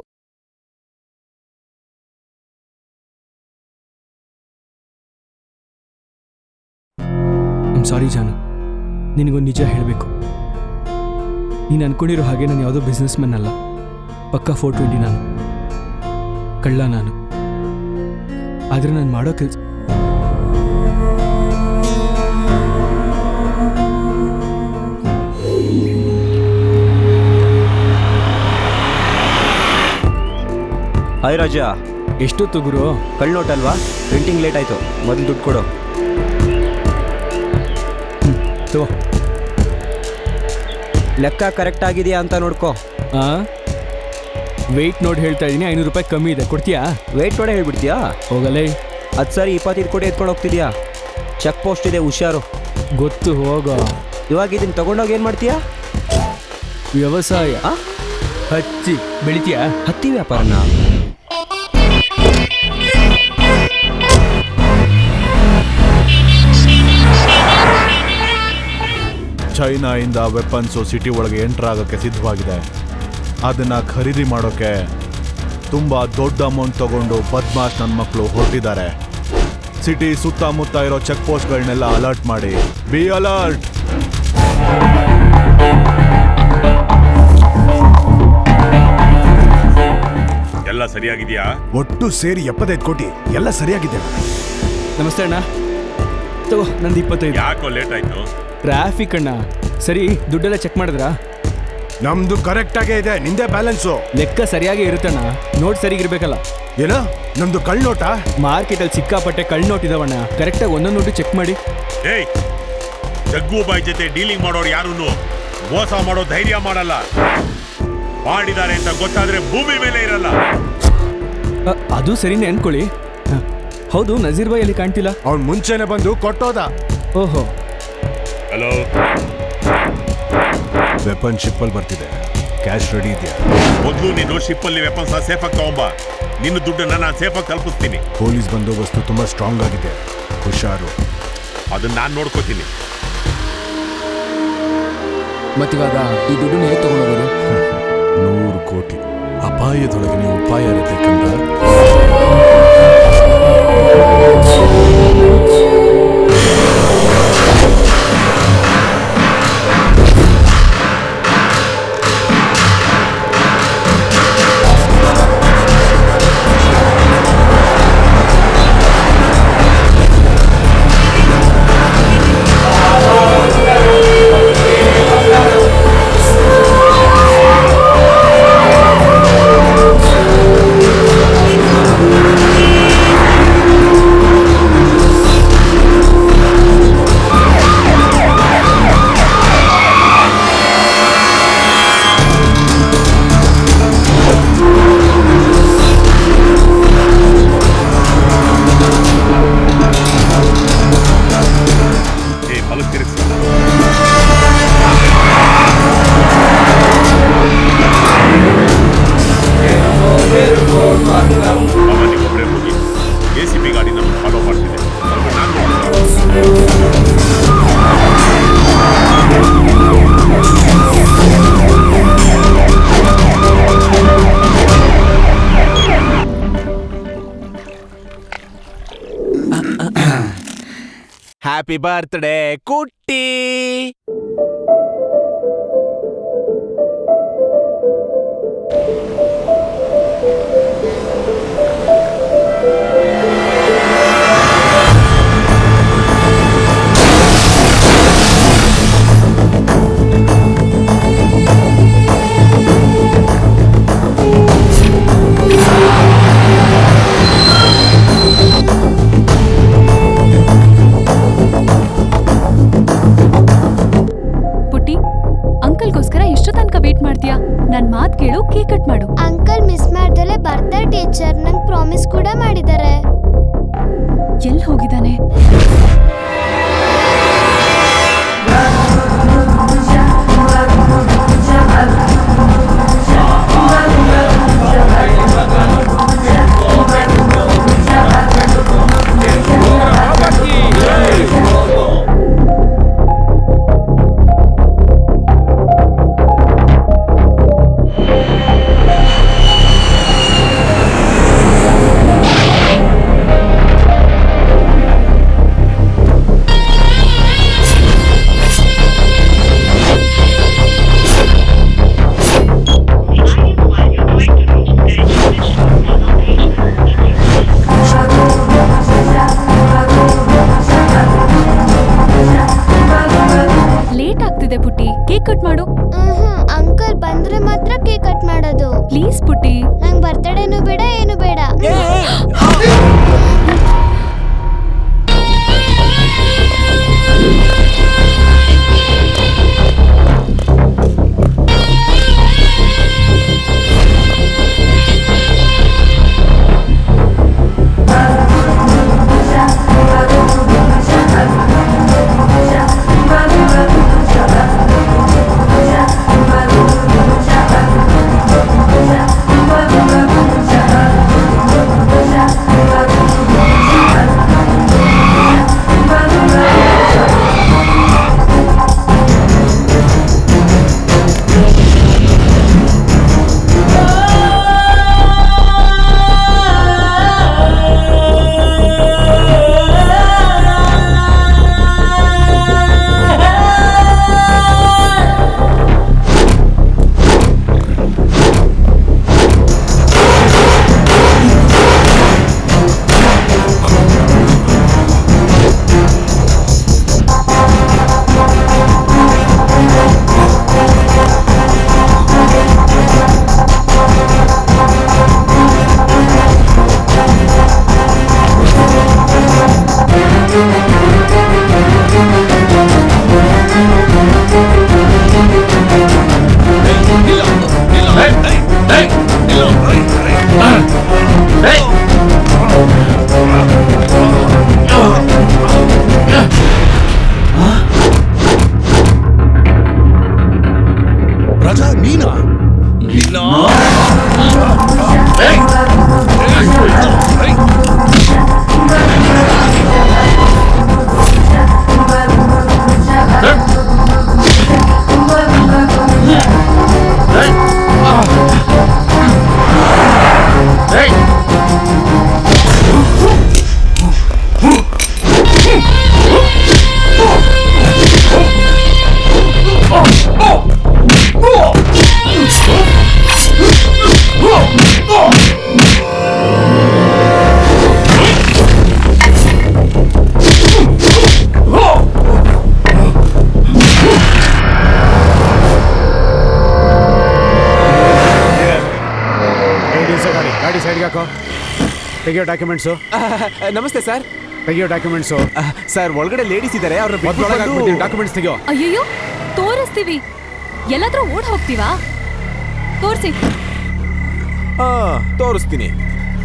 ಸಾರಿ ಜಾನು, ನಿನಗೊಂದು ನಿಜ ಹೇಳಬೇಕು. ನೀನು ಅನ್ಕೊಂಡಿರೋ ಹಾಗೆ ನಾನು ಯಾವುದೋ ಬಿಸ್ನೆಸ್ ಮ್ಯಾನ್ ಅಲ್ಲ. ಪಕ್ಕಾ 420 ನಾನು, ಕಳ್ಳ ನಾನು. ಆದರೆ ನಾನು ಮಾಡೋ ಕೆಲಸ ಹಾಯ್ ರಾಜ. ಎಷ್ಟೊತ್ತು ಗುರು? ಕಳ್ನೋಟ್ ಅಲ್ವಾ? ಪ್ರಿಂಟಿಂಗ್ ಲೇಟ್ ಆಯ್ತು, ಮೊದಲು ದುಡ್ಡು ಕೊಡು. ತಗೋ. ಲೆಕ್ಕ ಕರೆಕ್ಟ್ ಆಗಿದೆಯಾ ಅಂತ ನೋಡ್ಕೋ. ವೆಯ್ಟ್ ನೋಡಿ ಹೇಳ್ತಾ ಇದ್ದೀನಿ, 500 ರೂಪಾಯಿ ಕಮ್ಮಿ ಇದೆ, ಕೊಡ್ತೀಯಾ? ವೆಯ್ಟ್ ನೋಡೇ ಹೇಳ್ಬಿಡ್ತೀಯಾ? ಹೋಗಲೇ. ಅದು ಸರಿ, 25 ಕೋಟಿ ಎತ್ಕೊಂಡು ಹೋಗ್ತಿದ್ಯಾ? ಚೆಕ್ ಪೋಸ್ಟ್ ಇದೆ, ಹುಷಾರು. ಗೊತ್ತು, ಹೋಗೋ. ಇವಾಗ ಇದನ್ನ ತಗೊಂಡೋಗಿ ಏನು ಮಾಡ್ತೀಯಾ? ವ್ಯವಸಾಯ. ಹತ್ತಿ ಬೆಳಿತೀಯಾ? ಹತ್ತಿ ವ್ಯಾಪಾರನ? ಚೈನಾಯಿಂದ ವೆಪನ್ಸು ಸಿಟಿ ಒಳಗೆ ಎಂಟರ್ ಆಗೋಕ್ಕೆ ಸಿದ್ಧವಾಗಿದೆ. ಅದನ್ನ ಖರೀದಿ ಮಾಡೋಕೆ ತುಂಬಾ ದೊಡ್ಡ ಅಮೌಂಟ್ ತಗೊಂಡು ಬದ್ಮಾಶ್ ನನ್ನ ಮಕ್ಕಳು ಹೊರಟಿದ್ದಾರೆ. ಸಿಟಿ ಸುತ್ತಮುತ್ತ ಇರೋ ಚೆಕ್ ಪೋಸ್ಟ್ಗಳನ್ನೆಲ್ಲ ಅಲರ್ಟ್ ಮಾಡಿ. Be alert. ಎಲ್ಲ ಸರಿಯಾಗಿದೆಯಾ? ಒಟ್ಟು ಸೇರಿ 75 ಕೋಟಿ ಎಲ್ಲ ಸರಿಯಾಗಿದೆ. ನಮಸ್ತೆ ಅಣ್ಣ. ತಗೋ, ನಂದು 25. ಯಾಕೋ ಲೇಟ್ ಆಯ್ತು? ಟ್ರಾಫಿಕ್ ಅಣ್ಣ. ಸರಿ, ದುಡ್ಡೆಲ್ಲ ಚೆಕ್ ಮಾಡಿದ್ರಾ? ನಮ್ದು ಕರೆಕ್ಟ್ ಆಗೇ ಇದೆ, ನಿಂದೆ ಬ್ಯಾಲೆನ್ಸು. ಲೆಕ್ಕ ಸರಿಯಾಗಿ ಇರುತ್ತಣ್ಣ, ನೋಟ್ ಸರಿಗಿರ್ಬೇಕಲ್ಲ. ಏನೋ ನಮ್ದು ಕಳ್ನೋಟ? ಮಾರ್ಕೆಟಲ್ಲಿ ಸಿಕ್ಕಾಪಟ್ಟೆ ಕಳ್ನೋಟ್ ಇದಾವಣ್ಣ, ಕರೆಕ್ಟಾಗಿ ಒಂದೊಂದು ನೋಟು ಚೆಕ್ ಮಾಡಿ. ಏಯ್, ಜಗ್ಗು ಬಾಯ್ ಜೊತೆ ಡೀಲಿಂಗ್ ಮಾಡೋರು ಯಾರನ್ನು ಮೋಸ ಮಾಡೋ ಧೈರ್ಯ ಮಾಡಲ್ಲ. ಮಾಡಿದ್ದಾರೆ ಅಂತ ಗೊತ್ತಾದ್ರೆ ಭೂಮಿ ಮೇಲೆ ಇರಲ್ಲ. ಅದು ಸರಿನೇ ಅನ್ಕೊಳ್ಳಿ. ಹೌದು, ನಜೀರ್ ಬಾಯ್ ಅಲ್ಲಿ ಕಾಣ್ತಿಲ್ಲ. ಅವ್ನು ಮುಂಚೆನೆ ಬಂದು ಕೊಟ್ಟೋದ. ಓಹೋ. ಹಲೋ, ವೆಪನ್ ಶಿಪ್ಪಲ್ಲಿ ಬರ್ತಿದೆ, ಕ್ಯಾಶ್ ರೆಡಿ ಇದೆಯಾ? ಮೊದಲು ನೀನು ಶಿಪ್ಪಲ್ಲಿ ವೆಪನ್ಸ್ ಸೇಫ್ ಆಗಿ ತಗೊಂಬ. ನಿನ್ನ ದುಡ್ಡನ್ನ ನಾನು ಸೇಫ್ ಆಗಿ ತಲುಪಿಸ್ತೀನಿ. ಪೊಲೀಸ್ ಬಂದೋಬಸ್ತು ತುಂಬಾ ಸ್ಟ್ರಾಂಗ್ ಆಗಿದೆ, ಹುಷಾರು. ಅದನ್ನ ನಾನು ನೋಡ್ಕೋತೀನಿ. ಮತ್ತಿವಾಗ ಈ ದುಡ್ಡು ಹೇಗೆ ತಗೊಂಡೋಗೋದು? 100 ಕೋಟಿ. ಅಪಾಯದೊಳಗೆ ನೀವು ಉಪಾಯ ಇರುತ್ತೆ ಕಂದ. ಹ್ಯಾಪಿ ಬರ್ತ್ಡೇ ಕುಟ್ಟಿ. ಅಂಕಲ್ಗೋಸ್ಕರ ಇಷ್ಟು ತನಕ ವೇಟ್ ಮಾಡ್ತೀಯಾ? ನನ್ ಮಾತ್ ಕೇಳು, ಕೇಕ್ ಕಟ್ ಮಾಡು. ಅಂಕಲ್ ಮಿಸ್ ಮಾಡ್ದಲೆ ಬರ್ತಾರೆ ಟೀಚರ್, ನಂಗೆ ಪ್ರಾಮಿಸ್ ಕೂಡ ಮಾಡಿದ್ದಾರೆ. ಎಲ್ಲಿ ಹೋಗಿದ್ದಾನೆ? ಅಂಕಲ್ ಬಂದ್ರೆ ಮಾತ್ರ ಕೇಕ್ ಕಟ್ ಮಾಡೋದು. ಪ್ಲೀಸ್ ಪುಟ್ಟಿ. ನಂಗೆ ಬರ್ತಡೇನು ಬೇಡ, ಏನು ಬೇಡ. ರಾಜಾ ನೀನಾ? ಗಾಡಿ ಸೈಡ್ಗೆ ಹಾಕೋ. ತೆಗಿಯೋ ಡಾಕ್ಯುಮೆಂಟ್ಸು. ನಮಸ್ತೆ ಸರ್. ತೆಗಿಯೋ ಡಾಕ್ಯುಮೆಂಟ್ಸು. ಸರ್ ಒಳಗಡೆ ಲೇಡೀಸ್ ಇದ್ದಾರೆ, ಅವ್ರ ಡಾಕ್ಯುಮೆಂಟ್ಸ್ ತೆಗಿಯೋ. ಅಯ್ಯಯ್ಯೋ, ತೋರಿಸ್ತೀವಿ. ಎಲ್ಲಾದ್ರೂ ಓಡ್ ಹೋಗ್ತೀವಾ? ತೋರಿಸಿ. ತೋರಿಸ್ತೀನಿ.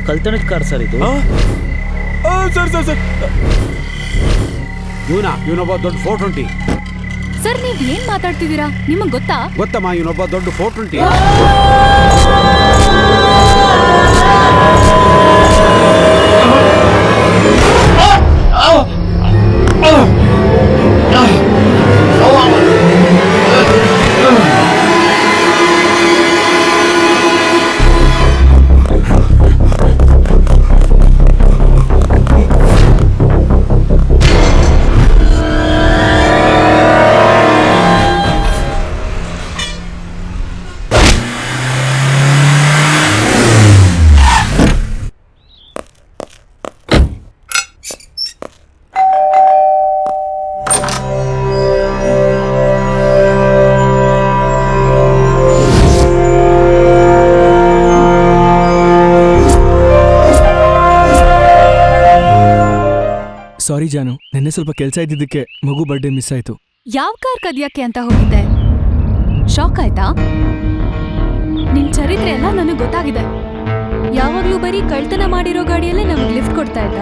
ಕಳ್ತನದ ಕಾರ್ ಸರ್ ಇದು. ಸರ್ ಸರ್ ಸರ್ ಇವನೊಬ್ಬ ದೊಡ್ಡ 420. ಸರ್ ನೀವ್ ಏನ್ ಮಾತಾಡ್ತಿದ್ದೀರಾ? ನಿಮಗ್ ಗೊತ್ತಾ? ಗೊತ್ತಮ್ಮ, ಇವನೊಬ್ಬ ದೊಡ್ಡ 420. ಸಾರಿ ಜಾನು, ನೆನ್ನೆ ಸ್ವಲ್ಪ ಕೆಲಸ ಇದ್ದಿದ್ದಕ್ಕೆ ಮಗು ಬರ್ಡೇ ಮಿಸ್ ಆಯ್ತು. ಯಾವ ಕಾರ್ ಕದಿಯಕ್ಕೆ ಅಂತ ಹೋಗಿದ್ದೆ? ಶಾಕ್ ಆಯ್ತಾ? ನಿನ್ ಚರಿತ್ರೆ ಎಲ್ಲ ನನಗ್ ಗೊತ್ತಾಗಿದೆ. ಯಾವಾಗ್ಲೂ ಬರೀ ಕಳ್ತನ ಮಾಡಿರೋ ಗಾಡಿಯಲ್ಲೇ ನಮಗ್ ಲಿಫ್ಟ್ ಕೊಡ್ತಾ ಇದ್ದ.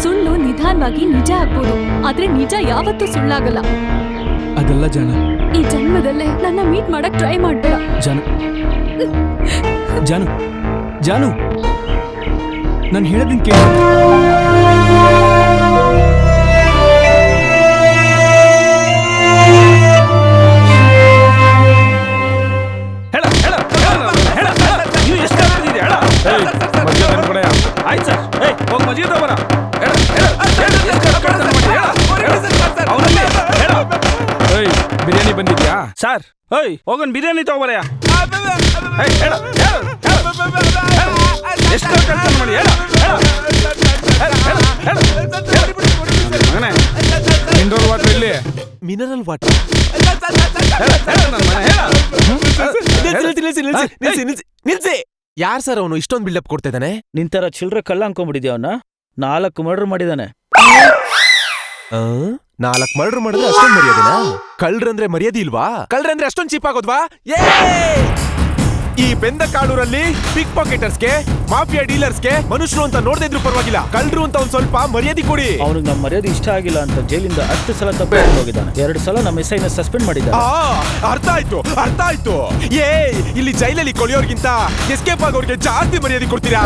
ಸುಳ್ಳು ನಿಧಾನವಾಗಿ ನಿಜ ಆಗ್ಬೋದು, ಆದ್ರೆ ನಿಜ ಯಾವತ್ತೂ ಸುಳ್ಳಾಗಲ್ಲ. ಅದಲ್ಲ ಜಾನು. ಈ ಜನ್ಮದಲ್ಲೇ ನನ್ನ ಮೀಟ್ ಮಾಡಕ್ ಟ್ರೈ ಮಾಡ್ಬೇಡ. ಜಾನು ಜಾನು ಜಾನು ನಾನು ಹೇಳೋದನ್ನ ಕೇಳು. ಬಿರಿಯಾನಿ ಬಂದಿದ್ಯಾ ಸರ್? ಹೋಗೋನ್ ಬಿರಿಯಾನಿ ತಗೋಬರಯ್ಯ. ಮಿನರಲ್ ವಾಟರ್ ಇಲ್ಲಿ. ಮಿನರಲ್ ವಾಟರ್ ನಿಲ್ಸಿ. ಯಾರ್ ಸರ್ ಅವನು ಇಷ್ಟೊಂದು ಬಿಲ್ಡಪ್ ಕೊಡ್ತಾ ಇದ್ದಾನೆ? ನಿಂತರ ಚಿಲ್ಡ್ರ ಕಳ್ಳ ಅನ್ಕೊಂಡ್ಬಿಟ್ಟಿದ್ಯಾ ಅವನ್ನ? 4 ಮರ್ಡರ್ ಮಾಡಿದಾನೆ. 4 ಮರ್ಡರ್ ಮಾಡಿದ್ರೆ ಅಷ್ಟೊಂದು ಮರ್ಯಾದೆನಾ? ಕಳ್ರಂದ್ರೆ ಮರ್ಯಾದೆ ಇಲ್ವಾ? ಕಳ್ರಂದ್ರೆ ಅಷ್ಟೊಂದು ಚೀಪ್ ಆಗೋದ್ವಾ? ಈ ಬೆಂದ ಕಾಳೂರಲ್ಲಿ ಪಿಕ್ ಪಾಕೆಟರ್ಸ್ಗೆ, ಮಾಫಿಯಾ ಡೀಲರ್ಸ್ಗೆ ಮನುಷ್ಯರು ಅಂತ ನೋಡದೇ ಇದ್ರು ಪರವಾಗಿಲ್ಲ, ಕಳ್ರು ಅಂತ ಒಂದ್ ಸ್ವಲ್ಪ ಮರ್ಯಾದೆ ಕೊಡಿ. ಅವನಿಗೆ ನಮ್ಮ ಮರ್ಯಾದೆ ಇಷ್ಟ ಆಗಿಲ್ಲ ಅಂತ ಜೈಲಿಂದ 10 ಸಲ ತಪ್ಪಿಕೊಂಡು ಹೋಗಿದ್ದಾನೆ. 2 ಸಲ ನಮ್ಮ SIನ ಸಸ್ಪೆಂಡ್ ಮಾಡಿದ್ದಾನೆ. ಅರ್ಥ ಆಯ್ತು. ಇಲ್ಲಿ ಜೈಲಲ್ಲಿ ಕೊಳೆಯೋರ್ಗಿಂತ ಎಸ್ಕೇಪ್ ಆಗೋರ್ಗೆ ಜಾಸ್ತಿ ಮರ್ಯಾದೆ ಕೊಡ್ತೀರಾ?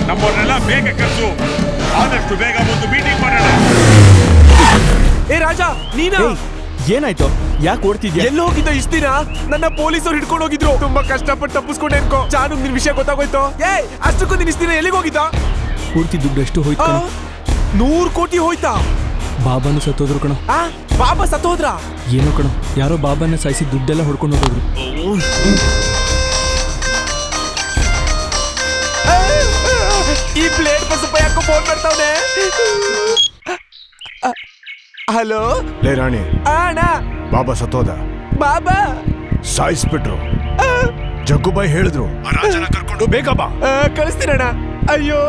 ನಮ್ಮನ್ನೆಲ್ಲ ಬೇಗ ಕರೆಸು, ಆದಷ್ಟು ಬೇಗ ಒಂದು ಮೀಟಿಂಗ್ ಮಾಡೋಣ. ರಾಜ ನೀನಾ? ಏನಾಯ್ತು? ಯಾಕೆ ಓಡ್ತಿದ್ಯಾ? ಎಲ್ಲಿ ಹೋಗಿದ್ದ ಇಷ್ಟ ದಿನ? ನನ್ನ ಪೊಲೀಸರು ಹಿಡ್ಕೊಂಡು ಹೋಗಿದ್ರು. ತುಂಬಾ ಕಷ್ಟಪಟ್ಟು ತಪ್ಪಿಸ್ಕೊಂಡೆ ಅನ್ಕೋ. ಜಾನು ನಿನ್ ವಿಷಯ ಗೊತ್ತಾಗೋಯ್ತು. ಅಷ್ಟಕ್ಕೂ ನೀನ್ ಇಷ್ಟ ದಿನ ಎಲ್ಲಿಗೆ ಹೋಗಿದ್ದ? ಪೂರ್ತಿ ದುಡ್ಡು ಎಷ್ಟು ಹೋಯ್ತು? 100 ಕೋಟಿ ಹೋಯ್ತಾ? ಬಾಬಾನು ಸತ್ತೋದ್ರು ಕಣೋ. ಬಾಬಾ ಸತ್ತೋದ್ರ? ಏನೋ ಕಣೋ, ಯಾರೋ ಬಾಬಾನ ಸಾಯಿಸಿ ದುಡ್ಡೆಲ್ಲ ಹೊಡ್ಕೊಂಡು ಹೋಗೋದ್ರು. ಈ ಪ್ಲೇಟ್ ಬಸಪ್ಪ ಯಾಕೋ ಫೋನ್ ಮಾಡ್ತಾವನೆ. ಹಲೋ ಲೇ ರಾಣಿ, ಅಣ್ಣ ಬಾಬಾ ಸತ್ತೋದ. ಬಾಬಾ ಸಾಯಿಸ್ಬಿಟ್ರು. ಜಗ್ಗುಬಾಯಿ ಹೇಳಿದ್ರು ರಾಜನ ಕರ್ಕೊಂಡು ಬೇಗ ಬಾ. ಕಳಿಸ್ತೀನಣ್ಣ. ಅಯ್ಯೋ,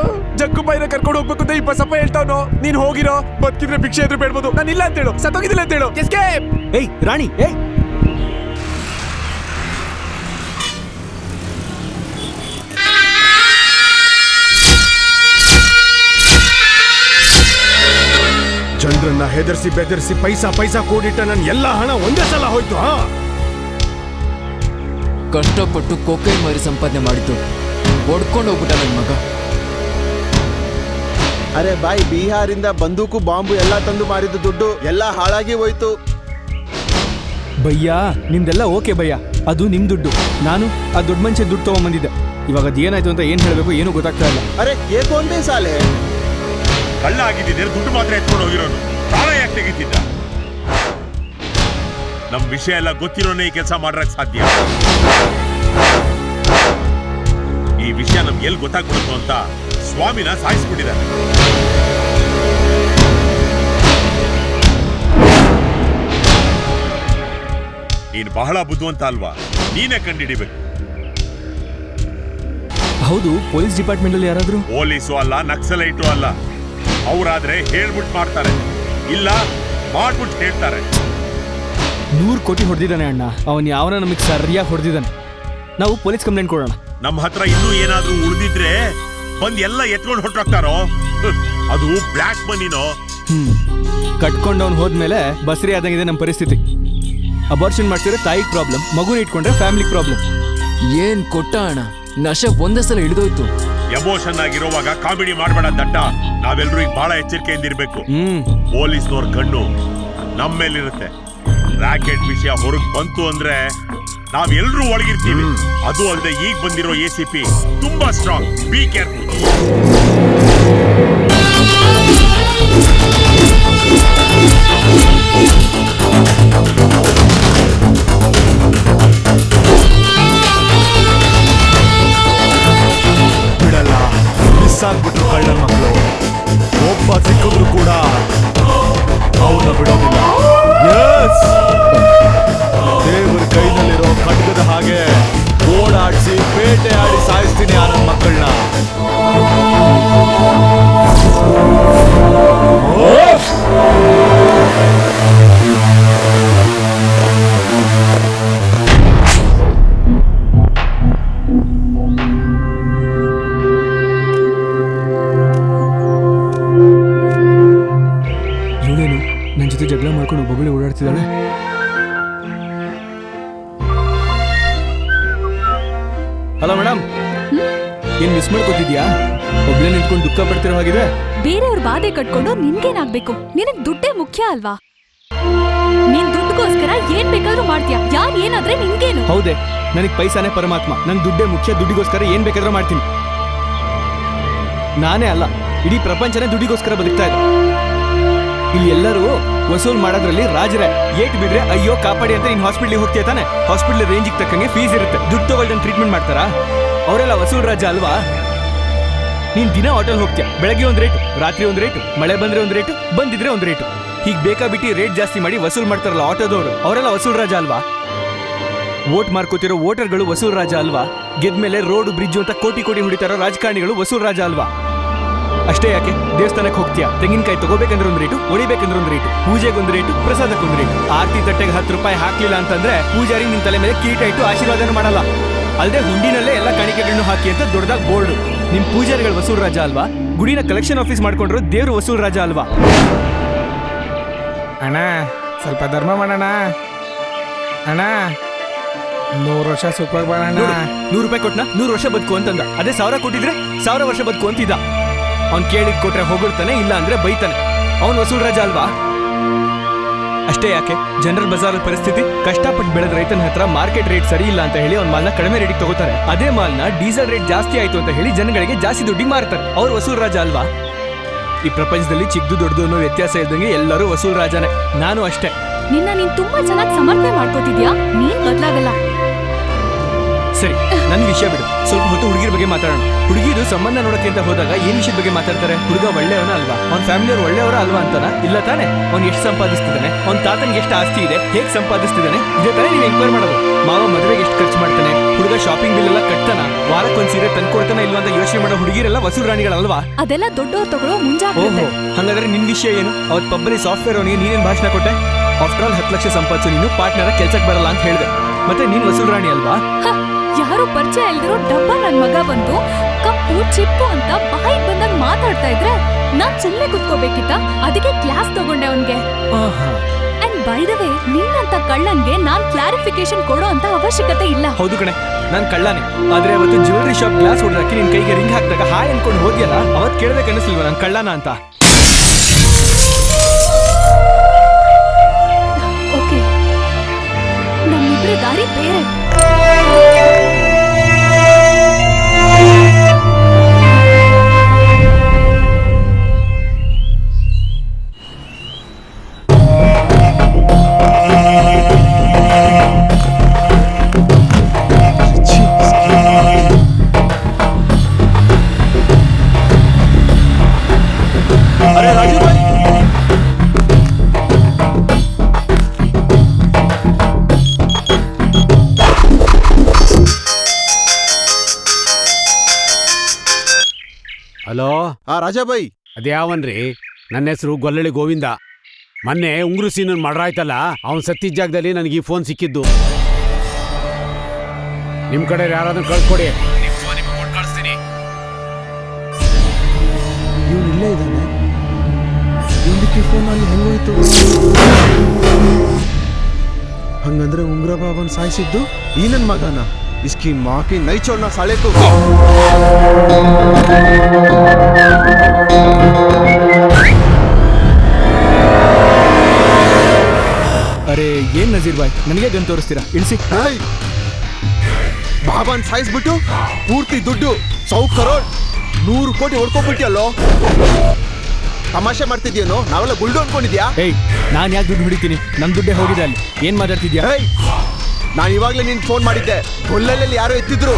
ಜಗ್ಗುಬಾಯಿನ ಕರ್ಕೊಂಡು ಹೋಗ್ಬೇಕು ಅಂತ ಈ ಬಸಪ್ಪ ಹೇಳ್ತಾವನು. ನೀನ್ ಹೋಗಿರೋ, ಬದುಕಿದ್ರೆ ಭಿಕ್ಷೆ ಎದ್ರು ಬೇಡ್ಬೋದು. ನಾನು ಇಲ್ಲ ಅಂತ ಹೇಳು, ಸತ್ತೋಗಿದ್ದಿಲ್ಲ ಅಂತ ಹೇಳು. ಎಸ್ಕೇಪ್. ರಾಣಿ ಜನರನ್ನ ಹೆದರ್ಸಿ ಬೆದರ್ಸಿ ಪೈಸಾ ಕೂಡಿಟ್ಟ ನನ್ನ ಎಲ್ಲಾ ಹಣ ಒಂದೇ ಸಲ ಹೋಯ್ತು. ಕಷ್ಟಪಟ್ಟು ಕೊಕೈನ್ ಮಾರಿ ಸಂಪಾದನೆ ಮಾಡಿದ್ದು ಒಡ್ಕೊಂಡು ಹೋಗ್ಬಿಟ್ಟ ನನ್ನ ಮಗ. ಅರೆ ಬಾಯ್, ಬಿಹಾರಿಂದ ಬಂದೂಕು ಬಾಂಬು ಎಲ್ಲ ತಂದು ಮಾರಿದ ದುಡ್ಡು ಎಲ್ಲ ಹಾಳಾಗಿ ಹೋಯ್ತು. ಭಯ್ಯ, ನಿಮ್ದೆಲ್ಲ ಓಕೆ ಭಯ್ಯ, ಅದು ನಿಮ್ ದುಡ್ಡು. ನಾನು ಆ ದೊಡ್ಡ ಮನುಷ್ಯ ದುಡ್ಡು ತಗೊಂಡ್ಬಂದಿದ್ದೆ. ಇವಾಗ ಅದೇನಾಯ್ತು ಅಂತ ಏನ್ ಹೇಳ್ಬೇಕು ಏನು ಗೊತ್ತಾಗ್ತಾ ಇಲ್ಲ. ಅರೆ ಏಕೊಂದೇ ಸಾಲೆ ಕಳ್ಳ ಆಗಿದ್ದಿದ್ರೆ ದುಡ್ಡು ಮಾತ್ರ ಎತ್ಕೊಂಡು ಹೋಗಿರೋನು, ಪ್ರಾಣ ಯಾಕೆ ತೆಗಿತಿದ್ದ? ನಮ್ ವಿಷಯ ಎಲ್ಲ ಗೊತ್ತಿರೋನೇ ಈ ಕೆಲಸ ಮಾಡ್ರಕ್ ಸಾಧ್ಯ. ಈ ವಿಷಯ ನಮ್ಗೆ ಎಲ್ಲಿ ಗೊತ್ತಾಗ್ಬಿಡುತ್ತೋ ಅಂತ ಸ್ವಾಮಿನ ಸಾಯಿಸ್ಬಿಟ್ಟಿದ್ದಾರೆ. ನೀನ್ ಬಹಳ ಬುದ್ಧಿವಂತ ಅಲ್ವಾ? ನೀನೇ ಕಂಡಿಡಿಬೇಕು. ಹೌದು, ಪೊಲೀಸ್ ಡಿಪಾರ್ಟ್ಮೆಂಟ್ ಅಲ್ಲಿ ಯಾರಾದ್ರೂ? ಪೊಲೀಸು ಅಲ್ಲ, ನಕ್ಸಲೈಟು ಅಲ್ಲ. ಅವರಾದ್ರೆ ಹೇಳ್ಬಿಟ್ಟು ಮಾಡ್ತಾರೆ, ಇಲ್ಲ ಮಾಡ್ಬಿಟ್ಟು ಹೇಳ್ತಾರೆ. 100 ಕೋಟಿ ಹೊಡೆದಿದ್ದಾನೆ ಅಣ್ಣ. ಅವನ್ ಯಾವನ ನಮಗೆ ಸರಿಯಾಗಿ ಹೊಡೆದಿದ್ದಾನೆ. ನಾವು ಪೊಲೀಸ್ ಕಂಪ್ಲೇಂಟ್ ಕೊಡೋಣ. ನಮ್ಮ ಹತ್ರ ಇನ್ನೂ ಏನಾದ್ರೂ ಉಳಿದಿದ್ರೆ ಬಂದ್ ಎಲ್ಲ ಎತ್ಕೊಂಡು ಹೊರಟೋಗ್ತಾರೋ. ಅದು ಬ್ಲ್ಯಾಕ್ ಮನಿನೋ. ಕಟ್ಕೊಂಡವ್ನು ಹೋದ್ಮೇಲೆ ಬಸರಿ ಆದಂಗಿದೆ ನಮ್ಮ ಪರಿಸ್ಥಿತಿ. ಅಬಾರ್ಷನ್ ಮಾಡ್ಸಿದ್ರೆ ತಾಯಿಗೆ ಪ್ರಾಬ್ಲಮ್, ಮಗುನ ಇಟ್ಕೊಂಡ್ರೆ ಫ್ಯಾಮಿಲಿ ಪ್ರಾಬ್ಲಮ್. ಏನ್ ಕೊಟ್ಟ ಅಣ್ಣ, ನಶೆ ಒಂದೇ ಸಲ ಹಿಡಿದೋಯ್ತು. ಎಮೋಷನ್ ಆಗಿರುವಾಗ ಕಾಮಿಡಿ ಮಾಡಬೇಡ ದಡ್ಡ. ನಾವೆಲ್ಲರೂ ಈಗ ಬಹಳ ಎಚ್ಚರಿಕೆಯಿಂದ ಇರ್ಬೇಕು. ಪೊಲೀಸ್ನವ್ರ ಕಣ್ಣು ನಮ್ಮ ಮೇಲಿರುತ್ತೆ. ರಾಕೆಟ್ ವಿಷಯ ಹೊರಗ್ ಬಂತು ಅಂದ್ರೆ ನಾವೆಲ್ಲರೂ ಒಳಗಿರ್ತೀವಿ. ಅದು ಅಲ್ಲದೆ ಈಗ ಬಂದಿರೋ ACP ತುಂಬಾ ಸ್ಟ್ರಾಂಗ್. Be careful. ಬಿಡಲ್ಲ, ಮಿಸ್ ಆಗ್ಬಿಟ್ರು ಕಳ್ಳನ ಮಕ್ಕಳು. ಒಬ್ಬ ಸಿಕ್ಕಿದ್ರು ಕೂಡ ಅವನ್ನ ಬಿಡೋದಿಲ್ಲ. ದೇವರ ಕೈನಲ್ಲಿರೋ ಖಡ್ಗದ ಹಾಗೆ ಸಾಯಿಸ್ತೀನಿ ಆ ನನ್ನ ಮಕ್ಕಳನ್ನ. ಇವಳೇನು ನನ್ನ ಜೊತೆ ಜಗಳ ಮಾಡ್ಕೊಂಡು ಒಬ್ಬೊಬ್ಬಳೆ ಓಡಾಡ್ತಿದ್ದಾಳೆ. ಹಲೋ ಮೇಡಮ್, ಏನ್ ಮಿಸ್ ಮಾಡ್ಕೊತಿದ್ಯಾ? ಒಬ್ಳೆ ನಿಂತ್ಕೊಂಡು ದುಃಖ ಪಡ್ತಿರೋ ಹಾಗಿದೆ. ಬೇರೆಯವ್ರ ಬಾಧೆ ಕಟ್ಕೊಂಡು ನಿನ್ಗೇನಾಗ್ಬೇಕು? ನಿನಗ್ ದುಡ್ಡೇ ಮುಖ್ಯ ಅಲ್ವಾ? ನೀನ್ ದುಡ್ಡುಗೋಸ್ಕರ ಏನ್ ಬೇಕಾದ್ರೂ ಮಾಡ್ತೀಯ. ಯಾರ್ ಏನಾದ್ರೆ ನಿನ್ಗೇನು? ಹೌದೇ, ನನಗ್ ಪೈಸಾನೇ ಪರಮಾತ್ಮ. ನಂಗೆ ದುಡ್ಡೇ ಮುಖ್ಯ. ದುಡ್ಡಿಗೋಸ್ಕರ ಏನ್ ಬೇಕಾದ್ರೂ ಮಾಡ್ತೀನಿ. ನಾನೇ ಅಲ್ಲ, ಇಡೀ ಪ್ರಪಂಚನೇ ದುಡ್ಡಿಗೋಸ್ಕರ ಬದುಕ್ತಾ ಇದೆ. ಇಲ್ಲಿ ಎಲ್ಲರೂ ವಸೂಲ್ ಮಾಡೋದ್ರಲ್ಲಿ ರಾಜರೇ. ಏಟ್ ಬಿದ್ರೆ ಅಯ್ಯೋ ಕಾಪಾಡಿ ಅಂತ ನೀನ್ ಹಾಸ್ಪಿಟ್ಲಿಗೆ ಹೋಗ್ತೀಯ ತಾನೆ? ಹಾಸ್ಪಿಟ್ಲ್ ರೇಂಜಿಗೆ ತಕ್ಕಂಗೆ ಫೀಸ್ ಇರುತ್ತೆ. ದುಡ್ಡು ತಗೊಳ್ದಂಗೆ ಟ್ರೀಟ್ಮೆಂಟ್ ಮಾಡ್ತಾರಾ? ಅವರೆಲ್ಲ ವಸೂಲ್ ರಾಜ ಅಲ್ವಾ? ನೀನ್ ದಿನ ಹೋಟೆಲ್ ಹೋಗ್ತೀಯ. ಬೆಳಗ್ಗೆ ಒಂದ್ ರೇಟು, ರಾತ್ರಿ ಒಂದ್ ರೇಟು, ಮಳೆ ಬಂದ್ರೆ ಒಂದ್ ರೇಟು, ಬಂದಿದ್ರೆ ಒಂದ್ ರೇಟು. ಹೀಗ್ ಬೇಕಾಬಿಟ್ಟು ರೇಟ್ ಜಾಸ್ತಿ ಮಾಡಿ ವಸೂಲ್ ಮಾಡ್ತಾರಲ್ಲ ಆಟೋದವರು, ಅವರೆಲ್ಲ ವಸೂಲ್ ರಾಜ ಅಲ್ವಾ? ವೋಟ್ ಮಾರ್ಕೋತಿರೋ ವೋಟರ್ಗಳು ವಸೂಲ್ ರಾಜ ಅಲ್ವಾ? ಗೆದ್ಮೇಲೆ ರೋಡ್ ಬ್ರಿಡ್ಜ್ ಅಂತ ಕೋಟಿ ಕೋಟಿ ಹೊಡಿತಾರೋ ರಾಜಕಾರಣಿಗಳು ವಸೂಲ್ ರಾಜ ಅಲ್ವಾ? ಅಷ್ಟೇ ಯಾಕೆ, ದೇವಸ್ಥಾನಕ್ಕೆ ಹೋಗ್ತೀಯಾ, ತೆಂಗಿನಕಾಯಿ ತಗೋಬೇಕಂದ್ರೆ ಒಂದ್ ರೇಟು, ಹೊಡಿಬೇಕಂದ್ರೆ ಒಂದ್ ರೇಟು, ಪೂಜೆಗೆ ಒಂದ್ ರೇಟು, ಪ್ರಸಾದಕ್ಕೊಂದ್ ರೇಟು. ಆರ್ತಿ ತಟ್ಟೆಗೆ 10 ರೂಪಾಯಿ ಹಾಕ್ಲಿಲ್ಲ ಅಂತಂದ್ರೆ ಪೂಜಾರಿ ನಿನ್ ತಲೆ ಮೇಲೆ ಕಿರೀಟ ಇಟ್ಟು ಆಶೀರ್ವಾದನ ಮಾಡಲ್ಲ. ಅಲ್ಲದೆ ಹುಂಡಿನಲ್ಲೇ ಎಲ್ಲ ಕಾಣಿಕೆಗಳನ್ನು ಹಾಕಿ ಅಂತ ದೊಡ್ಡದಾಗ ಬೋರ್ಡ್. ನಿಮ್ ಪೂಜಾರಿಗಳು ವಸೂಲ್ ರಾಜ ಅಲ್ವಾ? ಗುಡಿನ ಕಲೆಕ್ಷನ್ ಆಫೀಸ್ ಮಾಡ್ಕೊಂಡ್ರು ದೇವ್ರು ವಸೂಲ್ ರಾಜ ಅಲ್ವಾ? ಅಣ್ಣ ಸ್ವಲ್ಪ ಧರ್ಮ ಮಾಡೋಣ ಅಣ್ಣ. 100 ವರ್ಷ ಸುಖವಾಗಿ ಬರೋಣ. 100 ರೂಪಾಯಿ ಕೊಟ್ನ 100 ವರ್ಷ ಬದುಕು ಅಂತಂದ. ಅದೇ 1000 ಕೊಟ್ಟಿದ್ರೆ 1000 ವರ್ಷ ಬದುಕು ಅಂತಿದ್ದ. ಅವ್ನ್ ಕೇಳಿದ್ ಕೊಟ್ರೆ ಹೊಗಳ್ತಾನೆ, ಇಲ್ಲ ಅಂದ್ರೆ ಬೈತಾನೆ. ಅವ್ನ್ ವಸೂಲ್ ರಾಜ ಅಲ್ವಾ? ಅಷ್ಟೇ ಯಾಕೆ, ಜನರಲ್ ಬಜಾರ್ ಪರಿಸ್ಥಿತಿ, ಕಷ್ಟಪಟ್ಟು ಬೆಳೆದ ರೈತನ ಹತ್ರ ಮಾರ್ಕೆಟ್ ರೇಟ್ ಸರಿ ಇಲ್ಲ ಅಂತ ಹೇಳಿ ಅವ್ನ ಮಾಲ್ನ ಕಡಿಮೆ ರೇಟಿಗೆ ತಗೋತಾರೆ. ಅದೇ ಮಾಲ್ನ ಡೀಸೆಲ್ ರೇಟ್ ಜಾಸ್ತಿ ಆಯ್ತು ಅಂತ ಹೇಳಿ ಜನಗಳಿಗೆ ಜಾಸ್ತಿ ದುಡ್ಡಿಗೆ ಮಾರ್ತಾರೆ. ಅವ್ರು ವಸೂಲ್ ರಾಜ ಅಲ್ವಾ? ಈ ಪ್ರಪಂಚದಲ್ಲಿ ಚಿಕ್ಕದು ದೊಡ್ಡದು ಅನ್ನೋ ವ್ಯತ್ಯಾಸ ಇದ್ದಂಗೆ ಎಲ್ಲರೂ ವಸೂಲ್ ರಾಜನೇ. ನಾನು ಅಷ್ಟೇ. ನೀನ್ ತುಂಬಾ ಚೆನ್ನಾಗಿ ಸಮರ್ಥನೆ ಮಾಡ್ಕೋತಿದ್ಯಾ. ನೀನ್ ಬದ್ಲಾಗಲ್ಲ. ಸರಿ, ನನ್ ವಿಷಯ ಬಿಡು. ಸ್ವಲ್ಪ ಹೊತ್ತು ಹುಡುಗಿರ ಬಗ್ಗೆ ಮಾತಾಡೋಣ. ಹುಡುಗಿರು ಸಂಬಂಧ ನೋಡಕ್ಕೆ ಅಂತ ಹೋದಾಗ ಏನ್ ವಿಷಯದ ಬಗ್ಗೆ ಮಾತಾಡ್ತಾರೆ? ಹುಡುಗ ಒಳ್ಳೆಯವನ ಅಲ್ವಾ? ಅವ್ನ ಫ್ಯಾಮಿಲಿಯವ್ರು ಒಳ್ಳೆಯವರ ಅಲ್ವಾ ಅಂತಾನ? ಇಲ್ಲ ತಾನೆ? ಅವ್ನು ಎಷ್ಟು ಸಂಪಾದಿಸ್ತಿದ್ದಾನೆ, ಅವ್ನ ತಾತನಿಗೆ ಎಷ್ಟು ಆಸ್ತಿ ಇದೆ, ಹೇಗ್ ಸಂಪಾದಿಸ್ತಿದ್ದಾನೆ, ಇದೇ ತಾನೇ ನೀವು ಎಂಕ್ವೈರ್ ಮಾಡೋದು. ಮಾವ ಮದುವೆಗೆ ಎಷ್ಟು ಖರ್ಚು ಮಾಡ್ತಾನೆ, ಹುಡುಗ ಶಾಪಿಂಗ್ ಬಿಲ್ ಎಲ್ಲ ಕಟ್ತಾನ, ವಾರಕ್ಕೊಂದ್ ಸೀರೆ ತಂದ್ಕೊಡ್ತಾನ ಇಲ್ವಾ ಅಂತ ಯೋಚನೆ ಮಾಡೋ ಹುಡುಗಿರೆಲ್ಲ ವಸೂಲ್ ರಾಣಿಗಳಲ್ವಾ? ಅದೆಲ್ಲ ದೊಡ್ಡವ್ರು ತಗೊಳ್ಳೋ ಮುಂಜಾಗ್ರತೆ. ಹಾಗಾದ್ರೆ ನಿನ್ ವಿಷಯ ಏನು? ಅವತ್ ಪಬ್ಬಲಿ ಸಾಫ್ಟ್ವೇರ್ ಅವನಿಗೆ ನೀನೇನ್ ಭಾಷಣ ಕೊಟ್ಟೆ? ಆಫ್ಟರ್ ಆಲ್ 10 ಲಕ್ಷ ಸಂಪಾದಿಸು ನೀನು, ಪಾರ್ಟ್ನರ ಕೆಲ್ಸಕ್ಕೆ ಬರಲ್ಲ ಅಂತ ಹೇಳಿದೆ. ಮತ್ತೆ ನೀನ್ ವಸೂಲ್ ರಾಣಿ ಅಲ್ವಾ? ಯಾರು ಪರಿಚಯ ಇಲ್ದಿರೋ ಡಬ್ಬ ನನ್ ಮಗ ಬಂದು ಕಪ್ಪು ಚಿಪ್ಪು ಅಂತ ಬಾಯಿಗೆ ಬಂದಾಗ ಮಾತಾಡ್ತಾ ಇದ್ರೆ ನಾನ್ ಸುಮ್ಮನೆ ಕುತ್ಕೋಬೇಕಿತ್ತ? ಅದಕ್ಕೆ ಕ್ಲಾಸ್ ತಗೊಂಡೆ ಅವನ್ಗೆ. ಅಂಡ್ ಬೈ ದ ವೇ, ನಿನ್ನಂತ ಕಳ್ಳನ್ಗೆ ನಾನ್ ಕ್ಲಾರಿಫಿಕೇಶನ್ ಕೊಡೋ ಅಂತ ಅವಶ್ಯಕತೆ ಇಲ್ಲ. ಹೌದು ಕಣೆ, ನಾನ್ ಕಳ್ಳಾನೆ. ಆದ್ರೆ ಅವತ್ತು ಜ್ಯುವೆಲರಿ ಶಾಪ್ ಗ್ಲಾಸ್ ಹೊಡೆದಾಕಿ ನಿನ್ ಕೈಗೆ ರಿಂಗ್ ಹಾಕ್ದಾಗ ಹಾಯ್ ಅನ್ಕೊಂಡು ಹೋದ್ಯಲ್ಲ, ಅವತ್ ಕೇಳ್ಬೇಕು ಅನಿಸ್ಲಿಲ್ವ ನಾನ್ ಕಳ್ಳಾನ ಅಂತ? ಓಕೆ, ನಮ್ಮಿಬ್ರ ದಾರಿ ಬೇರೆ. ಹಲೋ, ರಾಜಾಬಾಯಿ. ಅದ್ಯಾವನ್ರಿ? ನನ್ನ ಹೆಸರು ಗೊಲ್ಲಳ್ಳಿ ಗೋವಿಂದ. ಮೊನ್ನೆ ಉಂಗ್ರು ಸೀನನ್ ಮಾಡ್ರಾಯ್ತಲ್ಲ, ಅವನ್ ಸತ್ತಿದ್ದ ಜಾಗದಲ್ಲಿ ನನಗೆ ಈ ಫೋನ್ ಸಿಕ್ಕಿದ್ದು. ನಿಮ್ ಕಡೆ ಯಾರಾದ್ರೂ ಕಳ್ಸ್ಕೊಡಿ. ಇವನು ಇಲ್ಲೇ ಇದ್ದಾನೆ. ಇದಕ್ಕೆ ಫೋನ್ ಅಲ್ಲಿ ಹೆಂಗೋಯ್ತು? ಹಂಗಂದ್ರೆ ಉಂಗ್ರ ಬಾಬನ್ ಸಾಯಿಸಿದ್ದು ಈ ನನ್ ಮಗನ. इसकी माँ की नहीं छोड़ना साले को. ಅರೆ ಏನ್ ನಜೀರ್ ಬಾಯ್, ನನಗೆ ಗನ್ ತೋರಿಸ್ತೀರಾ? ಇಳಿಸಿ. ಬಾಬಾನ್ ಸಾಯಿಸ್ಬಿಟ್ಟು ಪೂರ್ತಿ ದುಡ್ಡು 100 ಕರೋಡ್ 100 ಕೋಟಿ ಹೊಡ್ಕೊಂಡ್ಬಿಟ್ಟಿಯಲ್ಲೋ. ತಮಾಷೆ ಮಾಡ್ತಿದ್ಯೇನೋ? ನಾವೆಲ್ಲ ಗುಲ್ಡು ಅನ್ಕೊಂಡಿದ್ಯಾ? ಏಯ್, ನಾನ್ ಯಾಕೆ ದುಡ್ಡು ಹೊಡಿತೀನಿ? ನಮ್ ದುಡ್ಡೇ ಹೋಗಿದೆ ಅಲ್ಲಿ. ಏನ್ ಮಾತಾಡ್ತಿದ್ಯಾ? ನಾನು ಇವಾಗ್ಲೇ ನಿನ್ ಫೋನ್ ಮಾಡಿದ್ದೆ. ಗೊಲ್ಲಲ್ಲಿ ಯಾರೋ ಎತ್ತಿದ್ರು.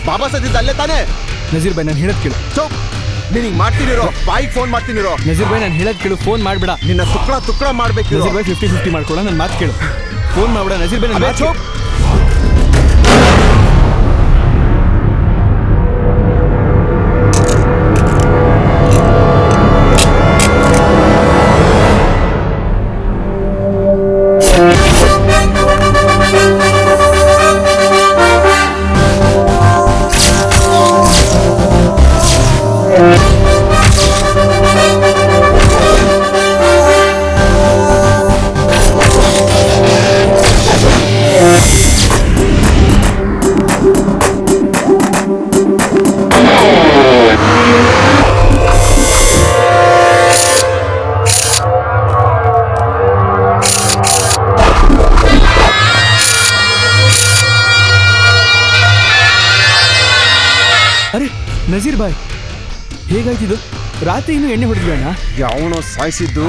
ಬಾಬಾ ಸದ್ದಿದ್ದ ಅಲ್ಲೇ ತಾನೇ? ನಜೀರ್ ಬಾಯ್, ನಾನು ಹೇಳದ್ ಕೇಳು. ಚೌಕ್, ನಿನಗೆ ಮಾಡ್ತೀನಿರೋ, ಬಾಯಿಗೆ ಫೋನ್ ಮಾಡ್ತೀನಿರೋ. ನಜೀರ್ ಬಾಯ್, ನಾನು ಹೇಳದ್ ಕೇಳು. ಫೋನ್ ಮಾಡ್ಬೇಡ. ನಿನ್ನ ತುಕ್ಕಡ ಮಾಡ್ಬೇಕು. ನಜೀರ್ ಬಾಯ್, 50-50 ಮಾಡ್ಕೊಳ್ಳೋ. ನನ್ನ ಮಾತು ಕೇಳು. ಫೋನ್ ಮಾಡ್ಬೇಡ ನಜೀರ್ ಬಾಯ್. ನನ್ನ ಮಾತು. ನಜೀರ್ ಬಾಯ್, ಹೇಗಾಯ್ತಿದು? ರಾತ್ರಿ ಇನ್ನೂ ಎಣ್ಣೆ ಹೊಡೆದ್ವಿ ಅಣ್ಣ. ಯಾವನೋ ಸಾಯಿಸಿದ್ದು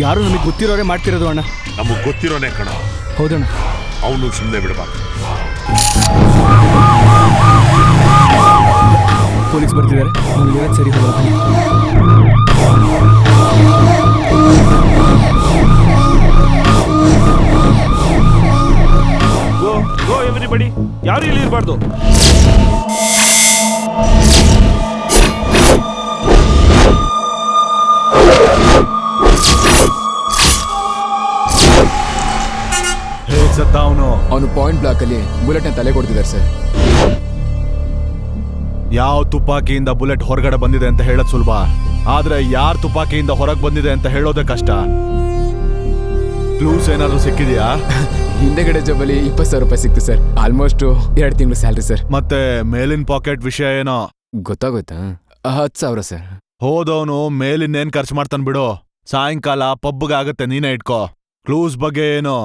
ಯಾರು ನಮಗೆ ಗೊತ್ತಿರೋರೆ ಮಾಡ್ತಿರೋದು ಅಣ್ಣ. ನಮಗ್ ಗೊತ್ತಿರೋನೆ ಕಣ. ಹೌದಣ್ಣ. ಅವನು ಸುಮ್ಮನೆ ಬಿಡಬಾರ್ದು. ಪೊಲೀಸ್ ಬರ್ತಿದ್ದಾರೆ, ನಮ್ಗೆ ಸರಿ ಹೋಗೋದು. ಗೋ ಎವ್ರಿಬಡಿ, ಯಾರು ಇಲ್ಲಿ ಇರಬಾರ್ದು. ಹೇಗ್ ಸತ್ತ ಅವನು? ಅವನು ಪಾಯಿಂಟ್ ಬ್ಲಾಕ್ ಅಲ್ಲಿ ಬುಲೆಟ್ ನ ತಲೆ ಕೊಡ್ತಿದ್ದಾರೆ ಸರ್. ಯಾವ ತುಪಾಕಿಯಿಂದ ಬುಲೆಟ್ ಹೊರಗಡೆ ಬಂದಿದೆ ಅಂತ ಹೇಳೋದ್ ಸುಲಭ, ಆದ್ರೆ ಯಾರ್ ತುಪಾಕಿಯಿಂದ ಹೊರಗೆ ಬಂದಿದೆ ಅಂತ ಹೇಳೋದೇ ಕಷ್ಟ. ಕ್ಲೂಸ್ ಏನಾದ್ರು ಸಿಕ್ಕಿದ್ಯಾ? ಹಿಂದೆಗಡೆ ಜಬ್ಬಲಿ 20,000 ರೂಪಾಯಿ ಸಿಕ್ತು ಸರ್. ಆಲ್ಮೋಸ್ಟ್ 2 ತಿಂಗಳು ಸ್ಯಾಲ್ರಿ ಸರ್. ಮತ್ತೆ ಮೇಲಿನ ಪಾಕೆಟ್ ವಿಷಯ ಏನೋ ಗೊತ್ತಾಗೋಯ್ತಾ? 10,000 ಸರ್. ಹೋದವನು ಮೇಲಿನೇನ್ ಖರ್ಚು ಮಾಡ್ತಾನ್ ಬಿಡು. ಸಾಯಂಕಾಲ ಪಬ್ಗೆ ಆಗತ್ತೆ, ನೀನೇ ಇಟ್ಕೋ. ಕ್ಲೂಸ್ ಬಗ್ಗೆ ಏನು?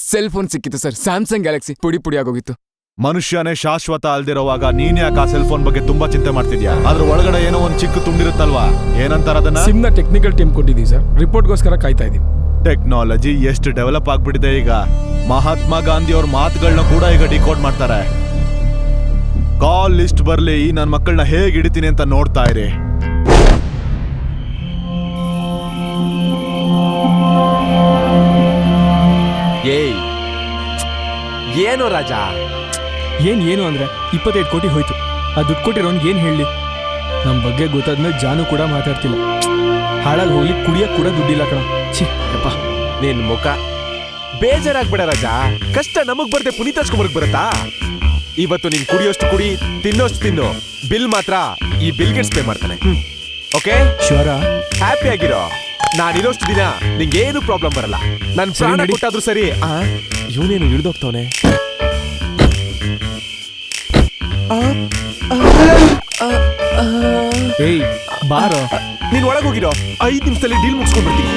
ಸೆಲ್ ಫೋನ್ ಸಿಕ್ಕಿತ್ತು ಸರ್, ಸ್ಯಾಮ್ಸಂಗ್ ಗ್ಯಾಲಕ್ಸಿ. ಪುಡಿ ಪುಡಿ ಆಗೋಗಿತ್ತು. ಮನುಷ್ಯನೇ ಶಾಶ್ವತ ಅಲ್ದಿರೋವಾಗ ನೀನ್ ಯಾಕೆ ಆ ಸೆಲ್ ಫೋನ್ ಬಗ್ಗೆ ತುಂಬಾ ಚಿಂತೆ ಮಾಡ್ತಿದ್ಯಾ? ಅದ್ರ ಒಳಗಡೆ ಏನೋ ಒಂದ್ ಚಿಕ್ಕ ತುಂಬಿರುತ್ತಲ್ವಾ, ಏನಂತಾರ ಅದನ್ನ? ಸಿಮ್ ನ ಟೆಕ್ನಿಕಲ್ ಟೀಮ್ ಕೊಟ್ಟಿದ್ದೀವಿ ಸರ್, ರಿಪೋರ್ಟ್ಗೋಸ್ಕರ ಕಾಯ್ತಾ ಇದೀವಿ. ಟೆಕ್ನಾಲಜಿ ಎಷ್ಟು ಡೆವಲಪ್ ಆಗ್ಬಿಟ್ಟಿದೆ ಈಗ. ಮಹಾತ್ಮ ಗಾಂಧಿ ಅವ್ರ ಮಾತುಗಳನ್ನ ಕೂಡ ಈಗ ಡಿಕೋಡ್ ಮಾಡ್ತಾರೆ. ಕಾಲ್ ಲಿಸ್ಟ್ ಬರ್ಲಿ, ನನ್ ಮಕ್ಕಳನ್ನ ಹೇಗ್ ಹಿಡಿತೀನಿ ಅಂತ ನೋಡ್ತಾ ಇರಿ. ಏಯ್ ಏನು ರಾಜ? ಏನು ಅಂದ್ರೆ 25 ಕೋಟಿ ಹೋಯ್ತು. ಆ ದುಡ್ಡು ಕೊಟ್ಟಿರೋನ್ಗೆ ಏನ್ ಹೇಳಿ? ನಮ್ ಬಗ್ಗೆ ಗೊತ್ತಾದ್ಮೇಲೆ ಜಾನು ಕೂಡ ಮಾತಾಡ್ತಿಲ್ಲ. ಹಾಳಾಗಿ ಹೋಗ್ಲಿ, ಕುಡಿಯಕ್ ಕೂಡ ದುಡ್ಡಿಲ್ಲ ಕಣ. ಛೀ ಅಪ್ಪ, ನಿನ್ ಮುಖ ಬೇಜಾರಾಗ್ಬೇಡ ರಾಜ. ಕಷ್ಟ ನಮಗ್ ಬರ್ದೆ ಪುನೀತ್ ರಾಜ್ಕುಮಾರ್ಗ್ ಬರುತ್ತಾ? ಇವತ್ತು ನೀನ್ ಕುಡಿಯೋಷ್ಟು ಕುಡಿ, ತಿನ್ನೋಷ್ಟು ತಿನ್ನು. ಬಿಲ್ ಮಾತ್ರ ಈ ಬಿಲ್ ಗೇಟ್ಸ್ ಪೇ ಮಾಡ್ತಾನೆ. ಓಕೆ ಶ್ವರ, ಹ್ಯಾಪಿ ಆಗಿರೋ. ನಾನಿರೋಷ್ಟು ದಿನ ನಿಂಗೇನು ಪ್ರಾಬ್ಲಮ್ ಬರಲ್ಲ. ನನ್ ಪ್ರಾಣ ಕೊಟ್ಟಾದ್ರೂ ಸರಿ. ಇವನೇನು ಹಿಡ್ದೋಗ್ತವನೆ. ಏಯ್ ಬಾರೋ, ನೀನ್ ಒಳಗೋಗಿರೋ. 5 ನಿಮಿಷದಲ್ಲಿ ಡೀಲ್ ಮುಗಿಸ್ಕೊಂಡ್ ಬರ್ತೀನಿ.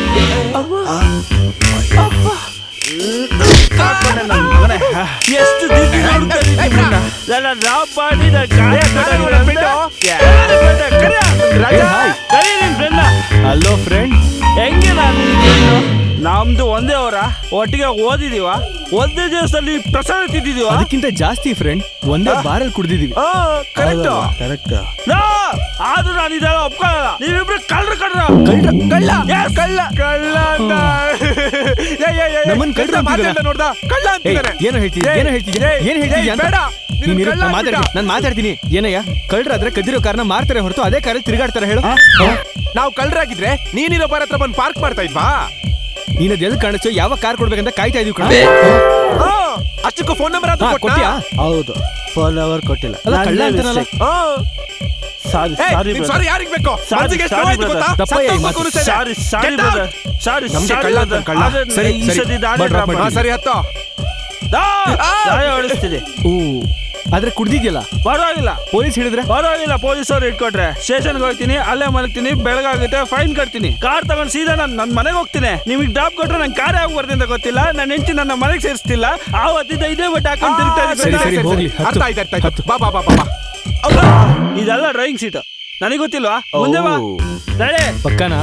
ಎಷ್ಟು ಹಲೋ ಫ್ರೆಂಡ್, ಹೆಂಗೆ ನಾನು ನಮ್ದು ಒಂದೇ ಅವರ ಒಟ್ಟಿಗೆ ಓದಿದೀವ, ಒಂದೇ ದಿವಸದಲ್ಲಿ ಪ್ರಸಾದ ತಿಂದಿದೀವ. ಅದಕ್ಕಿಂತ ಜಾಸ್ತಿ ಫ್ರೆಂಡ್, ಒಂದೇ ಬಾರಲ್ಲಿ ಕುಡ್ದಿದೀವಿ. ಕರೆಕ್ಟ್. ಆದ್ರೂ ನಾನು ಇದೆಲ್ಲ ಒಪ್ಕೊಳ್ಳಲ್ಲ. ನೀವಿಬ್ರು ಕಳ್ರ ಕಳ್ಳ ನಮ್ಮನ್ ಕಳ್ರ ನೋಡ್ದ ಕಳ್ಳ ಅಂತಿದ್ದಾನೆ. ಏನೋ ಹೇಳ್ತಿದ್ಯಾ? ಏನೋ ಹೇಳ್ತಿದ್ಯಾ? ಏನ್ ಹೇಳ್ತಿದ್ಯಾ? ಬೇಡ, ನಾನು ಮಾತಾಡ್ತೀನಿ. ಏನಯ್ಯ, ಕಳ್ರಾದ್ರೆ ಕದ್ದಿರೋ ಕಾರ್ನ ಮಾರ್ತಾರೆ ಹೊರತು ಅದೇ ಕಾರಲ್ಲಿ ತಿರುಗಾಡ್ತಾರೆ ಹೇಳು. ನಾವು ಕಳ್ರಾಗಿದ್ರೆ ನೀನಿರೋ ಬಾರ್ ಹತ್ರ ಬಂದು ಪಾರ್ಕ್ ಮಾಡ್ತಾ ಇದ್ವಾ? ನೀನದ್ ಎಲ್ಲಿ ಕಾಣಿಸೋ, ಯಾವ ಕಾರ್ ಕೊಡ್ಬೇಕಂತ ಕಾಯ್ತಾ ಇದೀವಿ ಕಣ. ಅಷ್ಟಕ್ಕೂ ಫೋನ್ ನಂಬರ್ ಅಂತ ಕೊಟ್ಟಿಯಾ? ಹೌದು, ಫೋನ್ ನಂಬರ್ ಕೊಟ್ಟಿಲ್ಲ. ಅಲ್ಲ, ಕಳ್ಳ ಅಂತಾನಲ್ಲ. ಸಾರಿ ಯಾರಿಗ್ ಬೇಕು? ಸರಿ ಹತ್ತೋ. ಓಡಿಸ್ತೀನಿ. ಆದ್ರೆ ಕುಡ್ದಿದ್ಯಲ್ಲ, ಪರವಾಗಿಲ್ಲ. ಪೊಲೀಸ್ ಹಿಡಿದ್ರೆ ಪರವಾಗಿಲ್ಲ, ಪೊಲೀಸವ್ರು ಇಟ್ಕೊಟ್ರೆ ಸ್ಟೇಷನ್ಗೆ ಹೋಗ್ತೀನಿ, ಅಲ್ಲೇ ಮಲಗ್ತೀನಿ, ಬೆಳಗಾಗುತ್ತೆ, ಫೈನ್ ಕಟ್ತೀನಿ. ಕಾರ್ ತಗೊಂಡ್ ಸೀದಾ ನನ್ನ ಮನೆಗೆ ಹೋಗ್ತೀನಿ. ನಿಮಗೆ ಡ್ರಾಪ್ ಕೊಟ್ರೆ ನಂಗೆ ಕಾರ್ ಆಗಿ ಬರ್ತೀನಿ ಅಂತ ಗೊತ್ತಿಲ್ಲ. ನನ್ನ ಹೆಂಡತಿ ನನ್ನ ಮನೆಗೆ ಸೇರಿಸ್ತಿಲ್ಲ. ಆವತ್ತಿಂದ ಇದೇ ಬಟ್ ಹಾಕೊಂಡು ತಿರುಗ್ತಾ ಇದ್ದೀನಿ. ಬಾ ಬಾ ಬಾ ಬಾ. ಇದೆಲ್ಲ ಡ್ರೈವಿಂಗ್ ಸೀಟ್, ನನಗೆ ಗೊತ್ತಿಲ್ವಾ? ಮುಂದೆ ಬಾ. ನಡೆ. ಪಕ್ಕನಾ?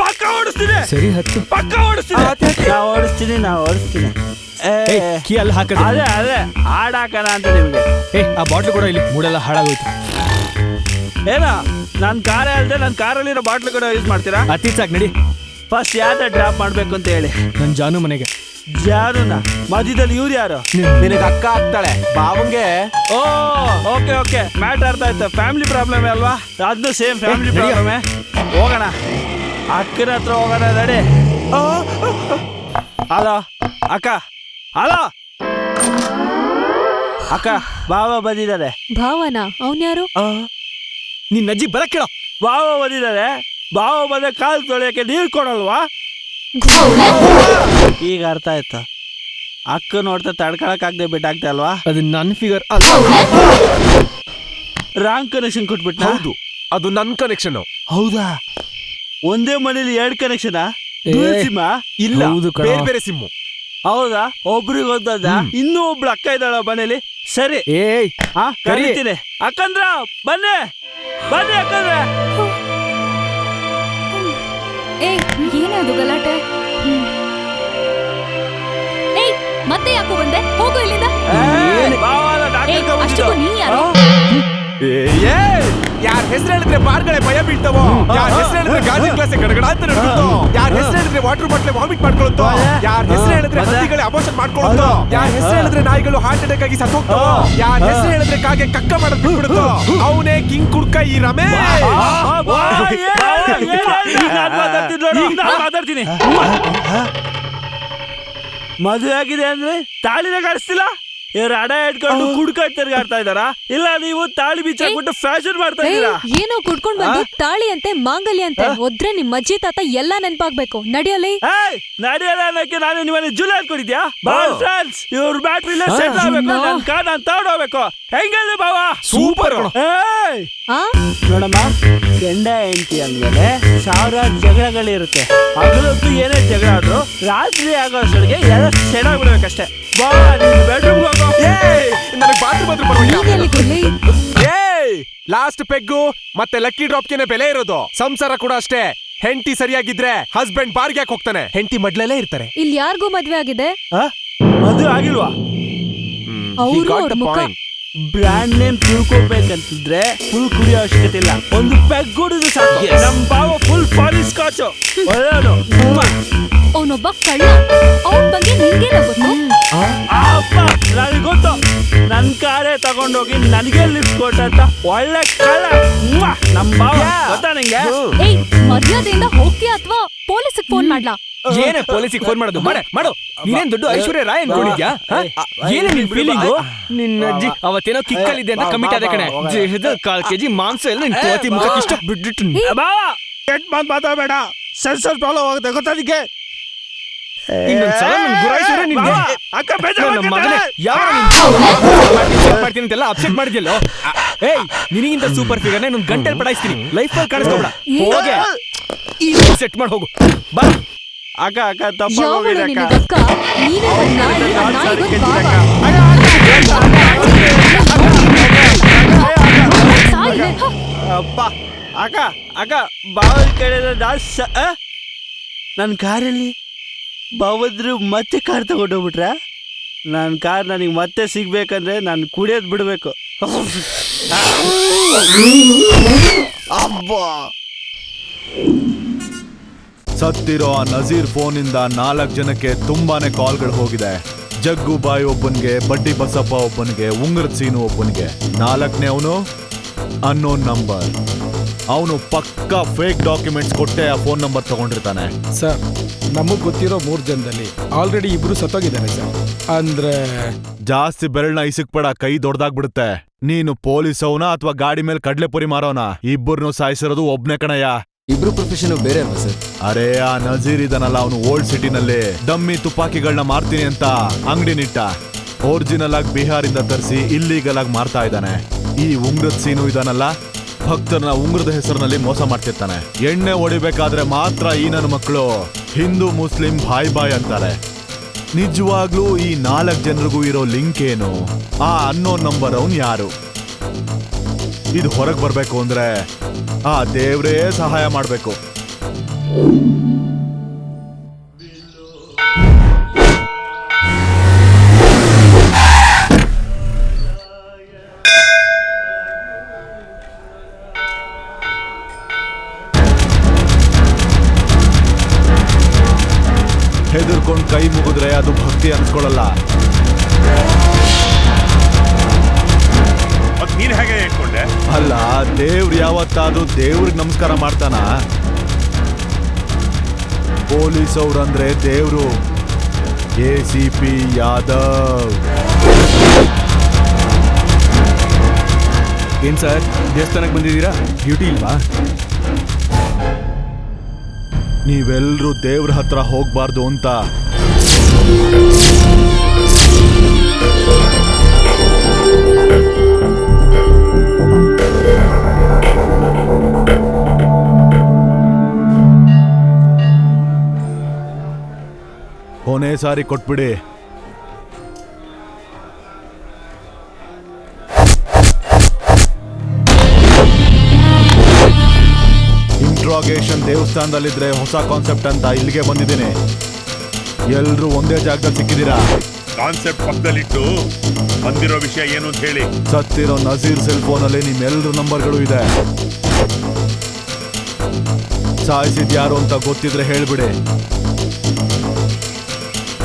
ಪಕ್ಕ ಓಡಿಸ್ತೀನಿ. ಸರಿ, ಹತ್ತು. ಪಕ್ಕ ಓಡಿಸ್ತೀನಿ. ನಾ ಓಡಿಸ್ತೀನಿ. ಕೀ ಅಲ್ಲಿ ಹಾಕದ. ಅದೇ ಹಾಡ್ ಹಾಕೋಣ ಅಂತ ನಿಮ್ಗೆ. ಆ ಬಾಟ್ಲು ಕೂಡ ಇಲ್ಲಿ ಮೂಡೆಲ್ಲ ಹಾಳಾಗೋಯ್ತು. ಏನ ನನ್ ಕಾರ್ ಅಲ್ದೆ ನನ್ನ ಕಾರಲ್ಲಿರೋ ಬಾಟ್ಲು ಕೂಡ ಯೂಸ್ ಮಾಡ್ತೀರಾ? ಅತಿ ಸಾಕು, ನಡಿ. ಫಸ್ಟ್ ಯಾವ್ದ ಡ್ರಾಪ್ ಮಾಡ್ಬೇಕು ಅಂತ ಹೇಳಿ. ನನ್ ಜಾನು ಮನೆಗೆ. ಜಾನುನ ಮಧ್ಯದಲ್ಲಿ ಇವ್ರು ಯಾರು? ನಿನಗೆ ಅಕ್ಕ ಆಗ್ತಾಳೆ ಬಾವಂಗೆ. ಓ ಓಕೆ ಓಕೆ, ಮ್ಯಾಟರ್ ಅರ್ಥ ಆಯ್ತು. ಫ್ಯಾಮಿಲಿ ಪ್ರಾಬ್ಲಮ್ ಅಲ್ವಾ? ಅದನ್ನು ಸೇಮ್ ಫ್ಯಾಮಿಲಿ ಪ್ರಾಬ್ಲಮ್. ಹೋಗೋಣ, ಅಕ್ಕನ ಹತ್ರ ಹೋಗೋಣ. ನಡಿ. ಹಲೋ ಅಕ್ಕ. ಹಲೋ ಅಕ್ಕ, ಬಾವ ಬಂದಿದ್ದಾರೆ. ಭಾವನ? ಅವನ್ಯಾರು? ನಿನ್ನ ಅಜ್ಜಿ ಬರಕ್ ಕೇಳೋ. ಬಾವ ಬಂದಿದ್ದಾರೆ. ಬಾವ ಬಂದ ಕಾಲು ತೊಳೆಯಕ್ಕೆ ನೀರು ಕೊಡಲ್ವಾ? ಈಗ ಅರ್ಥ ಆಯ್ತು. ಅಕ್ಕ ನೋಡ್ತಾ ತಡ್ಕೊಳಕ್ಕಾಗದೆ ಬಿಟ್ಟಾಗ್ತಾ ಅಲ್ವಾ? ಅದು ನನ್ನ ಫಿಗರ್. Wrong connection ಕೊಟ್ಬಿಟ್ಟ. ಹೌದು, ಅದು ನನ್ನ ಕನೆಕ್ಷನ್. ಹೌದಾ? ಒಂದೇ ಮನೇಲಿ 2 ಕನೆಕ್ಷನ್? ಸಿಮ್ ಇಲ್ಲ, ಬೇರೆ ಬೇರೆ ಸಿಮ್ಮು. ಹೌದಾ? ಒಬ್ರಿಗೆ ಒಂದ, ಇನ್ನೂ ಒಬ್ಳು ಅಕ್ಕ ಇದ್ದಾಳ ಮನೇಲಿ. ಸರಿ ಏಯ್ ಕರಿ ಕರಿತೀನಿ ಅಕ್ಕಂದ್ರ ಬನ್ನಿ ಬನ್ನಿ ಅಕ್ಕಂದ್ರ. ಏಯ್ ಏನದು ಗಲಾಟೆ? ಏಯ್ ಮತ್ತೆ ಯಾಕೋ ಬಂದೆ? ಹೋಗು ಇಲ್ಲಿಂದ. ಏಯ್, ಅಷ್ಟಕ್ಕೂ ನೀನ್ ಯಾರು? ಯಾರ ಹೆಸರು ಹೇಳಿದ್ರೆ ಬಾರ್ಗಳೇ ಭಯ ಬೀಳ್ತಾವೋ, ಯಾರ ಹೆಸರು ಹೇಳಿದ್ರೆ ಗಾಜಿ ಕ್ಲಾಸ್ ಗಡಗಡ ಅಂತ ನಡುತ್ತೋ, ಯಾರ ಹೆಸರು ಹೇಳಿದ್ರೆ ವಾಟರ್ ಬಾಟ್ಲೆ ವಾಮಿಟ್ ಮಾಡ್ಕೊಳುತ್ತೋ, ಯಾರ ಹೆಸರು ಹೇಳಿದ್ರೆ ಹಂದಿಗಳೇ ಅಬೋಷನ್ ಮಾಡ್ಕೊಳುತ್ತೋ, ಯಾರ ಹೆಸರು ಹೇಳಿದ್ರೆ ನಾಯಿಗಳು ಹಾರ್ಟ್ ಅಟ್ಯಾಕ್ ಆಗಿ ಸತ್ತೋಗ್ತಾವೋ, ಯಾರ ಹೆಸರು ಹೇಳಿದ್ರೆ ಕಾಗೆ ಕಕ್ಕ ಮಾಡೋದ್ ಬಿಟ್ಬಿಡುತ್ತೋ, ಅವನೇ ಕಿಂಗ್ ಕುಡ್ಕ ಈ ರಮೇಶ್. ಮಾತಾಡ್ತೀನಿ. ಮದುವೆ ಆಗಿದೆ ಅಂದ್ರೆ ತಾಳಿನ ಕಾಣಿಸ್ತಿಲ್ಲ. ಇವ್ರು ಅಡ ಇಟ್ಕೊಂಡು ಕುಡ್ಕೊಂಡು ತಿರ್ಗಾಡ್ತಾ ಇದಾರಾ? ಇಲ್ಲ ನೀವು ತಾಳಿ ಬಿಚ್ಚಾಕ್ಬಿಟ್ಟು ಫ್ಯಾಷನ್ ಮಾಡ್ತಾ ಇದ್ದೀರಾ? ಏನೋ ಕುಡ್ಕೊಂಡ್ ಬಂದು ತಾಳಿ ಅಂತೆ ಮಾಂಗಲ್ಯ ಅಂತೆ ಒದ್ರೆ ನಿಮ್ ಅಜ್ಜಿ ತಾತ ಎಲ್ಲಾ ನೆನ್ಪಾಗ್ಬೇಕು. ನಡಿಯಲಿ. ನಡಿಯಲ್ಲ ಅನ್ನಕ್ಕೆ ನಾನು ನಿಮ್ಮನ್ನ ಜುಲ ಅನ್ಕೊಂಡಿದ್ಯಾ? ಬಾಳ್ ಫ್ರೆಂಡ್ಸ್, ಇವ್ರ ಬ್ಯಾಟ್ರಿ ಸೆಟ್ ಆಗ್ಬೇಕು, ನನ್ ಕಾರ್ ನಾನು ತಗೊಂಡೋಗ್ಬೇಕು. ಹೆಂಗಲ್ಲ ಬಾವ? ಸೂಪರ್. ನೋಡಮ್ಮ, ಗಂಡ ಹೆಂಡತಿ ಅಂದ್ಮೇಲೆ ಸಾವಿರಾರು ಜಗಳಗಳಿರುತ್ತೆ. ಹಗಲೊತ್ತು ಏನೇ ಜಗಳ ಆದ್ರೂ ರಾತ್ರಿ ಆಗೋ ಅಷ್ಟೊಳಗೆ ಎಲ್ಲ ಸೆಡ್ ಆಗ್ಬಿಡ್ಬೇಕಷ್ಟೇ. ಬಾ ನೀನ್ ಬೆಡ್ರೂಮ್ ಹೋಗೋ. ನನಗೆ ಬಾತ್ರೂಮ್ ಹತ್ರ ಪರವಾಗಿಲ್ಲ. ಲಾಸ್ಟ್ ಪೆಗ್ಗು ಮತ್ತೆ ಲಕ್ಕಿ ಡ್ರಾಪ್ಗೆನೆ ಬೆಲೆ ಇರೋದು. ಸಂಸಾರ ಕೂಡ ಅಷ್ಟೇ. ಹೆಂಡತಿ ಸರಿಯಾಗಿದ್ರೆ ಹಸ್ಬೆಂಡ್ ಬಾರ್ಗೆ ಯಾಕೆ ಹೋಗ್ತಾನೆ? ಹೆಂಡತಿ ಮಡ್ಲಲ್ಲೇ ಇರ್ತಾರೆ. ಇಲ್ಲಿ ಯಾರಿಗೂ ಮದ್ವೆ ಆಗಿದೆ? ಮದುವೆ ಆಗಿಲ್ವಾ? ಅವ್ರ ಮುಖ ಬ್ರ್ಯಾಂಡ್ ನೇಮ್ ತಿಳ್ಕೊಬೇಕಂತಿದ್ರೆ ಫುಲ್ ಕುಡಿಯೋ ಅವಶ್ಯಕತೆ ಇಲ್ಲ. ಒಂದು ಪೆಗ್ ಕುಡಿದು ಸಾಕು. ನಮ್ ಬಾವ ಫುಲ್ ಫಾರಿನ್ ಸ್ಕಾಚ್ ಒಳ್ಳೆಯವನು. ಅವನೊಬ್ಬ ಕಳ್ಳ. ಅವನ್ ಬಗ್ಗೆ ನಿಂಗೇನ ಗೊತ್ತು? ಅಪ್ಪ ನನಗೆ ಗೊತ್ತು. ನನ್ ಕಾರೇ ತಗೊಂಡೋಗಿ ನನಗೆ ಲಿಫ್ಟ್ ಕೊಟ್ಟಂತ ಒಳ್ಳೆ ಕಳ್ಳ ನಮ್ ಬಾವ. ಗೊತ್ತಾ ನಿಂಗೆ? ಏಯ್, ಮರ್ಯಾದೆಯಿಂದ ಹೋಗ್ತೀಯಾ ಅಥವಾ ಪೊಲೀಸಿಗೆ ಫೋನ್ ಮಾಡ್ಲಾ? ಏನೇ ಪೊಲೀಸಿಗೆ ಫೋನ್ ಮಾಡೋದು? ಮಾಡು. ನೀನೇನ್ ದೊಡ್ಡ ಐಶ್ವರ್ಯ ರಾಯ್ ಅನ್ಕೊಂಡಿದ್ಯಾ? ಏನೇ ನಿನ್ ಫೀಲಿಂಗು? ನಿನ್ನ ಅಜ್ಜಿ ಅವತ್ತೇನೋ ಕಿಕ್ಕಲ್ಲಿದ್ದೆ ಅಂತ ಕಮಿಟ್ ಆದ ಕಣೆ. 1/4 kg ಮಾಂಸ ಎಲ್ಲ ನಿನ್ ಕೋತಿ ಮುಖಕ್ಕೆ ಇಷ್ಟ ಬಿಟ್ಬಿಟ್ಟು. ಬಾವ ಕೆಟ್ಟ ಮಾತು ಮಾತಾಡಬೇಡ. ಸೆನ್ಸರ್ ಪ್ರಾಬ್ಲಮ್ ಆಗುತ್ತೆ ಗೊತ್ತಾ ನಿಂಗೆ? ಇನ್ನೊಂದ್ಸಲ ನನ್ ಗುರಾಯಿಸಿದ್ರೆ ನಿನ್ಗೆ ಅಕ್ಕ ಬೇಜಾರು ಮಗನೇ ಯಾವ ಮಾಡ್ತೀನಿ ಅಂತೆಲ್ಲ ಅಪ್ಸೆಟ್ ಮಾಡಿದ್ಯಲ್ಲೋ. ಏಯ್, ನಿನಗಿಂತ ಸೂಪರ್ ಫಿಗರ್ನ ಇನ್ನೊಂದು ಗಂಟೆಲಿ ಪಡಾಯಿಸ್ತೀನಿ. ಲೈಫ್ ಅಲ್ಲಿ ಕಾಣಿಸ್ಕೊಬೇಡ. ಹೋಗೆ ಈಗ ಸೆಟ್ ಮಾಡಿ ಹೋಗು. ಬಾ ಅಕ್ಕ ಅಕ್ಕ ತಪ್ಪಾಗೋಗಿದೆ ಅಕ್ಕ. ಅಪ್ಪ ಅಕ್ಕ ಅಕ್ಕ ಬಾವದ ಕಡೆ ನನ್ನ ಕಾರಲ್ಲಿ ಬಾವದ್ರು ಮತ್ತೆ ಕಾರ್ ತಗೊಂಡೋಗ್ಬಿಟ್ರ? ನನ್ನ ಕಾರ್ ನನಗೆ ಮತ್ತೆ ಸಿಗ್ಬೇಕಂದ್ರೆ ನಾನು ಕುಡಿಯೋದು ಬಿಡಬೇಕು. ಅಬ್ಬಾ, ಸತ್ತಿರೋ ಆ ನಜೀರ್ ಫೋನಿಂದ 4 ಜನಕ್ಕೆ ತುಂಬಾನೇ ಕಾಲ್ಗಳು ಹೋಗಿದೆ. ಜಗ್ಗು ಬಾಯಿ ಒಬ್ಬನಿಗೆ, ಬಡ್ಡಿ ಬಸಪ್ಪ ಒಬ್ಬನಿಗೆ, ಉಂಗ್ರದ ಸೀನು ಒಬ್ಬನಿಗೆ. 4ನೇ ಅವನು ಅನ್ನೋನ್ ನಂಬರ್. ಅವನು ಪಕ್ಕಾ ಫೇಕ್ ಡಾಕ್ಯುಮೆಂಟ್ಸ್ ಕೊಟ್ಟೆ ಆ ಫೋನ್ ನಂಬರ್ ತಗೊಂಡಿರ್ತಾನೆ. ಸರ್, ನಮಗ್ ಗೊತ್ತಿರೋ 3 ಜನದಲ್ಲಿ ಆಲ್ರೆಡಿ 2 ಸತ್ತೋಗಿದ್ದಾರೆ ಸರ್. ಅಂದ್ರೆ ಜಾಸ್ತಿ ಬೆರಳ್ನ ಇಸಿಕ್ಬೇಡ, ಕೈ ದೊಡ್ಡದಾಗ್ಬಿಡುತ್ತೆ. ನೀನು ಪೊಲೀಸ್ ಅವನ ಅಥವಾ ಗಾಡಿ ಮೇಲೆ ಕಡ್ಲೆಪುರಿ ಮಾರೋನ? ಇಬ್ಬರನ್ನು ಸಾಯಿಸಿರೋದು ಒಬ್ನೇ ಕಣಯ್ಯ. ಇಬ್ರು ಪ್ರೊಫೆಷನ್ ಬೇರೆ ಅಲ್ವಾ ಸರ್? ಅರೇ, ಆ ನಜೀರ್ ಇದನಲ್ಲ, ಅವನು ಓಲ್ಡ್ ಸಿಟಿನಲ್ಲಿ ಡಮ್ಮಿ ತುಪಾಕಿಗಳನ್ನ ಮಾರ್ತೀನಿ ಅಂತ ಅಂಗಡಿ ನಿಟ್ಟ. ಒರಿಜಿನಲ್ ಆಗಿ ಬಿಹಾರಿಂದ ತರಿಸಿ ಇಲ್ಲೀಗಲ್ ಆಗಿ ಮಾರ್ತಾ ಇದ್ದಾನೆ. ಈ ಉಂಗ್ರದ ಸೀನು ಇದನಲ್ಲ, ಭಕ್ತರನ್ನ ಉಂಗ್ರದ ಹೆಸರಿನಲ್ಲಿ ಮೋಸ ಮಾಡ್ತಿರ್ತಾನೆ. ಎಣ್ಣೆ ಹೊಡಿಬೇಕಾದ್ರೆ ಮಾತ್ರ ಈ ನನ್ನ ಮಕ್ಕಳು ಹಿಂದೂ ಮುಸ್ಲಿಂ ಬಾಯ್ ಅಂತಾರೆ. ನಿಜವಾಗ್ಲೂ ಈ 4 ಜನರಿಗೂ ಇರೋ ಲಿಂಕ್ ಏನು? ಆ ಅನ್ನೋನ್ ನಂಬರ್ ಅವನ್ ಯಾರು? ಇದು ಹೊರಗೆ ಬರ್ಬೇಕು ಅಂದ್ರೆ ಆ ದೇವ್ರೇ ಸಹಾಯ ಮಾಡ್ಬೇಕು. ಹೆದರ್ಕೊಂಡು ಕೈ ಮುಗಿದ್ರೆ ಅದು ಭಕ್ತಿ ಅನ್ಸ್ಕೊಳ್ಳಲ್ಲ. ನೀನ್ ಹೇಗೆ ಇಟ್ಕೊಂಡೆ? ಅಲ್ಲ, ದೇವ್ರು ಯಾವತ್ತಾದ್ರೂ ದೇವ್ರಿಗೆ ನಮಸ್ಕಾರ ಮಾಡ್ತಾನ? ಪೊಲೀಸ್ ಅವ್ರಂದ್ರೆ ದೇವ್ರು. ACP ಯಾದವ್. ಏನ್ ಸರ್, ದೇವಸ್ಥಾನಕ್ಕೆ ಬಂದಿದ್ದೀರಾ? ಡ್ಯೂಟಿ ಇಲ್ವಾ? ನೀವೆಲ್ರೂ ದೇವ್ರ ಹತ್ರ ಹೋಗ್ಬಾರ್ದು ಅಂತ ಕೊನೆ ಸಾರಿ ಕೊಟ್ಬಿಡಿ. ಇಂಟ್ರಾಗೇಷನ್ ದೇವಸ್ಥಾನದಲ್ಲಿದ್ರೆ ಹೊಸ ಕಾನ್ಸೆಪ್ಟ್ ಅಂತ ಇಲ್ಲಿಗೆ ಬಂದಿದ್ದೀನಿ. ಎಲ್ರು ಒಂದೇ ಜಾಗದಲ್ಲಿ ಸಿಕ್ಕಿದ್ದೀರಾ. ಕಾನ್ಸೆಪ್ಟ್ ಪಕ್ಕದಲ್ಲಿಟ್ಟು ಬಂದಿರೋ ವಿಷಯ ಏನು ಅಂತ ಹೇಳಿ. ಸತ್ತಿರೋ ನಜೀರ್ ಸೆಲ್ ಫೋನಲ್ಲಿ ನಿಮ್ಮೆಲ್ಲರ ನಂಬರ್ಗಳು ಇದೆ. ಸಾಯಿಸಿದ್ ಯಾರು ಅಂತ ಗೊತ್ತಿದ್ರೆ ಹೇಳ್ಬಿಡಿ.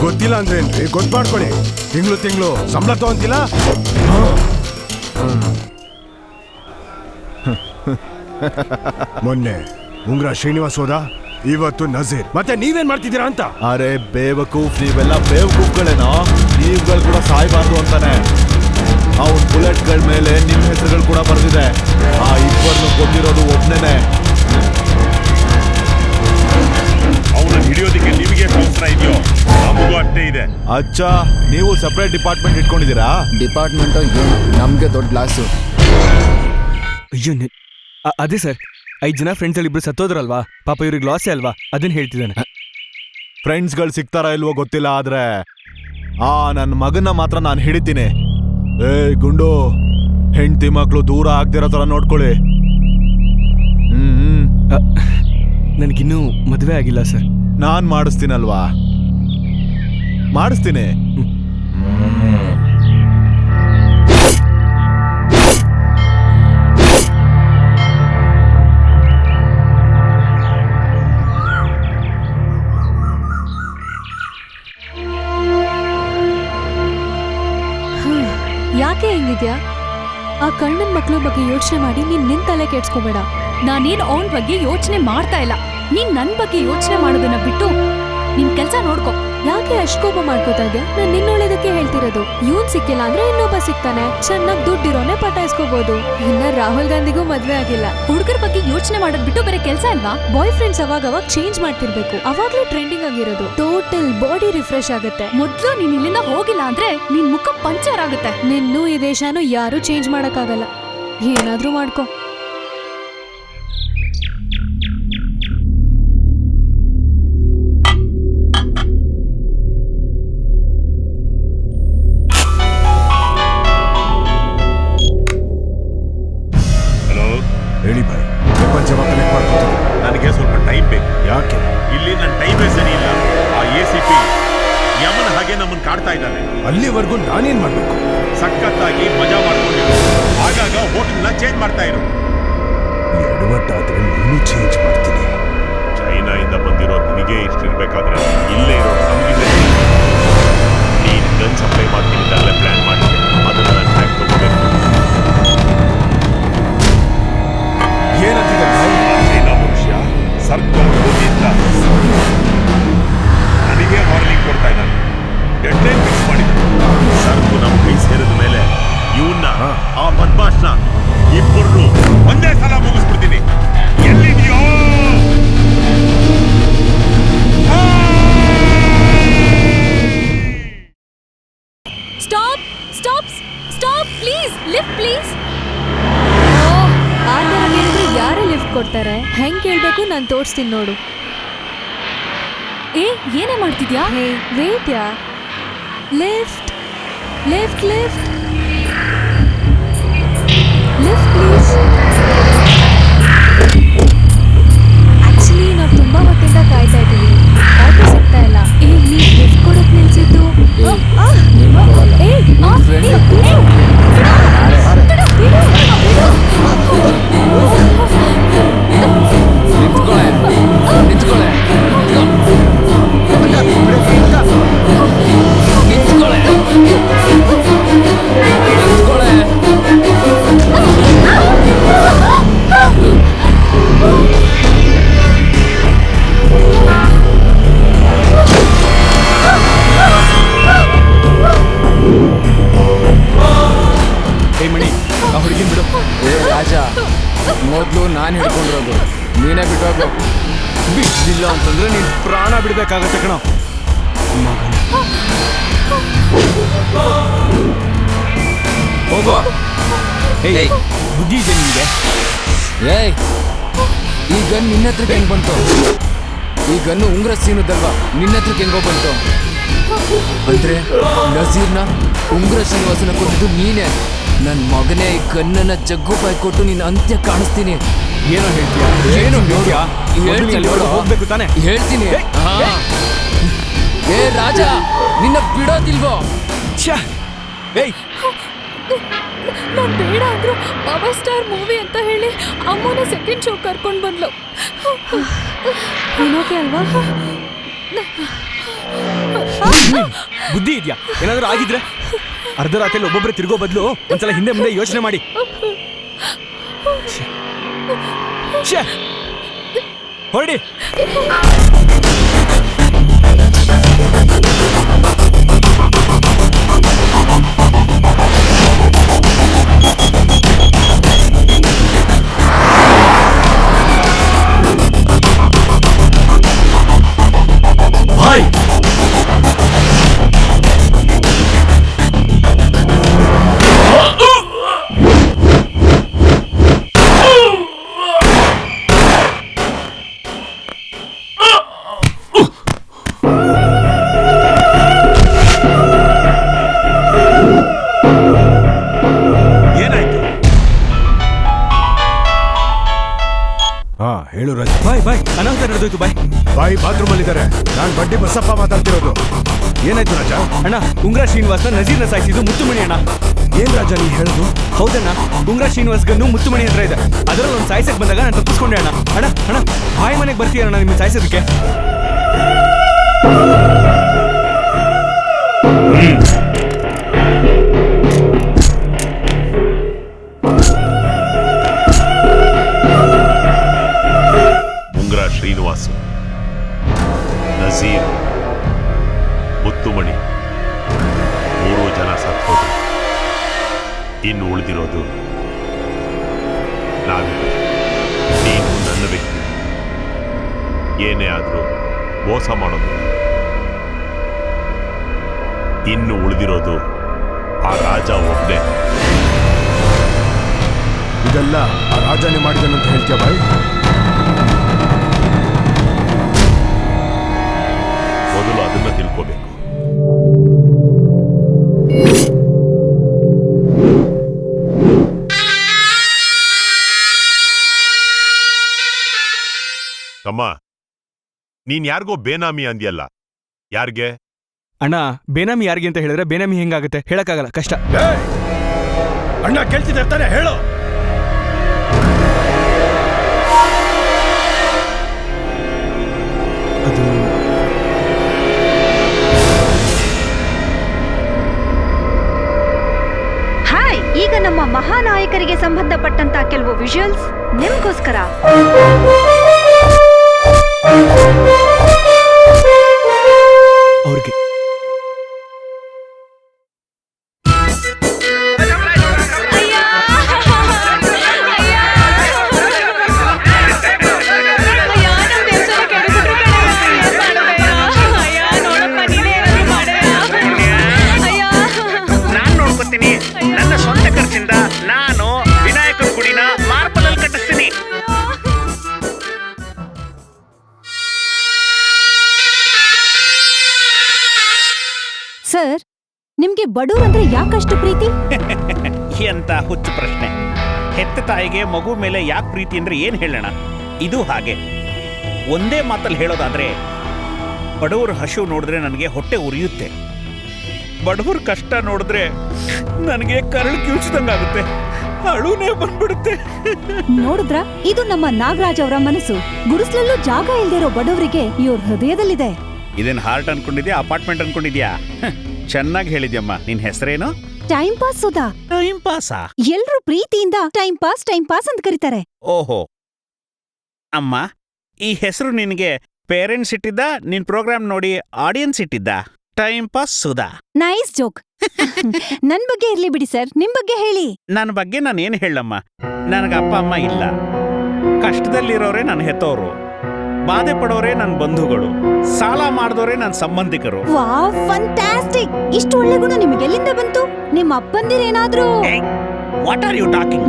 ಗೊತ್ತಿಲ್ಲ ಅಂದ್ರೆ ಏನ್ರಿ, ಗೊತ್ತು ಮಾಡ್ಕೊಳ್ಳಿ. ತಿಂಗಳು ಸಂಬಳ ತಗೊಂತಿಲ್ಲ. ಮೊನ್ನೆ ಉಂಗ್ರ ಶ್ರೀನಿವಾಸ್ ಹೋದ, ಇವತ್ತು ನಜೀರ್. ಮತ್ತೆ ನೀವೇನ್ ಮಾಡ್ತಿದ್ದೀರಾ ಅಂತ. ಅರೆ ಬೇವಕೂಫ್, ನೀವೆಲ್ಲ ಬೇವಕೂಫ್ಗಳೇನೋ. ನೀವುಗಳು ಕೂಡ ಸಾಯ್ಬಾರ್ದು ಅಂತಾನೆ ಅವ್ನ ಬುಲೆಟ್ಗಳ ಮೇಲೆ ನಿಮ್ಮ ಹೆಸರುಗಳು ಕೂಡ ಬರ್ದಿದೆ. ಆ ಇಬ್ಬರನ್ನು ಕೊಂದಿರೋದು ಒಬ್ನೇನೆ. ಅವನನ್ನು ಹಿಡಿಯೋದಕ್ಕೆ ನಿಮಗೆ ಅವಸರ ಇದೆಯೋ? ನಮಗೂ ಅಷ್ಟೇ ಇದೆ. ಅಚ್ಚ, ನೀವು ಸಪರೇಟ್ ಡಿಪಾರ್ಟ್ಮೆಂಟ್ ಇಟ್ಕೊಂಡಿದ್ದೀರಾ? ಡಿಪಾರ್ಟ್ಮೆಂಟ್ ನಮ್ಗೆ ದೊಡ್ಡ ಲಾಸು. ಅಯ್ಯೋ ಅದೇ ಸರ್, 5 ಜನ ಫ್ರೆಂಡ್ಸ್ ಅಲ್ಲಿ 2 ಸತ್ತೋದ್ರಲ್ವಾ, ಪಾಪ ಇವ್ರಿಗೆ ಲಾಸೇ ಅಲ್ವಾ, ಅದನ್ನ ಹೇಳ್ತಿದ್ದಾನೆ. ಫ್ರೆಂಡ್ಸ್ಗಳು ಸಿಗ್ತಾರಾ ಇಲ್ವೋ ಗೊತ್ತಿಲ್ಲ, ಆದ್ರೆ ನನ್ನ ಮಗನ ಮಾತ್ರ ನಾನು ಹಿಡಿತೀನಿ. ಗುಂಡು, ಹೆಂಡತಿ ಮಕ್ಕಳು ದೂರ ಆಗ್ದಿರೋ ತರ ನೋಡ್ಕೊಳ್ಳಿ. ನನಗಿನ್ನೂ ಮದುವೆ ಆಗಿಲ್ಲ ಸರ್. ನಾನ್ ಮಾಡಿಸ್ತೀನಲ್ವಾ, ಮಾಡಿಸ್ತೀನಿ. ಯಾಕೆ ಹೆಂಗಿದ್ಯಾ? ಆ ಕಣ್ಣನ್ ಮಕ್ಳ ಬಗ್ಗೆ ಯೋಚನೆ ಮಾಡಿ ನಿನ್ ತಲೆ ಕೆಡ್ಸ್ಕೋಬೇಡ. ನಾನೇನು ಅವನ್ ಬಗ್ಗೆ ಯೋಚನೆ ಮಾಡ್ತಾ ಇಲ್ಲ. ನೀನ್ ನನ್ ಬಗ್ಗೆ ಯೋಚನೆ ಮಾಡೋದನ್ನ ಬಿಟ್ಟು ನಿನ್ ಕೆಲ್ಸ ನೋಡ್ಕೊ. ಯಾಕೆ ಅಷ್ಟ್ ಕೋಪ ಮಾಡ್ಕೋತಾ ಇದ್ಯಾ? ನಾನ್ ನಿನ್ನೊಳ್ಳೇದಕ್ಕೆ ಹೇಳ್ತಿರೋದು. ಇವನ್ ಸಿಕ್ಕಿಲ್ಲ ಅಂದ್ರೆ ಇನ್ನೊಬ್ಬ ಸಿಗ್ತಾನೆ, ಚೆನ್ನಾಗ್ ದುಡ್ಡಿರೋನೆ ಪಟಾಯಿಸ್ಕೋಬಹುದು. ಇನ್ನ ರಾಹುಲ್ ಗಾಂಧಿಗೂ ಮದ್ವೆ ಆಗಿಲ್ಲ. ಹುಡುಗರ ಬಗ್ಗೆ ಯೋಚನೆ ಮಾಡೋದ್ ಬಿಟ್ಟು ಬೇರೆ ಕೆಲ್ಸ ಅಲ್ವಾ? ಬಾಯ್ ಫ್ರೆಂಡ್ಸ್ ಅವಾಗ ಚೇಂಜ್ ಮಾಡ್ತಿರ್ಬೇಕು, ಅವಾಗ್ಲೇ ಟ್ರೆಂಡಿಂಗ್ ಆಗಿರೋದು. ಟೋಟಲ್ ಬಾಡಿ ರಿಫ್ರೆಶ್ ಆಗುತ್ತೆ. ಮೊದ್ಲು ನೀನ್ ಇಲ್ಲಿಂದ ಹೋಗಿಲ್ಲ ಅಂದ್ರೆ ನಿನ್ ಮುಖ ಪಂಚರ್ ಆಗುತ್ತೆ. ನಿನ್ನೂ ಈ ದೇಶನೂ ಯಾರು ಚೇಂಜ್ ಮಾಡಕ್ಕಾಗಲ್ಲ. ಏನಾದ್ರೂ ಮಾಡ್ಕೊ. ಹೇಳಿ ಬಾಯ್, ಪ್ರಪಂಚ ಕನೆಕ್ಟ್ ಮಾಡ್ಕೊತೀನಿ. ನನಗೆ ಸ್ವಲ್ಪ ಟೈಮ್ ಬೇಕು. ಯಾಕೆ? ಇಲ್ಲಿ ನನ್ನ ಟೈಮೇ ಸರಿ ಇಲ್ಲ. ಆ ACP ಯಮನ್ ಹಾಗೆ ನಮ್ಮನ್ನು ಕಾಡ್ತಾ ಇದ್ದಾನೆ. ಅಲ್ಲಿವರೆಗೂ ನಾನೇನ್ ಮಾಡ್ಬೇಕು? ಸಖತ್ತಾಗಿ ಮಜಾ ಮಾಡ್ಕೊಂಡಿರು. ಆಗಾಗ ಹೋಟೆಲ್ನ ಚೇಂಜ್ ಮಾಡ್ತಾ ಇರು. ಎಡವಟ್ಟಾದ್ರೆ ಇನ್ನೂ ಚೇಂಜ್ ಮಾಡ್ತೀನಿ. ಚೈನಾಯಿಂದ ಬಂದಿರೋ ನಿನಗೆ ಇಷ್ಟಿರ್ಬೇಕಾದ್ರೆ ಇಲ್ಲೇ ಇರೋ ನಮಗಿದೆ. ನೀನು ಗನ್ ಸಪ್ಲೈ ಮಾಡ್ತೀನಿ ಅಂತ ಪ್ಲಾನ್ ಮಾಡಿದ್ದೆ, ಅದನ್ನ ನಾನು ಟ್ಯಾಕ್ ತಗೋಬೇಕು. ಏನಂತಿದೆ ಚೈನಾ ಮನುಷ್ಯ ಸರ್ಕೊಂಡು ಹೋಗಿದ್ದ ನನಗೆ ವಾರ್ನಿಂಗ್ ಕೊಡ್ತಾ ಇದ್ದಾನೆ. ಡೆಡ್ಲೈನ್ ಫಿಕ್ಸ್ ಮಾಡಿದ್ರು. ಸರ್ಕು ನಮ್ಮ ಕೈ ಸೇರಿದ ಮೇಲೆ ಇವನ್ನ ಆ ಬದ್ಮಾಶ್ನ ಇಬ್ಬರು ಒಂದೇ ಸಲ ಮುಗಿಸ್ಬಿಡ್ತೀನಿ. ಎಲ್ಲಿದೆಯೋ? Stop stop stop please, lift please. ಆ ಥರ ಹೇಳಿದ್ರೆ ಯಾರೇ ಲಿಫ್ಟ್ ಕೊಡ್ತಾರೆ? ಹೆಂಗ್ ಕೇಳ್ಬೇಕು ನಾನು ತೋರಿಸ್ತೀನಿ ನೋಡು. ಏನೇ ಮಾಡ್ತಿದ್ಯಾ? ವೇಟ್ ಯಾ. Lift lift lift lift please. Actually ನಾವು ತುಂಬಾ ಹೊತ್ತಿಂದ ಕಾಯ್ತಾ ಇದ್ದೀವಿ, ಆಟೋ ಸಿಗ್ತಾ ಇಲ್ಲ. ನೀ ಲಿಫ್ಟ್ ಕೊಡೋಕ್ ನಿಲ್ಸಿದ್ದು? ಮೊದಲು ನಾನು ಹಿಡ್ಕೊಂಡಿರೋದು, ನೀನೇ ಬಿಟ್ಟೋಗು. ಬಿಡ್ಲಿಲ್ಲ ಅಂತಂದ್ರೆ ನೀನ್ ಪ್ರಾಣ ಬಿಡ್ಬೇಕಾಗತ್ತೆ ಕಣ. ಹೋಗೋ. ಬುದ್ಧಿ ಇದೆ ನಿಮ್ಗೆ? ಏಯ್, ಈ ಗನ್ ನಿನ್ನ ಹತ್ರಕ್ಕೆ ಹೆಂಗ್ ಬಂತು? ಈ ಗನ್ನು ಉಂಗ್ರ ಸೀನುದಲ್ವಾ, ನಿನ್ನ ಹತ್ರಕ್ಕೆ ಹೆಂಗೋ ಬಂತು? ಅಂದ್ರೆ ನಜೀರ್ನ ಉಂಗ್ರ ಶ್ರೀನಿವಾಸನ ಕೊಟ್ಟಿದ್ದು ನೀನೇ. ನನ್ನ ಮಗನೇ, ಈ ಗನ್ನನ್ನ ಜಗ್ಗು ಬಾಯ್ ಕೊಟ್ಟು ನಿನ್ನ ಅಂತ್ಯ ಕಾಣಿಸ್ತೀನಿ. ಏನೋ ಹೇಳ್ತೀಯಾ ಏನು ಹೇಳ್ತೀಯಾ ಹೇಳ್ತೀನಿ ಹೋಗ್ಬೇಕು ತಾನೆ ಹೇಳ್ತೀನಿ ಏ ರಾಜ ನಿನ್ನ ಬಿಡೋದಿಲ್ವೋ ಏಯ್ ನಾನ್ ಬೇಡ ಅಂದ್ರು ಪವರ್ ಸ್ಟಾರ್ ಮೂವಿ ಅಂತ ಹೇಳಿ ಅಮ್ಮನ ಸೆಕೆಂಡ್ ಶೋ ಕರ್ಕೊಂಡ್ ಬಂದ್ಲು. ಏನೋಕೆ ಅಲ್ವಾ? ಬುದ್ಧಿ ಇದ್ಯಾ? ಏನಾದ್ರೂ ಆಗಿದ್ರೆ ಅರ್ಧ ರಾತ್ರಿಯಲ್ಲಿ ಒಬ್ಬೊಬ್ಬರೇ ತಿರ್ಗೋ ಬದಲು ಒಂದ್ಸಲ ಹಿಂದೆ ಮುಂದೆ ಯೋಚನೆ ಮಾಡಿ. ಹೊರಡಿ. ಹೇಳು ರಾಜ. ಬಾಯ್ ಬಾಯ್ ಅನಾಹುತ ನಡೆದೋಯ್ತು. ಬಾಯ್ ಬಾಯ್ ಬಾತ್ರೂಮ್ ಅಲ್ಲಿ ಇದ್ದಾರೆ. ನಾನು ಬಡ್ಡಿ ಬಸಪ್ಪ ಮಾತಾಡ್ತಿರೋದು. ಏನಾಯ್ತು ರಾಜ? ಅಣ್ಣ ಉಂಗ್ರ ಶ್ರೀನಿವಾಸ್ನ ನಜೀರ್ನ ಸಾಯಿಸಿದ್ದು ಮುತ್ತುಮಣಿ ಅಣ್ಣ. ಏನ್ ರಾಜ ನೀ ಹೇಳುದು? ಹೌದಣ್ಣ, ಉಂಗ್ರ ಶ್ರೀನಿವಾಸ್ ಗನ್ನು ಮುತ್ತುಮಣಿ ಹತ್ರ ಇದೆ. ಅದರಲ್ಲಿ ಒಂದು ಸಾಯಿಸಕ್ ಬಂದಾಗ ನಾನು ತಪ್ಪಿಸ್ಕೊಂಡೆ ಅಣ್ಣ. ಅಣ್ಣ ಅಣ್ಣ ಬಾಯಿ ಮನೆಗೆ ಬರ್ತೀಯಣ್ಣ ನಿಮ್ಗೆ ಸಾಯಿಸೋದಕ್ಕೆ. ಉಂಗ್ರ ಶ್ರೀನಿವಾಸ್, ನಜೀರ್, ಮುತ್ತುಮಣಿ 3 ಜನ ಸತ್ತೋದ್ರು. ಇನ್ನು ಉಳಿದಿರೋದು ನಾವಿಬ್ಬರು. ನೀನು ನನ್ನ ವ್ಯಕ್ತಿ, ಏನೇ ಆದರೂ ಮೋಸ ಮಾಡೋದು. ಇನ್ನು ಉಳಿದಿರೋದು ಆ ರಾಜ ಒಬ್ಬನೇ. ಇದೆಲ್ಲ ಆ ರಾಜನೇ ಮಾಡಿದನಂತ ಹೇಳ್ತೀಯ ಬಾಯ್? ಮೊದಲು ಅದನ್ನ ತಿಳ್ಕೋಬೇಕು. ತಮ್ಮ, ನೀನ್ ಯಾರಿಗೋ ಬೇನಾಮಿ ಅಂದ್ಯಲ್ಲ, ಯಾರ್ಗೆ? ಅಣ್ಣ ಬೇನಾಮಿ ಯಾರಿಗೆ ಅಂತ ಹೇಳಿದ್ರೆ ಬೇನಾಮಿ ಹೆಂಗಾಗುತ್ತೆ ಹೇಳಕ್ಕಾಗಲ್ಲ, ಕಷ್ಟ. ಅಣ್ಣ ಕೇಳ್ತಿದ್ದೆ ತಾನೆ, ಹೇಳು. ಹಾಯ್, ಈಗ ನಮ್ಮ ಮಹಾನಾಯಕರಿಗೆ ಸಂಬಂಧಪಟ್ಟಂತ ಕೆಲವು ವಿಜುವಲ್ಸ್ ನಿಮ್ಗೋಸ್ಕರ. ಅವ್ರಿಗೆ ನಾನ್ ನೋಡ್ಕೊತೀನಿ. ನನ್ನ ಸ್ವಂತ ಖರ್ಚಿಂದ ನಾನು ವಿನಾಯಕನ ಗುಡಿನ ಮಾರ್ಬಲ್ ಅಲ್ಲಿ ಕಟ್ಟಿಸ್ತೀನಿ. ಸರ್, ನಿಮ್ಗೆ ಬಡವ್ರು ಅಂದ್ರೆ ಯಾಕಷ್ಟು ಪ್ರೀತಿ? ಎಂತ ಹುಚ್ಚು ಪ್ರಶ್ನೆ. ಹೆತ್ತ ತಾಯಿಗೆ ಮಗು ಮೇಲೆ ಯಾಕೆ ಪ್ರೀತಿ ಅಂದ್ರೆ ಏನ್ ಹೇಳೋಣ? ಇದು ಹಾಗೆ. ಒಂದೇ ಮಾತಲ್ಲಿ ಹೇಳೋದಾದ್ರೆ, ಬಡವ್ರ ಹಸಿವು ನೋಡಿದ್ರೆ ನನಗೆ ಹೊಟ್ಟೆ ಉರಿಯುತ್ತೆ. ಬಡವ್ರ ಕಷ್ಟ ನೋಡಿದ್ರೆ ನನಗೆ ಕರಳು ಕಿವುಚಿದಂಗಾಗುತ್ತೆ, ಅಳುನೇ ಬಂದ್ಬಿಡುತ್ತೆ. ನೋಡಿದ್ರ, ಇದು ನಮ್ಮ ನಾಗರಾಜ್ ಅವರ ಮನಸ್ಸು. ಗುಡಿಸ್ಲಲ್ಲೂ ಜಾಗ ಇಲ್ದಿರೋ ಬಡವರಿಗೆ ಇವ್ರ ಹೃದಯದಲ್ಲಿದೆ. ಇದೇನ್ ಹಾರ್ಟ್ ಅನ್ಕೊಂಡಿದ್ಯಾ, ಅಪಾರ್ಟ್ಮೆಂಟ್ ಅನ್ಕೊಂಡಿದ್ಯಾ? ಚೆನ್ನಾಗಿ ಹೇಳಿದ್ಯಮ್ಮ. ನಿನ್ ಹೆಸರೇನು? Time pass Sudha. ಟೈಮ್ ಪಾಸಾ? ಎಲ್ರು ಪ್ರೀತಿಯಿಂದ ಟೈಮ್ ಪಾಸ್ ಅಂತ ಕರೀತಾರೆ. ಓಹೋ ಅಮ್ಮ, ಈ ಹೆಸರು ನಿನಗೆ ಪೇರೆಂಟ್ಸ್ ಇಟ್ಟಿದ್ದ, ನಿನ್ ಪ್ರೋಗ್ರಾಮ್ ನೋಡಿ ಆಡಿಯನ್ಸ್ ಇಟ್ಟಿದ್ದ? Time pass Sudha. Nice joke. ನನ್ ಬಗ್ಗೆ ಇರ್ಲಿ ಬಿಡಿ ಸರ್, ನಿಮ್ ಬಗ್ಗೆ ಹೇಳಿ. ನನ್ನ ಬಗ್ಗೆ ನಾನು ಏನ್ ಹೇಳಮ್ಮ? ನನಗ ಅಪ್ಪ ಅಮ್ಮ ಇಲ್ಲ. ಕಷ್ಟದಲ್ಲಿರೋರೇ ನನ್ನ ಹೆತ್ತೋರು, ಬಾಧೆ ಪಡೋರೇ ನನ್ನ ಬಂಧುಗಳು, ಸಾಲ ಮಾಡಿದವರೇ ನನ್ನ ಸಂಬಂಧಿಕರು. Wow, fantastic! ಇಷ್ಟು ಒಳ್ಳೆ ಗುಣ ನಿಮಗೆ ಎಲ್ಲಿಂದ ಬಂತು? ನಿಮ್ಮ ಅಪ್ಪಂದಿರೇನಾದ್ರೂ? What are you talking?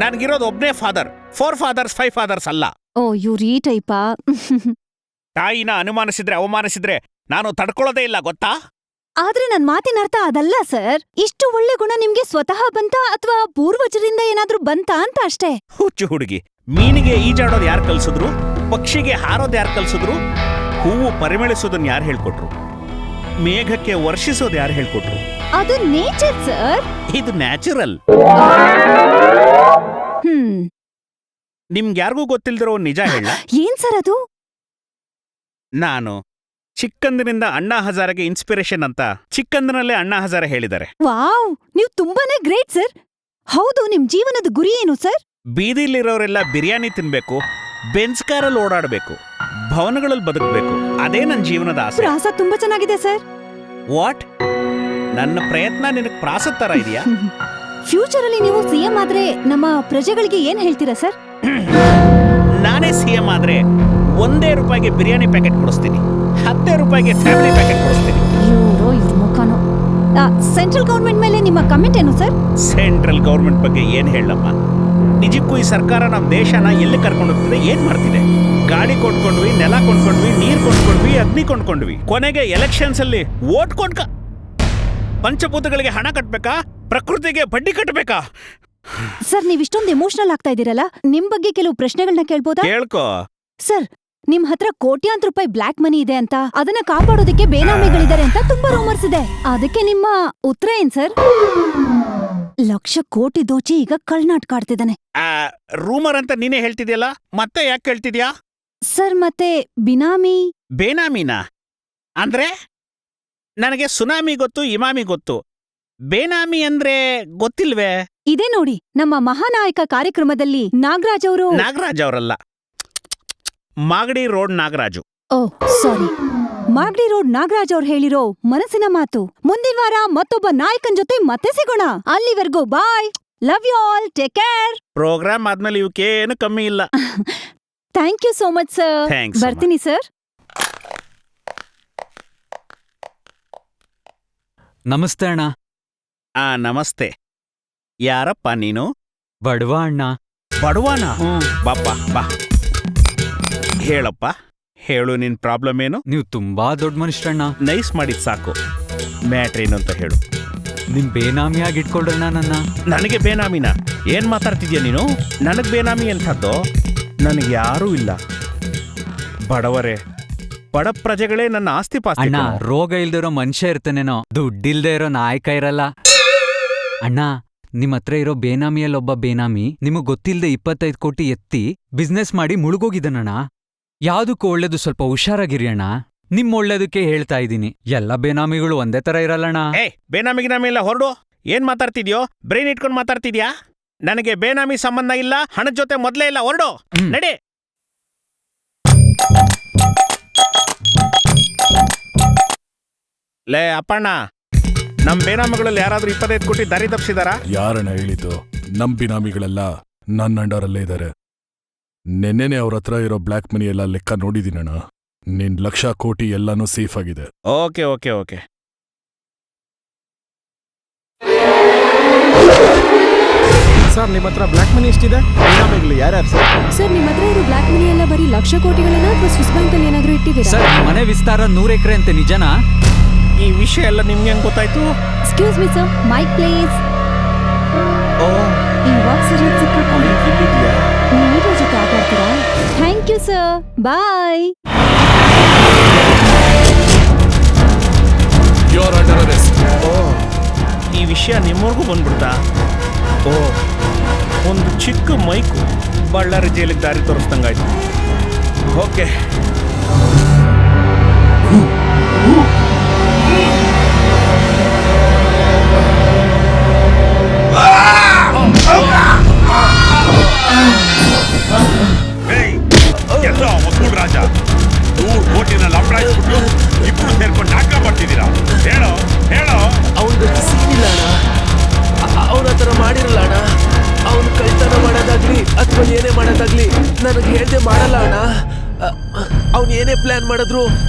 ನನಗಿರೋದು ಒಬ್ನೇ ಫಾದರ್. 4 ಫಾದರ್ಸ್ 5 ಫಾದರ್ಸ್ ಅಲ್ಲ. ಓ, ಇವ್ರು ಈ ಟೈಪಾ? ತಾಯಿನ ಅನುಮಾನಿಸಿದ್ರೆ ಅವಮಾನಿಸಿದ್ರೆ ನಾನು ತಡ್ಕೊಳ್ಳೋದೇ ಇಲ್ಲ, ಗೊತ್ತಾ? ಆದ್ರೆ ನನ್ ಮಾತಿನ ಅರ್ಥ ಅದಲ್ಲ ಸರ್. ಇಷ್ಟು ಒಳ್ಳೆ ಗುಣ ನಿಮ್ಗೆ ಸ್ವತಃ ಬಂತ ಅಥವಾ ಪೂರ್ವಜರಿಂದ ಏನಾದ್ರೂ ಬಂತ ಅಂತ ಅಷ್ಟೇ. ಹುಚ್ಚು ಹುಡುಗಿ, ಮೀನಿಗೆ ಈಜಾಡೋದು ಯಾರು ಕಲ್ಸಿದ್ರು? ಪಕ್ಷಿಗೆ ಹಾರೋದು ಯಾರು ಕಲ್ಸಿದ್ರು? ಹೂವು ಪರಿಮಳಿಸೋದನ್ನ ಯಾರು ಹೇಳ್ಕೊಟ್ರು? ಮೇಘಕ್ಕೆ ವರ್ಷಿಸೋದು ಯಾರು ಹೇಳ್ಕೊಟ್ರು? ಅದು ನೇಚರ್ ಸರ್. ಇದು ನ್ಯಾಚುರಲ್. ನಿಮ್ಗೆ ಯಾರಿಗೂ ಗೊತ್ತಿಲ್ದಿರೋ ನಿಜ ಹೇಳ. ಏನ್ ಸರ್ ಅದು? ನಾನು ಚಿಕ್ಕಂದಿನಿಂದ ಅಣ್ಣಾ ಹಜಾರೆಗೆ ಇನ್ಸ್ಪಿರೇಷನ್ ಅಂತ ಚಿಕ್ಕಂದಿನಲ್ಲೇ ಅಣ್ಣಾ ಹಜಾರೆ ಹೇಳಿದ್ದಾರೆ. ವಾವ್, ನೀವು ತುಂಬಾನೇ ಗ್ರೇಟ್ ಸರ್. ಹೌದು, ನಿಮ್ ಜೀವನದ ಗುರಿ ಏನು ಸರ್? ಬೀದಿಲಿರೋರೆಲ್ಲ ಬಿರಿಯಾನಿ ತಿನ್ಬೇಕು, ಬೆಂಚ್ ಕಾರಲ್ಲಿ ಓಡಾಡಬೇಕು, ಭವನಗಳಲ್ಲಿ ಬದುಕಬೇಕು. ಅದೇ ನನ್ನ ಜೀವನದ ಆಸೆ. ಪ್ರಾಸ ತುಂಬಾ ಚೆನ್ನಾಗಿದೆ ಸರ್. ವಾಟ್? ನನ್ನ ಪ್ರಯತ್ನ ನಿನಗೆ ಪ್ರಾಸದ ತರ ಇದೆಯಾ? ಫ್ಯೂಚರ್ ಅಲ್ಲಿ ನೀವು ಸಿಎಂ ಆದ್ರೆ ನಮ್ಮ ಪ್ರಜೆಗಳಿಗೆ ಏನ್ ಹೇಳ್ತೀರಾ ಸರ್? ನಾನೇ ಸಿಎಂ ಆದ್ರೆ ₹1 ಬಿರಿಯಾನಿ ಪ್ಯಾಕೆಟ್ ಕೊಡಿಸ್ತೀನಿ, ₹10 ಫ್ಯಾಮಿಲಿ ಪ್ಯಾಕೆಟ್ ಕೊಡಿಸ್ತೀನಿ. ಇವ್ರ ಮುಖಾನು. ಸೆಂಟ್ರಲ್ ಗವರ್ಮೆಂಟ್ ಮೇಲೆ ನಿಮ್ಮ ಕಮೆಂಟ್ ಏನು ಸರ್? ಸೆಂಟ್ರಲ್ ಗವರ್ಮೆಂಟ್ ಬಗ್ಗೆ ಏನ್ ಹೇಳಮ್ಮ? ನಿಜಕ್ಕೂ ಈ ಸರ್ಕಾರ ನಮ್ಮ ದೇಶನ ಎಲ್ಲಿ ಕರ್ಕೊಂಡು ಹೋಗ್ತಿದೆ, ಏನ್ ಮಾಡ್ತಿದೆ? ಗಾಡಿ ಕೊಂಡ್ಕೊಂಡ್ವಿ, ನೆಲ ಕೊಂಡ್ಕೊಂಡ್ವಿ, ನೀರ್ ಕೊಂಡ್ಕೊಂಡ್ವಿ, ಅಗ್ನಿ ಕೊಂಡ್ಕೊಂಡ್ವಿ, ಕೊನೆಗೆ ಎಲೆಕ್ಷನ್ಸ್ ಅಲ್ಲಿ ವೋಟ್ ಪಂಚಭೂತಗಳಿಗೆ ಹಣ ಕಟ್ಬೇಕಾ? ಪ್ರಕೃತಿಗೆ ಬಡ್ಡಿ ಕಟ್ಟಬೇಕಾ? ಸರ್, ನೀವ್ ಇಷ್ಟೊಂದು ಎಮೋಷನಲ್ ಆಗ್ತಾ ಇದೀರಲ್ಲ, ನಿಮ್ ಬಗ್ಗೆ ಕೆಲವು ಪ್ರಶ್ನೆಗಳನ್ನ ಕೇಳ್ಬೋದಾ? ಕೇಳ್ಕೋ. ಸರ್, ನಿಮ್ ಹತ್ರ ಕೋಟ್ಯಾಂತರ ರೂಪಾಯಿ ಬ್ಲಾಕ್ ಮನಿ ಇದೆ ಅಂತ, ಅದನ್ನ ಕಾಪಾಡೋದಕ್ಕೆ ಬೇನಾಮಿಗಳಿದ್ದಾರೆ ಅಂತ ತುಂಬಾ ರೂಮರ್ಸ್ ಇದೆ. ಅದಕ್ಕೆ ನಿಮ್ಮ ಉತ್ತರ ಏನ್ ಸರ್? ಲಕ್ಷ ಕೋಟಿ ದೋಚಿ ಈಗ ಕಳ್ನಾಟಕ ಆಡ್ತಿದ್ದಾನೆ. ರೂಮರ್ ಅಂತ ನೀನೇ ಹೇಳ್ತಿದ್ಯಲ್ಲ, ಮತ್ತೆ ಯಾಕೆ ಕೇಳ್ತಿದ್ಯಾ? ಸರ್, ಮತ್ತೆ ಬಿನಾಮಿ ಬೇನಾಮಿನಾ ಅಂದ್ರೆ? ನನಗೆ ಸುನಾಮಿ ಗೊತ್ತು, ಇಮಾಮಿ ಗೊತ್ತು. ಬೇನಾಮಿ ಅಂದ್ರೆ ಗೊತ್ತಿಲ್ವೇ? ಇದೇ ನೋಡಿ, ನಮ್ಮ ಮಹಾನಾಯಕ ಕಾರ್ಯಕ್ರಮದಲ್ಲಿ ನಾಗರಾಜ್ ಅವರಲ್ಲ, ಮಾಗಡಿ ರೋಡ್ ನಾಗರಾಜು. ಓ ಸಾರಿ, ಮಾಗಡಿ ರೋಡ್ ನಾಗರಾಜ್ ಅವ್ರು ಹೇಳಿರೋ ಮನಸ್ಸಿನ ಮಾತು. ಮುಂದಿನ ವಾರ ಮತ್ತೊಬ್ಬ ನಾಯಕನ್ ಜೊತೆ ಮತ್ತೆ ಸಿಗೋಣ. ಅಲ್ಲಿವರೆಗೂ bye, love you all, take care. Program ಆದ್ಮೇಲೆ ಇವಕ್ಕೇನು ಕಮ್ಮಿ ಇಲ್ಲ. Thank you so much sir. ಬರ್ತೀನಿ ಸರ್. ನಮಸ್ತೆ ಅಣ್ಣ. ನಮಸ್ತೆ. ಯಾರಪ್ಪ ನೀನು? ಬಡವ ಅಣ್ಣ. ಬಡವನ? ಬಾಪ್ಪ ಬಾ, ಹೇಳಪ್ಪ, ಹೇಳು, ನಿನ್ ಪ್ರಾಬ್ಲಮ್ ಏನು? ನೀವು ತುಂಬಾ ದೊಡ್ಡ ಮನುಷ್ಯರಣ್ಣ. ನೈಸ್ ಮಾಡಿದ್ ಸಾಕು, ಮ್ಯಾಟ್ರ್ ಏನು ಅಂತ ಹೇಳು. ನಿಮ್ ಬೇನಾಮಿಯಾಗಿ ಇಟ್ಕೊಳ್ರಣ್ಣ ನನ್ನ. ನನಗೆ ಬೇನಾಮಿನ? ಏನ್ ಮಾತಾಡ್ತಿದ್ಯಾ ನೀನು? ನನಗ್ ಬೇನಾಮಿ ಎಂಥದ್ದು? ನನಗೆ ಯಾರೂ ಇಲ್ಲ. ಬಡವರೇ, ಬಡ ಪ್ರಜೆಗಳೇ ನನ್ನ ಆಸ್ತಿ ಪಾಸ್ತಿ. ಅಣ್ಣ, ರೋಗ ಇಲ್ದಿರೋ ಮನುಷ್ಯ ಇರ್ತಾನೇನೋ, ದುಡ್ಡಿಲ್ದೇ ಇರೋ ನಾಯಕ ಇರಲ್ಲ. ಅಣ್ಣ, ನಿಮ್ ಹತ್ರ ಇರೋ ಬೇನಾಮಿಯಲ್ಲೊಬ್ಬ ಬೇನಾಮಿ ನಿಮಗ್ ಗೊತ್ತಿಲ್ದೆ 25 ಕೋಟಿ ಎತ್ತಿ ಬಿಸ್ನೆಸ್ ಮಾಡಿ ಮುಳುಗೋಗಿದ್ದಾನಣ್ಣ. ಯಾವ್ದಕ್ಕೂ ಒಳ್ಳೇದು ಸ್ವಲ್ಪ ಹುಷಾರಾಗಿರಿ ಅಣ್ಣ. ನಿಮ್ ಒಳ್ಳೇದಕ್ಕೆ ಹೇಳ್ತಾ ಇದ್ದೀನಿ. ಎಲ್ಲ ಬೇನಾಮಿಗಳು ಒಂದೇ ತರ ಇರಲ್ಲಣ್ಣ. ಬೇನಾಮಿಗಿನಾಮಿ ಎಲ್ಲ ಹೊರಡು. ಏನ್ ಮಾತಾಡ್ತಿದ್ಯೋ? ಬ್ರೈನ್ ಇಟ್ಕೊಂಡು ಮಾತಾಡ್ತಿದ್ಯಾ? ನನಗೆ ಬೇನಾಮಿ ಸಂಬಂಧ ಇಲ್ಲ, ಹಣದ ಜೊತೆ ಮೊದಲೇ ಇಲ್ಲ, ಹೊರಡು, ನಡೆ. ಲೇ ಅಪ್ಪಣ್ಣ, ನಮ್ ಬೇನಾಮಿಗಳಲ್ಲಿ ಯಾರಾದ್ರೂ 25 ಕೋಟಿ ದಾರಿ ತಪ್ಪಿಸಿದಾರಾ? ಯಾರಣ್ಣ ಹೇಳಿದ್ದು? ನಮ್ ಬಿನಾಮಿಗಳೆಲ್ಲ ನನ್ನ ಅಂಡರಲ್ಲೇ ಇದ್ದಾರೆ. ನೆನ್ನೆನೆ ಅವ್ರ ಹತ್ರ ಇರೋ ಬ್ಲ್ಯಾಕ್ ಮನಿ ಎಲ್ಲ ಲೆಕ್ಕ ನೋಡಿದೀನಣ್ಣ. ನಿನ್ ಲಕ್ಷ ಕೋಟಿ ಎಲ್ಲಾನು ಸೇಫ್ ಆಗಿದೆ. Okay okay okay. ಸರ್, ನಿಮ್ಮ ಹತ್ರ ಬ್ಲ್ಯಾಕ್ ಮನಿ ಎಷ್ಟಿದೆ? ಬಿನಾಮಿಗಳು ಯಾರ್ಯಾರು ಸರ್? ಸರ್, ನಿಮ್ಮ ಹತ್ರ ಇರೋ ಬ್ಲ್ಯಾಕ್ ಮನಿ ಎಲ್ಲ ಬರೀ ಲಕ್ಷ ಕೋಟಿಗಳನ್ನ ಅಥವಾ ಸ್ವಿಸ್ ಬ್ಯಾಂಕ್ ಅಲ್ಲಿ ಏನಾದ್ರೂ ಇಟ್ಟಿದ್ದೀರಾ? ಸರ್, ಮನೆ ವಿಸ್ತಾರ 100 ಎಕರೆ ಅಂತೆ, ನಿಜನಾ? ಈ ವಿಷಯ ಎಲ್ಲ ನಿಮ್ಗೆ ಹೆಂಗ್ ಗೊತ್ತಾಯ್ತು? Excuse me sir, mic please. ಇವಾಗ ಸರಿಯಾಗಿ ಸಿಕ್ಕಿದ್ಯಾ? ನೀರು ಜೊತೆ ಆಟಾಡ್ತೀರಾ? Thank you sir, bye. ಈ ವಿಷಯ ನಿಮ್ಮವ್ರಿಗೂ ಬಂದ್ಬಿಡ್ತಾ? ಒಂದು ಚಿಕ್ಕ ಮೈಕು ಬಳ್ಳಾರಿ ಜೈಲಿಗೆ ದಾರಿ ತೋರಿಸ್ದಂಗಾಯ್ತು. ಓಕೆ. ಎಲ್ಲ ಒಕ್ಕೂಡ್ ರಾಜ 100 ಕೋಟಿನ ಲಂಬಾಯಿಸ್ಬಿಟ್ಟು ಇಬ್ರು ಸೇರ್ಕೊಂಡು ನಾಟಕ ಮಾಡ್ತಿದ್ದೀರಾ? ಹೇಳೋ ಹೇಳೋ. ಅವನಿಗೆ ಸಿಕ್ಕಿಲ್ಲ ಅಣ್ಣ, ಅವನ ಹತ್ರ ಮಾಡಿರಲ್ಲ ಅಣ್ಣ. ಅವನು ಕಳ್ತನ ಮಾಡೋದಾಗ್ಲಿ ಅಥವಾ ಏನೇ ಮಾಡೋದಾಗ್ಲಿ ನನಗೆ ಹೇಳ್ದೆ ಮಾಡಲ್ಲ ಅಣ್ಣ. ಅವ್ನು ಏನೇ ಪ್ಲಾನ್ ಮಾಡಿದ್ರು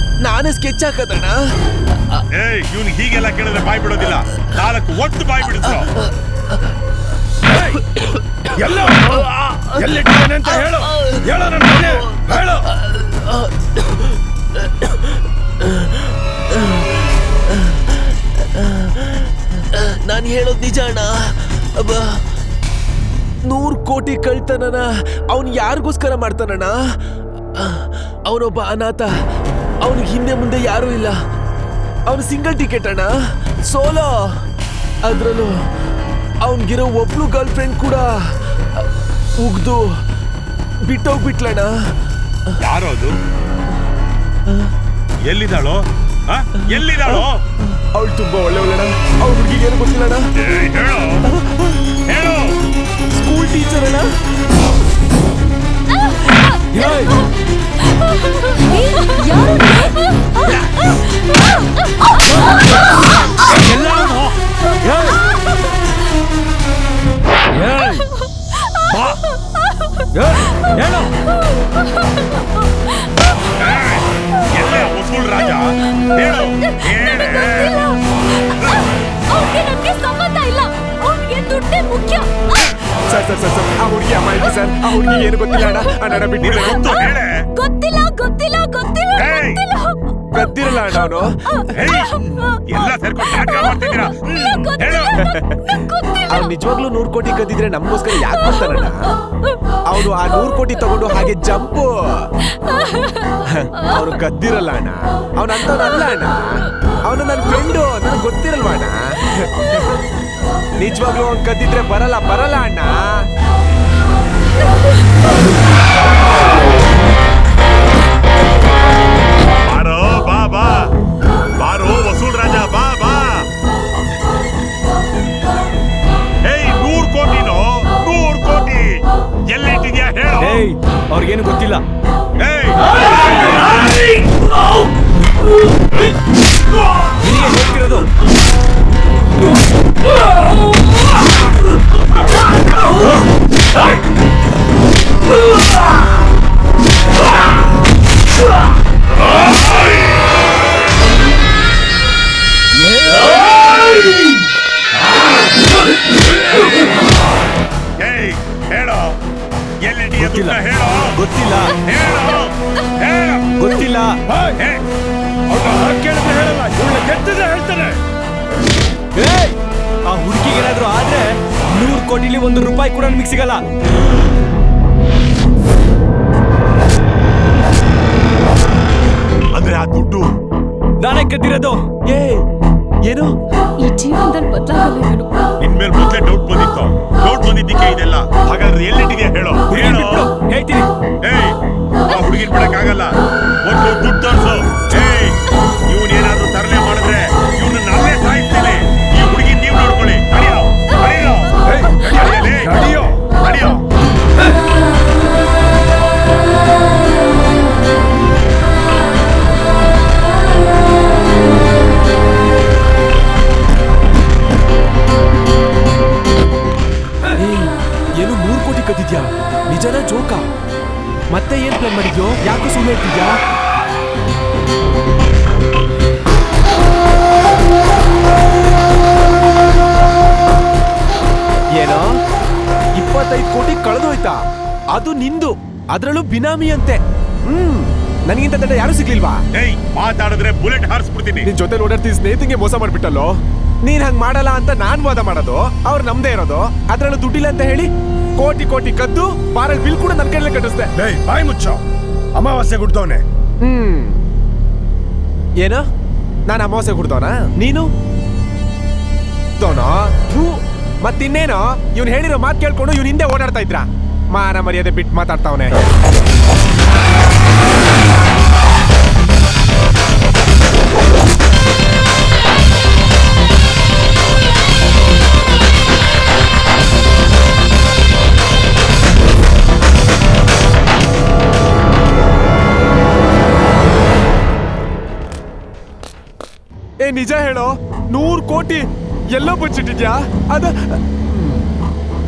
ನಾನೇ ಸ್ಕೆಚ್ ಹಾಕದಣ್ಣ. ಇವ್ನು ಹೀಗೆಲ್ಲ ಕೇಳಿದ್ರೆ ಬಾಯ್ ಬಿಡೋದಿಲ್ಲ, 4 ಒಟ್ಟು ಬಾಯ್ ಬಿಡಿಸೋ. ಎಲ್ಲಿಟ್ಟಿದ್ದೇನೆ ಅಂತ ಹೇಳು, ಹೇಳೋ ನನ್ನ ಮನೆ, ಹೇಳು. ನಾನು ಹೇಳೋದು ನಿಜ ಅಣ್ಣ. 100 ಕೋಟಿ ಕಳ್ತನನ ಅವನು ಯಾರಿಗೋಸ್ಕರ ಮಾಡ್ತಾನಣ್ಣ? ಅವನೊಬ್ಬ ಅನಾಥ. ಅವನಿಗೆ ಹಿಂದೆ ಮುಂದೆ ಯಾರೂ ಇಲ್ಲ. ಅವನು ಸಿಂಗಲ್ ಟಿಕೆಟ್ ಅಣ್ಣ, ಸೋಲೋ. ಅದ್ರಲ್ಲೂ ಅವನಿಗಿರೋ ಒಬ್ಳು ಗರ್ಲ್ ಫ್ರೆಂಡ್ ಕೂಡ ಉಗ್ದು ಬಿಟ್ಟೋಗ್ಬಿಟ್ಲಣ್ಣ. ಯಾರೋದು? ಎಲ್ಲಿದ್ದಾಳೋ? ಎಲ್ಲಿದ್ದಾಳೋ? ಅವಳು ತುಂಬಾ ಒಳ್ಳೆಯವಳಣ್ಣ. ಅವ್ರ ಹುಡುಗಿಗೆ ಏನು ಗೊತ್ತಿಲ್ಲಣ್ಣ. ಹೇಳು. ಸ್ಕೂಲ್ ಟೀಚರ್ ಅಣ್ಣ. ವಸೂಲ್ ರಾಜ ಹೇಳು. ನಮ್ಗೆ ಸಂಬಂಧ ಇಲ್ಲ, ಅವ್ನಿಗೆ ದುಡ್ಡೇ ಮುಖ್ಯ. ಸರ್ ಸರ್ ಸರ್ ಆ ಹುಡುಗಿ ಅಮ್ಮ ಸರ್, ಆ ಹುಡುಗಿ ಏನು ಗೊತ್ತಿಲ್ಲ ಅಣ್ಣ. ಅಣ್ಣ ಬಿಟ್ಟಿಲ್ಲ. ಗೊತ್ತಿಲ್ಲ ಗೊತ್ತಿಲ್ಲ ಗೊತ್ತಿಲ್ಲ ಗದ್ದಿರಲ್ಲ ಅಣ್ಣ ಅವನು. ಎಲ್ಲ ಸೇರ್ಕೊಂಡು ನಾಟಕ ಮಾಡ್ತಿದ್ದೀರಾ? ಅವ್ನು ನಿಜವಾಗ್ಲೂ 100 ಕೋಟಿ ಕದ್ದಿದ್ರೆ ನಮಗೋಸ್ಕರ ಯಾಕೆ ಬರ್ತಾನಣ್ಣ? ಅವನು ಆ 100 ಕೋಟಿ ತಗೊಂಡು ಹಾಗೆ ಜಂಪು. ಅವನು ಗದ್ದಿರಲ್ಲ ಅಣ್ಣ. ಅವನಂತವನಲ್ಲ ಅಣ್ಣ. ಅವನು ನನ್ನ ಫ್ರೆಂಡು, ನನಗೆ ಗೊತ್ತಿರಲ್ವ ಅಣ್ಣ. ನಿಜವಾಗ್ಲೂ ಅವ್ನು ಕದ್ದಿದ್ರೆ ಬರಲ್ಲ ಅಣ್ಣ. ಬಾರೋ ಬಾ ಬಾರೋ ವಸೂಲ್ ರಾಜ ಬಾ. ಏಯ್ 100 ಕೋಟಿನೋ? 100 ಕೋಟಿ ಎಲ್ಲಿಟ್ಟಿದ್ಯಾ ಹೇಳು. ಅವ್ರಿಗೇನು ಗೊತ್ತಿಲ್ಲ. ಹೋಗ್ತಿರೋದು ಹೇಳೋ. ಎಲ್ಲಿಟ್ಟಿದ್ಯಾ ದುಡ್ಡ ಹೇಳೋ. ಗೊತ್ತಿಲ್ಲ. ಗೊತ್ತಿಲ್ಲ. ಕೇಳಿದ್ರೆ ಹೇಳಲ್ಲ, ಇವಳ ಗೆದ್ದಿದ್ರೆ ಹೇಳ್ತಾನೆ. ಆ ಹುಡುಗಿಗೆ ಏನಾದ್ರೂ ಆದ್ರೆ 100 ಕೋಟಿಲಿ 1 ರೂಪಾಯಿ ಕೂಡ ನಿಮಗೆ ಸಿಗಲ್ಲ. ಅಂದ್ರೆ ಆ ದುಡ್ಡು ನಾನೇ ಕದ್ದಿರೋದು. ಏನು ಈ ಜೀವನದಲ್ಲಿ ಬದಲಾಗಲ್ಲ ಇವನು. ಇನ್ಮೇಲೆ ಮೊದಲೇ ಡೌಟ್ ಬಂದಿದ್ದಕ್ಕೆ ಇದೆಲ್ಲ. ಹಾಗಾದ್ರೆ ಎಲ್ಲಿಟ್ಟಿದ್ಯಾ ಹೇಳೋ. ಹೇಳ್ತೀನಿ. ಆ ಹುಡುಗಿನ ಬಿಡಕ್ಕಾಗಲ್ಲ. ಒಂದು ದುಡ್ಡು ತೋರ್ಸು. ಇವನೇನಾದ್ರೂ ತರಲೆ ಮಾಡಿದ್ರೆ ಇವನನ್ನ ಅಲ್ಲೇ ಸಾಯಿಸ್ತೀನಿ. ಈ ಹುಡುಗಿ ನೀವು ನೋಡ್ಕೊಳ್ಳಿ. ನಡಿಯೋ. ಏನು 100 ಕೋಟಿ ಕದ್ದಿದ್ಯಾ? ನಿಜನ ಜೋಕ? ಮತ್ತೆ ಏನ್ ಪ್ಲಾನ್ ಮಾಡಿದ್ಯೋ? ಯಾಕೋ ಸುಮ್ಮನೆ ಇರ್ತಿದ್ಯಾ? ಏನೋ 25 ಕೋಟಿ ಕಳೆದೋಯ್ತಾ? ಅದು ನಿಂದು, ಅದ್ರಲ್ಲೂ ಬಿನಾಮಿ ಅಂತೆ. ನನಗಿಂತ ದಡ್ಡ ಯಾರು ಸಿಗ್ಲಿಲ್ವಾ? ಮಾತಾಡಿದ್ರೆ ಬುಲೆಟ್ ಹಾರಿಸ್ಬಿಡ್ತೀನಿ. ನಿನ್ ಜೊತೆ ಓಡಾಡ್ತಿದ್ದ ಸ್ನೇಹಿತಂಗೆ ಮೋಸ ಮಾಡ್ಬಿಟ್ಟಲ್ಲೋ. ನೀನ್ ಹಂಗ್ ಮಾಡಲ್ಲ ಅಂತ ನಾನ್ ವಾದ ಮಾಡೋದು, ಅವ್ರು ನಮ್ದೇ ಇರೋದು. ಅದ್ರಲ್ಲೂ ದುಡ್ಡಿಲ್ಲ ಅಂತ ಹೇಳಿ ಕೋಟಿ ಕದ್ದು ಬಾರಲ್ಲಿ ಬಿಲ್ ಕೂಡ ನನ್ ಕೈಲೇ ಕಟ್ಟಿಸ್ದೆ. ಬಾಯಿ ಮುಚ್ಚೋ. ಅಮಾವಾಸ್ಯೆ ಗುಡ್ದವನೆ. ಏನು? ನಾನು ಅಮಾವಾಸ್ಯೆ ಗುಡ್ದವನ? ನೀನು ಮತ್ತಿನ್ನೇನೋ? ಇವ್ನು ಹೇಳಿರೋ ಮಾತು ಕೇಳ್ಕೊಂಡು ಇವ್ನ ಹಿಂದೆ ಓಡಾಡ್ತಾ ಇದ್ರ. ಮಾನ ಮರ್ಯಾದೆ ಬಿಟ್ಟು ಮಾತಾಡ್ತಾವನೆ. ನಿಜ ಹೇಳೋ, 100 ಕೋಟಿ ಎಲ್ಲೋ ಬಚ್ಚಿಟ್ಟಿದ್ಯಾ? ಅದ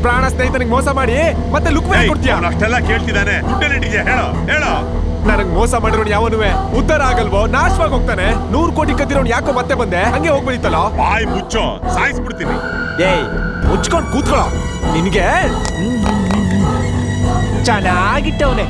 ಪ್ರಾಣ ಸ್ನೇಹಿತನಿಗೆ ಮೋಸ ಮಾಡಿ ಮತ್ತೆ ಲುಕ್ ಮೇಲೆ ಕೊಡ್ತೀಯಾ? ಅಷ್ಟೆಲ್ಲ ಕೇಳ್ತಿದ್ದಾನೆ. ದುಡ್ಡಲ್ಲಿಟ್ಟಿದ್ಯಾ ಹೇಳೋ. ನನಗ್ ಮೋಸ ಮಾಡಿರೋನು ಯಾವನುವೆ ಉದ್ಧಾರ ಆಗಲ್ವೋ, ನಾಶವಾಗಿ ಹೋಗ್ತಾನೆ. 100 ಕೋಟಿ ಕದ್ದಿರೋನು ಯಾಕೋ ಮತ್ತೆ ಬಂದೆ? ಹಂಗೆ ಹೋಗ್ಬಿಡಿತಲ್ಲ. ಬಾಯಿ ಮುಚ್ಚೋ, ಸಾಯಿಸ್ಬಿಡ್ತೀನಿ. ಮುಚ್ಕೊಂಡ್ ಕೂತ್ಕೊಳ್ಳೋ. ನಿನ್ಗೆ ಚೆನ್ನಾಗಿಟ್ಟವನೆ.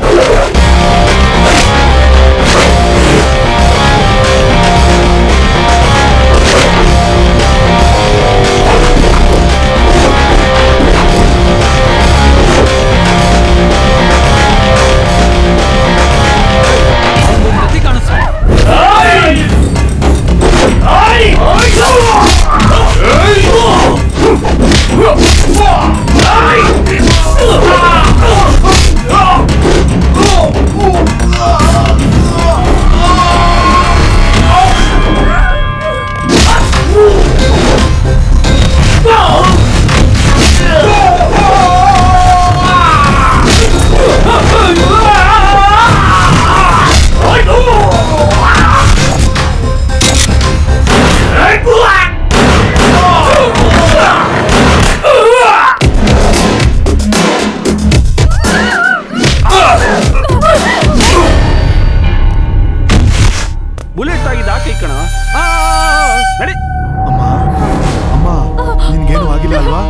ಅಲ್ವಾ?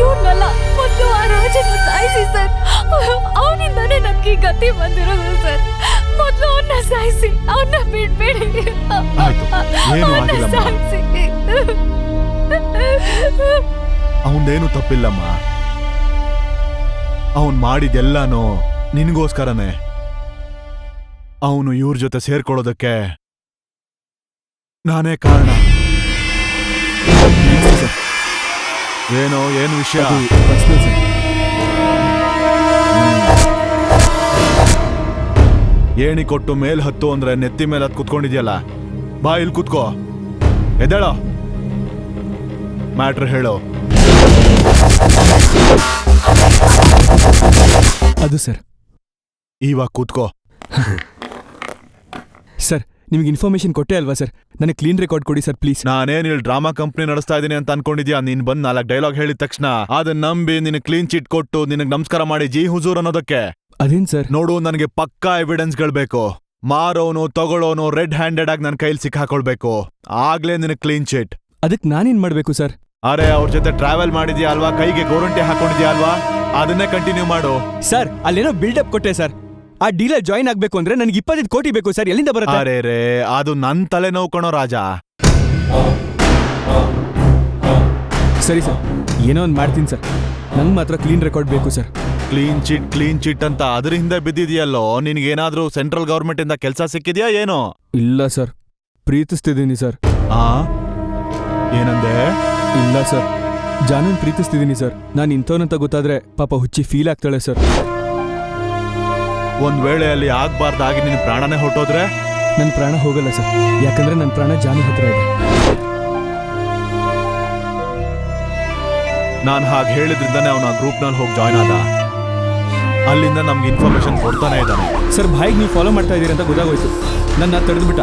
ಇವ್ನಲ್ಲ, ಮೊದಲು ಆ ರಾಜನ ಸಾಯಿಸಿ ಸರ್. ಅವನಿಂದಾನೇ ನಮ್ಗೆ ಈ ಗತಿ ಬಂದಿರೋದು ಸರ್. ಮೊದಲು ಅವನ್ನ ಸಾಯಿಸಿ, ಅವನ್ನ ಬಿಡ್ಬೇಡಿ. ಏನು ಆಗಿಲ್ಲಮ್ಮ. ಸಾಯಿಸಿ. ಅವನ್ದೇನು ತಪ್ಪಿಲ್ಲಮ್ಮ. ಅವನ್ ಮಾಡಿದೆಲ್ಲಾನು ನಿನ್ಗೋಸ್ಕರನೇ. ಅವನು ಇವ್ರ ಜೊತೆ ಸೇರ್ಕೊಳ್ಳೋದಕ್ಕೆ ನಾನೇ ಕಾರಣ. ಏನು ವಿಷಯ? ಏಣಿ ಕೊಟ್ಟು ಮೇಲ್ ಹತ್ತು ಅಂದ್ರೆ ನೆತ್ತಿ ಮೇಲೆ ಹತ್ತು ಕುತ್ಕೊಂಡಿದ್ಯಲ್ಲ, ಬಾ ಇಲ್ಲಿ ಕುತ್ಕೋ. ಎದ್ದೇಳೋ, ಮ್ಯಾಟ್ರ್ ಹೇಳು. ಅದು ಸರ್. ಇವಾಗ ಕೂತ್ಕೋ. ಸರ್, ನಿಮ್ಗೆ ಇನ್ಫಾರ್ಮೇಶನ್ ಕೊಟ್ಟೆ ಅಲ್ವಾ ಸರ್? ನನಗೆ ಕ್ಲೀನ್ ರೆಕಾರ್ಡ್ ಕೊಡಿ ಸರ್ ಪ್ಲೀಸ್. ನಾನೇನ್ ಇಲ್ಲಿ ಡ್ರಾಮಾ ಕಂಪ್ನಿ ನಡೆಸ್ತಾ ಇದೀನಿ ಅಂತ ಅನ್ಕೊಂಡಿದ್ಯಾ? ನೀನ್ ಬಂದ್ 4 ಡೈಲಾಗ್ ಹೇಳಿದ ತಕ್ಷಣ ಅದನ್ನ ನಂಬಿ ನಿನಗೆ ಕ್ಲೀನ್ ಚಿಟ್ ಕೊಟ್ಟು ನಿನಗೆ ನಮಸ್ಕಾರ ಮಾಡಿ ಜಿ ಹುಜೂರ್ ಅನ್ನೋದಕ್ಕೆ? ಅದೇನ್ ಸರ್? ನೋಡು, ನನಗೆ ಪಕ್ಕಾ ಎವಿಡೆನ್ಸ್ಗಳು ಬೇಕು. ಮಾರೋನು ತಗೊಳ್ಳೋನು ರೆಡ್ ಹ್ಯಾಂಡೆಡ್ ಆಗಿ ನನ್ನ ಕೈಲಿ ಸಿಕ್ಕಾಕೊಳ್ಬೇಕು. ಆಗ್ಲೇ ನಿನಗೆ ಕ್ಲೀನ್ ಚಿಟ್. ಅದಕ್ಕೆ ನಾನೇನ್ ಮಾಡ್ಬೇಕು ಸರ್? ಅರೆ, ಅವ್ರ ಜೊತೆ ಟ್ರಾವೆಲ್ ಮಾಡಿದ್ಯಾ ಅಲ್ವಾ, ಕೈಗೆ ಗೋರಂಟಿ ಹಾಕೊಂಡಿದ್ಯಾ ಅಲ್ವಾ, ಅದನ್ನೇ ಕಂಟಿನ್ಯೂ ಮಾಡು. ಸರ್, ಅಲ್ಲೇನೋ ಬಿಲ್ಡಪ್ ಕೊಟ್ಟೆ ಸರ್. ಆ ಡೀಲರ್ ಜಾಯಿನ್ ಆಗ್ಬೇಕು ಅಂದ್ರೆ ನನಗೆ 25 ಕೋಟಿ ಬೇಕು ಸರ್. ಎಲ್ಲಿಂದ ಬರುತ್ತೆ? ಅರೆ ರೇ, ಅದು ನನ್ ತಲೆ ನೋವು ಕಣೋ ರಾಜ. ಸರಿ ಸರ್, ಏನೋ ಒಂದು ಮಾಡ್ತೀನಿ ಸರ್. ನಂಗೆ ಮಾತ್ರ ಕ್ಲೀನ್ ರೆಕಾರ್ಡ್ ಬೇಕು ಸರ್. ಕ್ಲೀನ್ ಚಿಟ್ ಅಂತ ಅದ್ರ ಹಿಂದೆ ಬಿದ್ದಿದ್ಯಲ್ಲೋ. ನಿನ್ಗೇನಾದ್ರೂ ಸೆಂಟ್ರಲ್ ಗವರ್ಮೆಂಟ್ ಇಂದ ಕೆಲಸ ಸಿಕ್ಕಿದ್ಯಾ ಏನೋ? ಇಲ್ಲ ಸರ್, ಪ್ರೀತಿಸ್ತಿದ್ದೀನಿ ಸರ್. ಏನಂದೆ? ಇಲ್ಲ ಸರ್, ಜಾನನ್ ಪ್ರೀತಿಸ್ತಿದ್ದೀನಿ ಸರ್. ನಾನು ಇಂಥವನಂತ ಗೊತ್ತಾದ್ರೆ ಪಾಪ ಹುಚ್ಚಿ ಫೀಲ್ ಆಗ್ತಾಳೆ ಸರ್. ಒಂದ್ ವೇಳೆ ಅಲ್ಲಿ ಆಗ್ಬಾರ್ದಾಗಿ ನಿನ್ ಪ್ರಾಣನೇ ಹೊಟ್ಟೋದ್ರೆ? ನನ್ನ ಪ್ರಾಣ ಹೋಗಲ್ಲ ಸರ್, ಯಾಕಂದ್ರೆ ನನ್ನ ಪ್ರಾಣ ಜಾನು ಹತ್ರ ಇದೆ. ನಾನು ಹಾಗೆ ಹೇಳಿದ್ರಿಂದಾನೇ ಅವನ ಗ್ರೂಪ್ನಲ್ಲಿ ಹೋಗಿ ಜಾಯ್ನ್ ಆದ. ಅಲ್ಲಿಂದ ನಮ್ಗೆ ಇನ್ಫಾರ್ಮೇಶನ್ ಕೊಡ್ತಾನೆ ಇದ್ದಾನೆ. ಸರ್, ಬಾಯಿಗೆ ನೀವು ಫಾಲೋ ಮಾಡ್ತಾ ಇದ್ದೀರಿ ಅಂತ ಗೊತ್ತಾಗೋಯ್ತು. ನನ್ನ ತಡೆದ್ಬಿಟ್ಟ.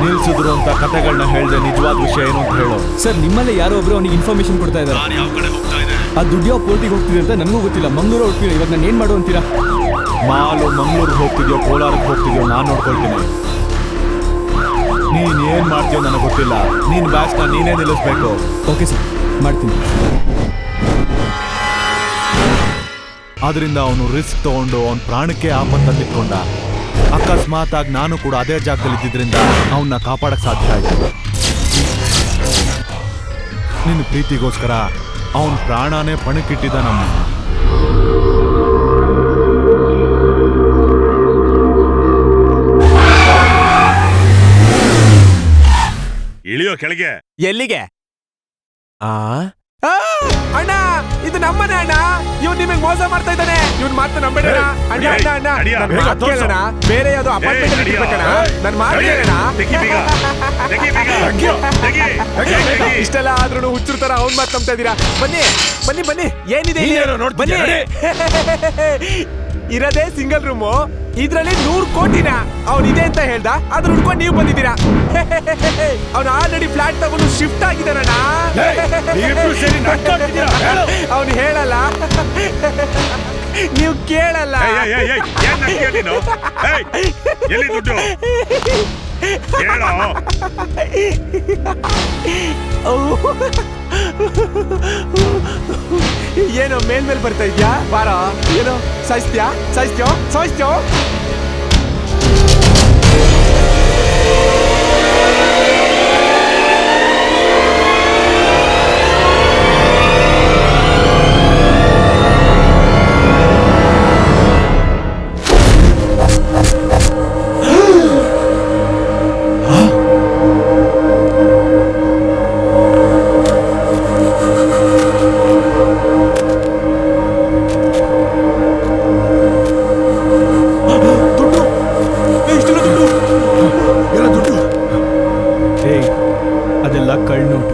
ನಿಲ್ಸಿದ್ರು ಅಂತ ಕತೆಗಳನ್ನ ಹೇಳ್ದೆ, ನಿಜವಾದ ವಿಷಯ ಏನು ಅಂತ ಹೇಳು. ಸರ್, ನಿಮ್ಮಲ್ಲೇ ಯಾರೋ ಒಬ್ರು ಅವನಿಗೆ ಇನ್ಫಾರ್ಮೇಶನ್ ಕೊಡ್ತಾ ಇದ್ದಾರೆ. ಆ ದುಡ್ಡು ಯಾವ ಪೋರ್ಟಿಗೆ ಹೋಗ್ತಿದೆ ಅಂತ ನನಗೂ ಗೊತ್ತಿಲ್ಲ. ಮಂಗಳೂರು ಹೋಗ್ತಿದೆ. ಇವಾಗ ನಾನು ಏನ್ ಮಾಡು ಅಂತೀರಾ? ಮಾಲು ಮಂಗಳೂರಿಗೆ ಹೋಗ್ತಿದ್ಯೋ ಕೋಲಾರಕ್ಕೆ ಹೋಗ್ತಿದ್ಯೋ ನಾನು ನೋಡ್ಕೊಳ್ತೀನಿ. ನೀನ್ ಏನ್ ಮಾಡ್ತೀಯೋ ನನಗೆ ಗೊತ್ತಿಲ್ಲ. ನೀನ್ ಬ್ಯಾಚ್ನ ನೀನೇ ನಿಲ್ಲಿಸ್ಬೇಕು. ಓಕೆ ಸರ್, ಮಾಡ್ತೀನಿ. ಆದ್ರಿಂದ ಅವನು ರಿಸ್ಕ್ ತಗೊಂಡು ಅವನ ಪ್ರಾಣಕ್ಕೆ ಆಪತ್ತಲ್ಲಿಟ್ಕೊಂಡ. ಅಕಸ್ಮಾತ್ ಆಗಿ ನಾನು ಕೂಡ ಅದೇ ಜಾಗದಲ್ಲಿ ಇದ್ದಿದ್ರಿಂದ ಅವನ್ನ ಕಾಪಾಡಕ್ ಸಾಧ್ಯ ಆಯ್ತು. ನಿನ್ನ ಪ್ರೀತಿಗೋಸ್ಕರ ಅವನ ಪ್ರಾಣನೇ ಪಣಕ್ಕಿಟ್ಟಿದ್ದ. ನಮ್ಮ ಇಳಿಯೋ ಕೆಳಗೆ. ಎಲ್ಲಿಗೆ? ಅಣ್ಣ, ಇದು ನಮ್ಮನೆ ಅಣ್ಣ. ಇವ್ನು ನಿಮಗೆ ಮೋಸ ಮಾಡ್ತಾ ಇದ್ದಾನೆ. ಇವ್ನು ಮಾತು ನಂಬೇಡ ಅಣ್ಣ. ಅಣ್ಣ, ಬೇರೆ ಯಾವ್ದೋ ಅಪಾರ್ಟ್ಮೆಂಟ್ ಇರ್ಬೇಕಣ್ಣ. ನನ್ ಮಾತು ಕೇಳೋಣ. ಇಷ್ಟೆಲ್ಲ ಆದ್ರೂ ಹುಚ್ಚರ ತರ ಅವ್ನ್ ಮಾತು ನಂಬ್ತಾ ಇದ್ದೀರಾ? ಬನ್ನಿ ಬನ್ನಿ ಬನ್ನಿ, ಏನಿದೆ ಬನ್ನಿ. ಇರೋದೇ ಸಿಂಗಲ್ ರೂಮು, ಇದ್ರಲ್ಲಿ 100 ಕೋಟಿನ ಅವ್ನಿದೆ ಅಂತ ಹೇಳ್ದ. ಅದ್ರ ಹುಡ್ಕೊಂಡು ನೀವು ಬಂದಿದ್ದೀರಾ. ಅವ್ನು ಆಲ್ರೆಡಿ ಫ್ಲಾಟ್ ತಗೊಂಡು ಶಿಫ್ಟ್ ಆಗಿದ್ದಾನಣ್ಣ. ಅವ್ನು ಹೇಳಲ್ಲ, ನೀವು ಕೇಳಲ್ಲ. ಎಲ್ಲಿ ದುಡ್ಡು? ಏನೋ ಮೇಲ್ಮೇಲ್ ಬರ್ತಾ ಇದ್ಯಾ? ಬಾರ, ಏನೋ ಸಾಯಿಸ್ತ್ಯಾ? ಸಾಯಿಸ್ತ್ಯೋ? ಅದೆಲ್ಲ ಕಳ್ಳು ನೋಟು.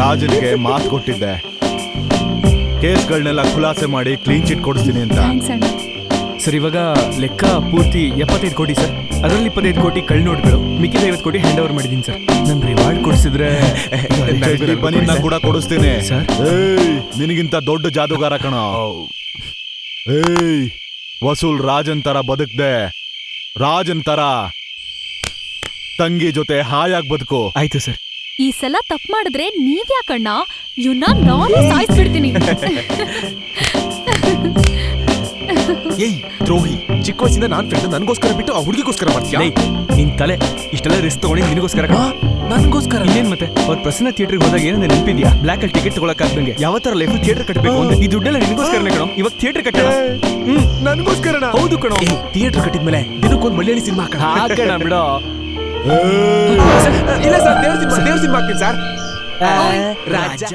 ರಾಜನಿಗೆ ಮಾತು ಕೊಟ್ಟಿದ್ದೆ, ಕೇಸ್ಗಳನ್ನೆಲ್ಲ ಖುಲಾಸೆ ಮಾಡಿ ಕ್ಲೀನ್ ಚಿಟ್ ಕೊಡಿಸ್ತೀನಿ ಅಂತ. ಸರ್ ಇವಾಗ ಲೆಕ್ಕ ಪೂರ್ತಿ 75 ಕೋಟಿ ಸರ್. ಅದರಲ್ಲಿ 25 ಕೋಟಿ ಕಳ್ಳ ನೋಟ್ಗಳು, ಮಿಕ್ಕಿದ 50 ಕೋಟಿ ಹ್ಯಾಂಡ್ ಓವರ್ ಮಾಡಿದ್ದೀನಿ ಸರ್. ನನ್ ರಿವಾರ್ಡ್ ಕೊಡಿಸಿದ್ರೆ ಬನ್ನಿನ ಕೂಡ ಕೊಡಿಸ್ತೀನಿ ಸರ್. ನಿನಗಿಂತ ದೊಡ್ಡ ಜಾದೂಗಾರ ಕಣ. ಏಯ್ ವಸೂಲ್ ರಾಜನ್ ತರ ಬದುಕ್ದೆ, ರಾಜನ್ ತರ ತಂಗಿ ಜೊತೆ ಹಾಯಾಗಿ ಬದುಕು. ಆಯ್ತು ಸರ್. ಈ ಸಲ ತಪ್ಪು ಮಾಡಿದ್ರೆ ನೀವ್ಯಾಕಣ್ಣ, ಇವನ್ನ ನಾನೇ ಸಾಯಿಸ್ಬಿಡ್ತೀನಿ. ಏಯ್ ದ್ರೋಹಿ, ಚಿಕ್ಕ ವಯಸ್ಸಿಂದ ನಾನ್ ಫ್ರೆಂಡ್ ನನ್ಗೋಸ್ಕರ ಬಿಟ್ಟು ಆ ಹುಡುಗಿಗೋಸ್ಕರ ಮಾಡ್ತೀಯ? ನಿನ್ ತಲೆ ಇಷ್ಟೆಲ್ಲ ರಿಸ್ಕ್ ತಗೊಂಡು ನಿನಗೋಸ್ಕರ ನನ್ಗೋಸ್ಕರ ಇನ್ನೇನ್ ಮತ್ತೆ ಅವ್ರ ಪ್ರಸನ್ನ ಥಿಯೇಟರ್ಗೆ ಹೋದಾಗ ಏನಂದ್ರೆ ನೆನಪಿದ್ಯಾ? ಬ್ಲಾಕ್ ಅಲ್ಲಿ ಟಿಕೆಟ್ ತಗೊಳಕ್ಕಾಗ್ದಂಗೆ ಯಾವ ತರ ಲೈಫ್ ಥಿಯೇಟರ್ ಕಟ್ಟಬೇಕು ಅಂತ. ಈ ದುಡ್ಡೆಲ್ಲ ನಿನಗೋಸ್ಕರನೇ ಕಣೋ. ಇವಾಗ ಥಿಯೇಟರ್ ಕಟ್ಟೋಣ. ನನ್ಗೋಸ್ಕರ? ಹೌದು ಕಣೋ. ಥಿಯೇಟರ್ ಕಟ್ಟಿದ್ಮೇಲೆ ದಿನಕ್ಕೊಂದು ಮಲಯಾಳಿ ಸಿನಿಮಾ ಹಾಕೋಣ ಬಿಡೋ. ಇಲ್ಲ ಸರ್, ದೇವ್ರ ಸಿನಿಮಾ ಹಾಕ್ತೀನಿ ಸರ್. ರಾಜ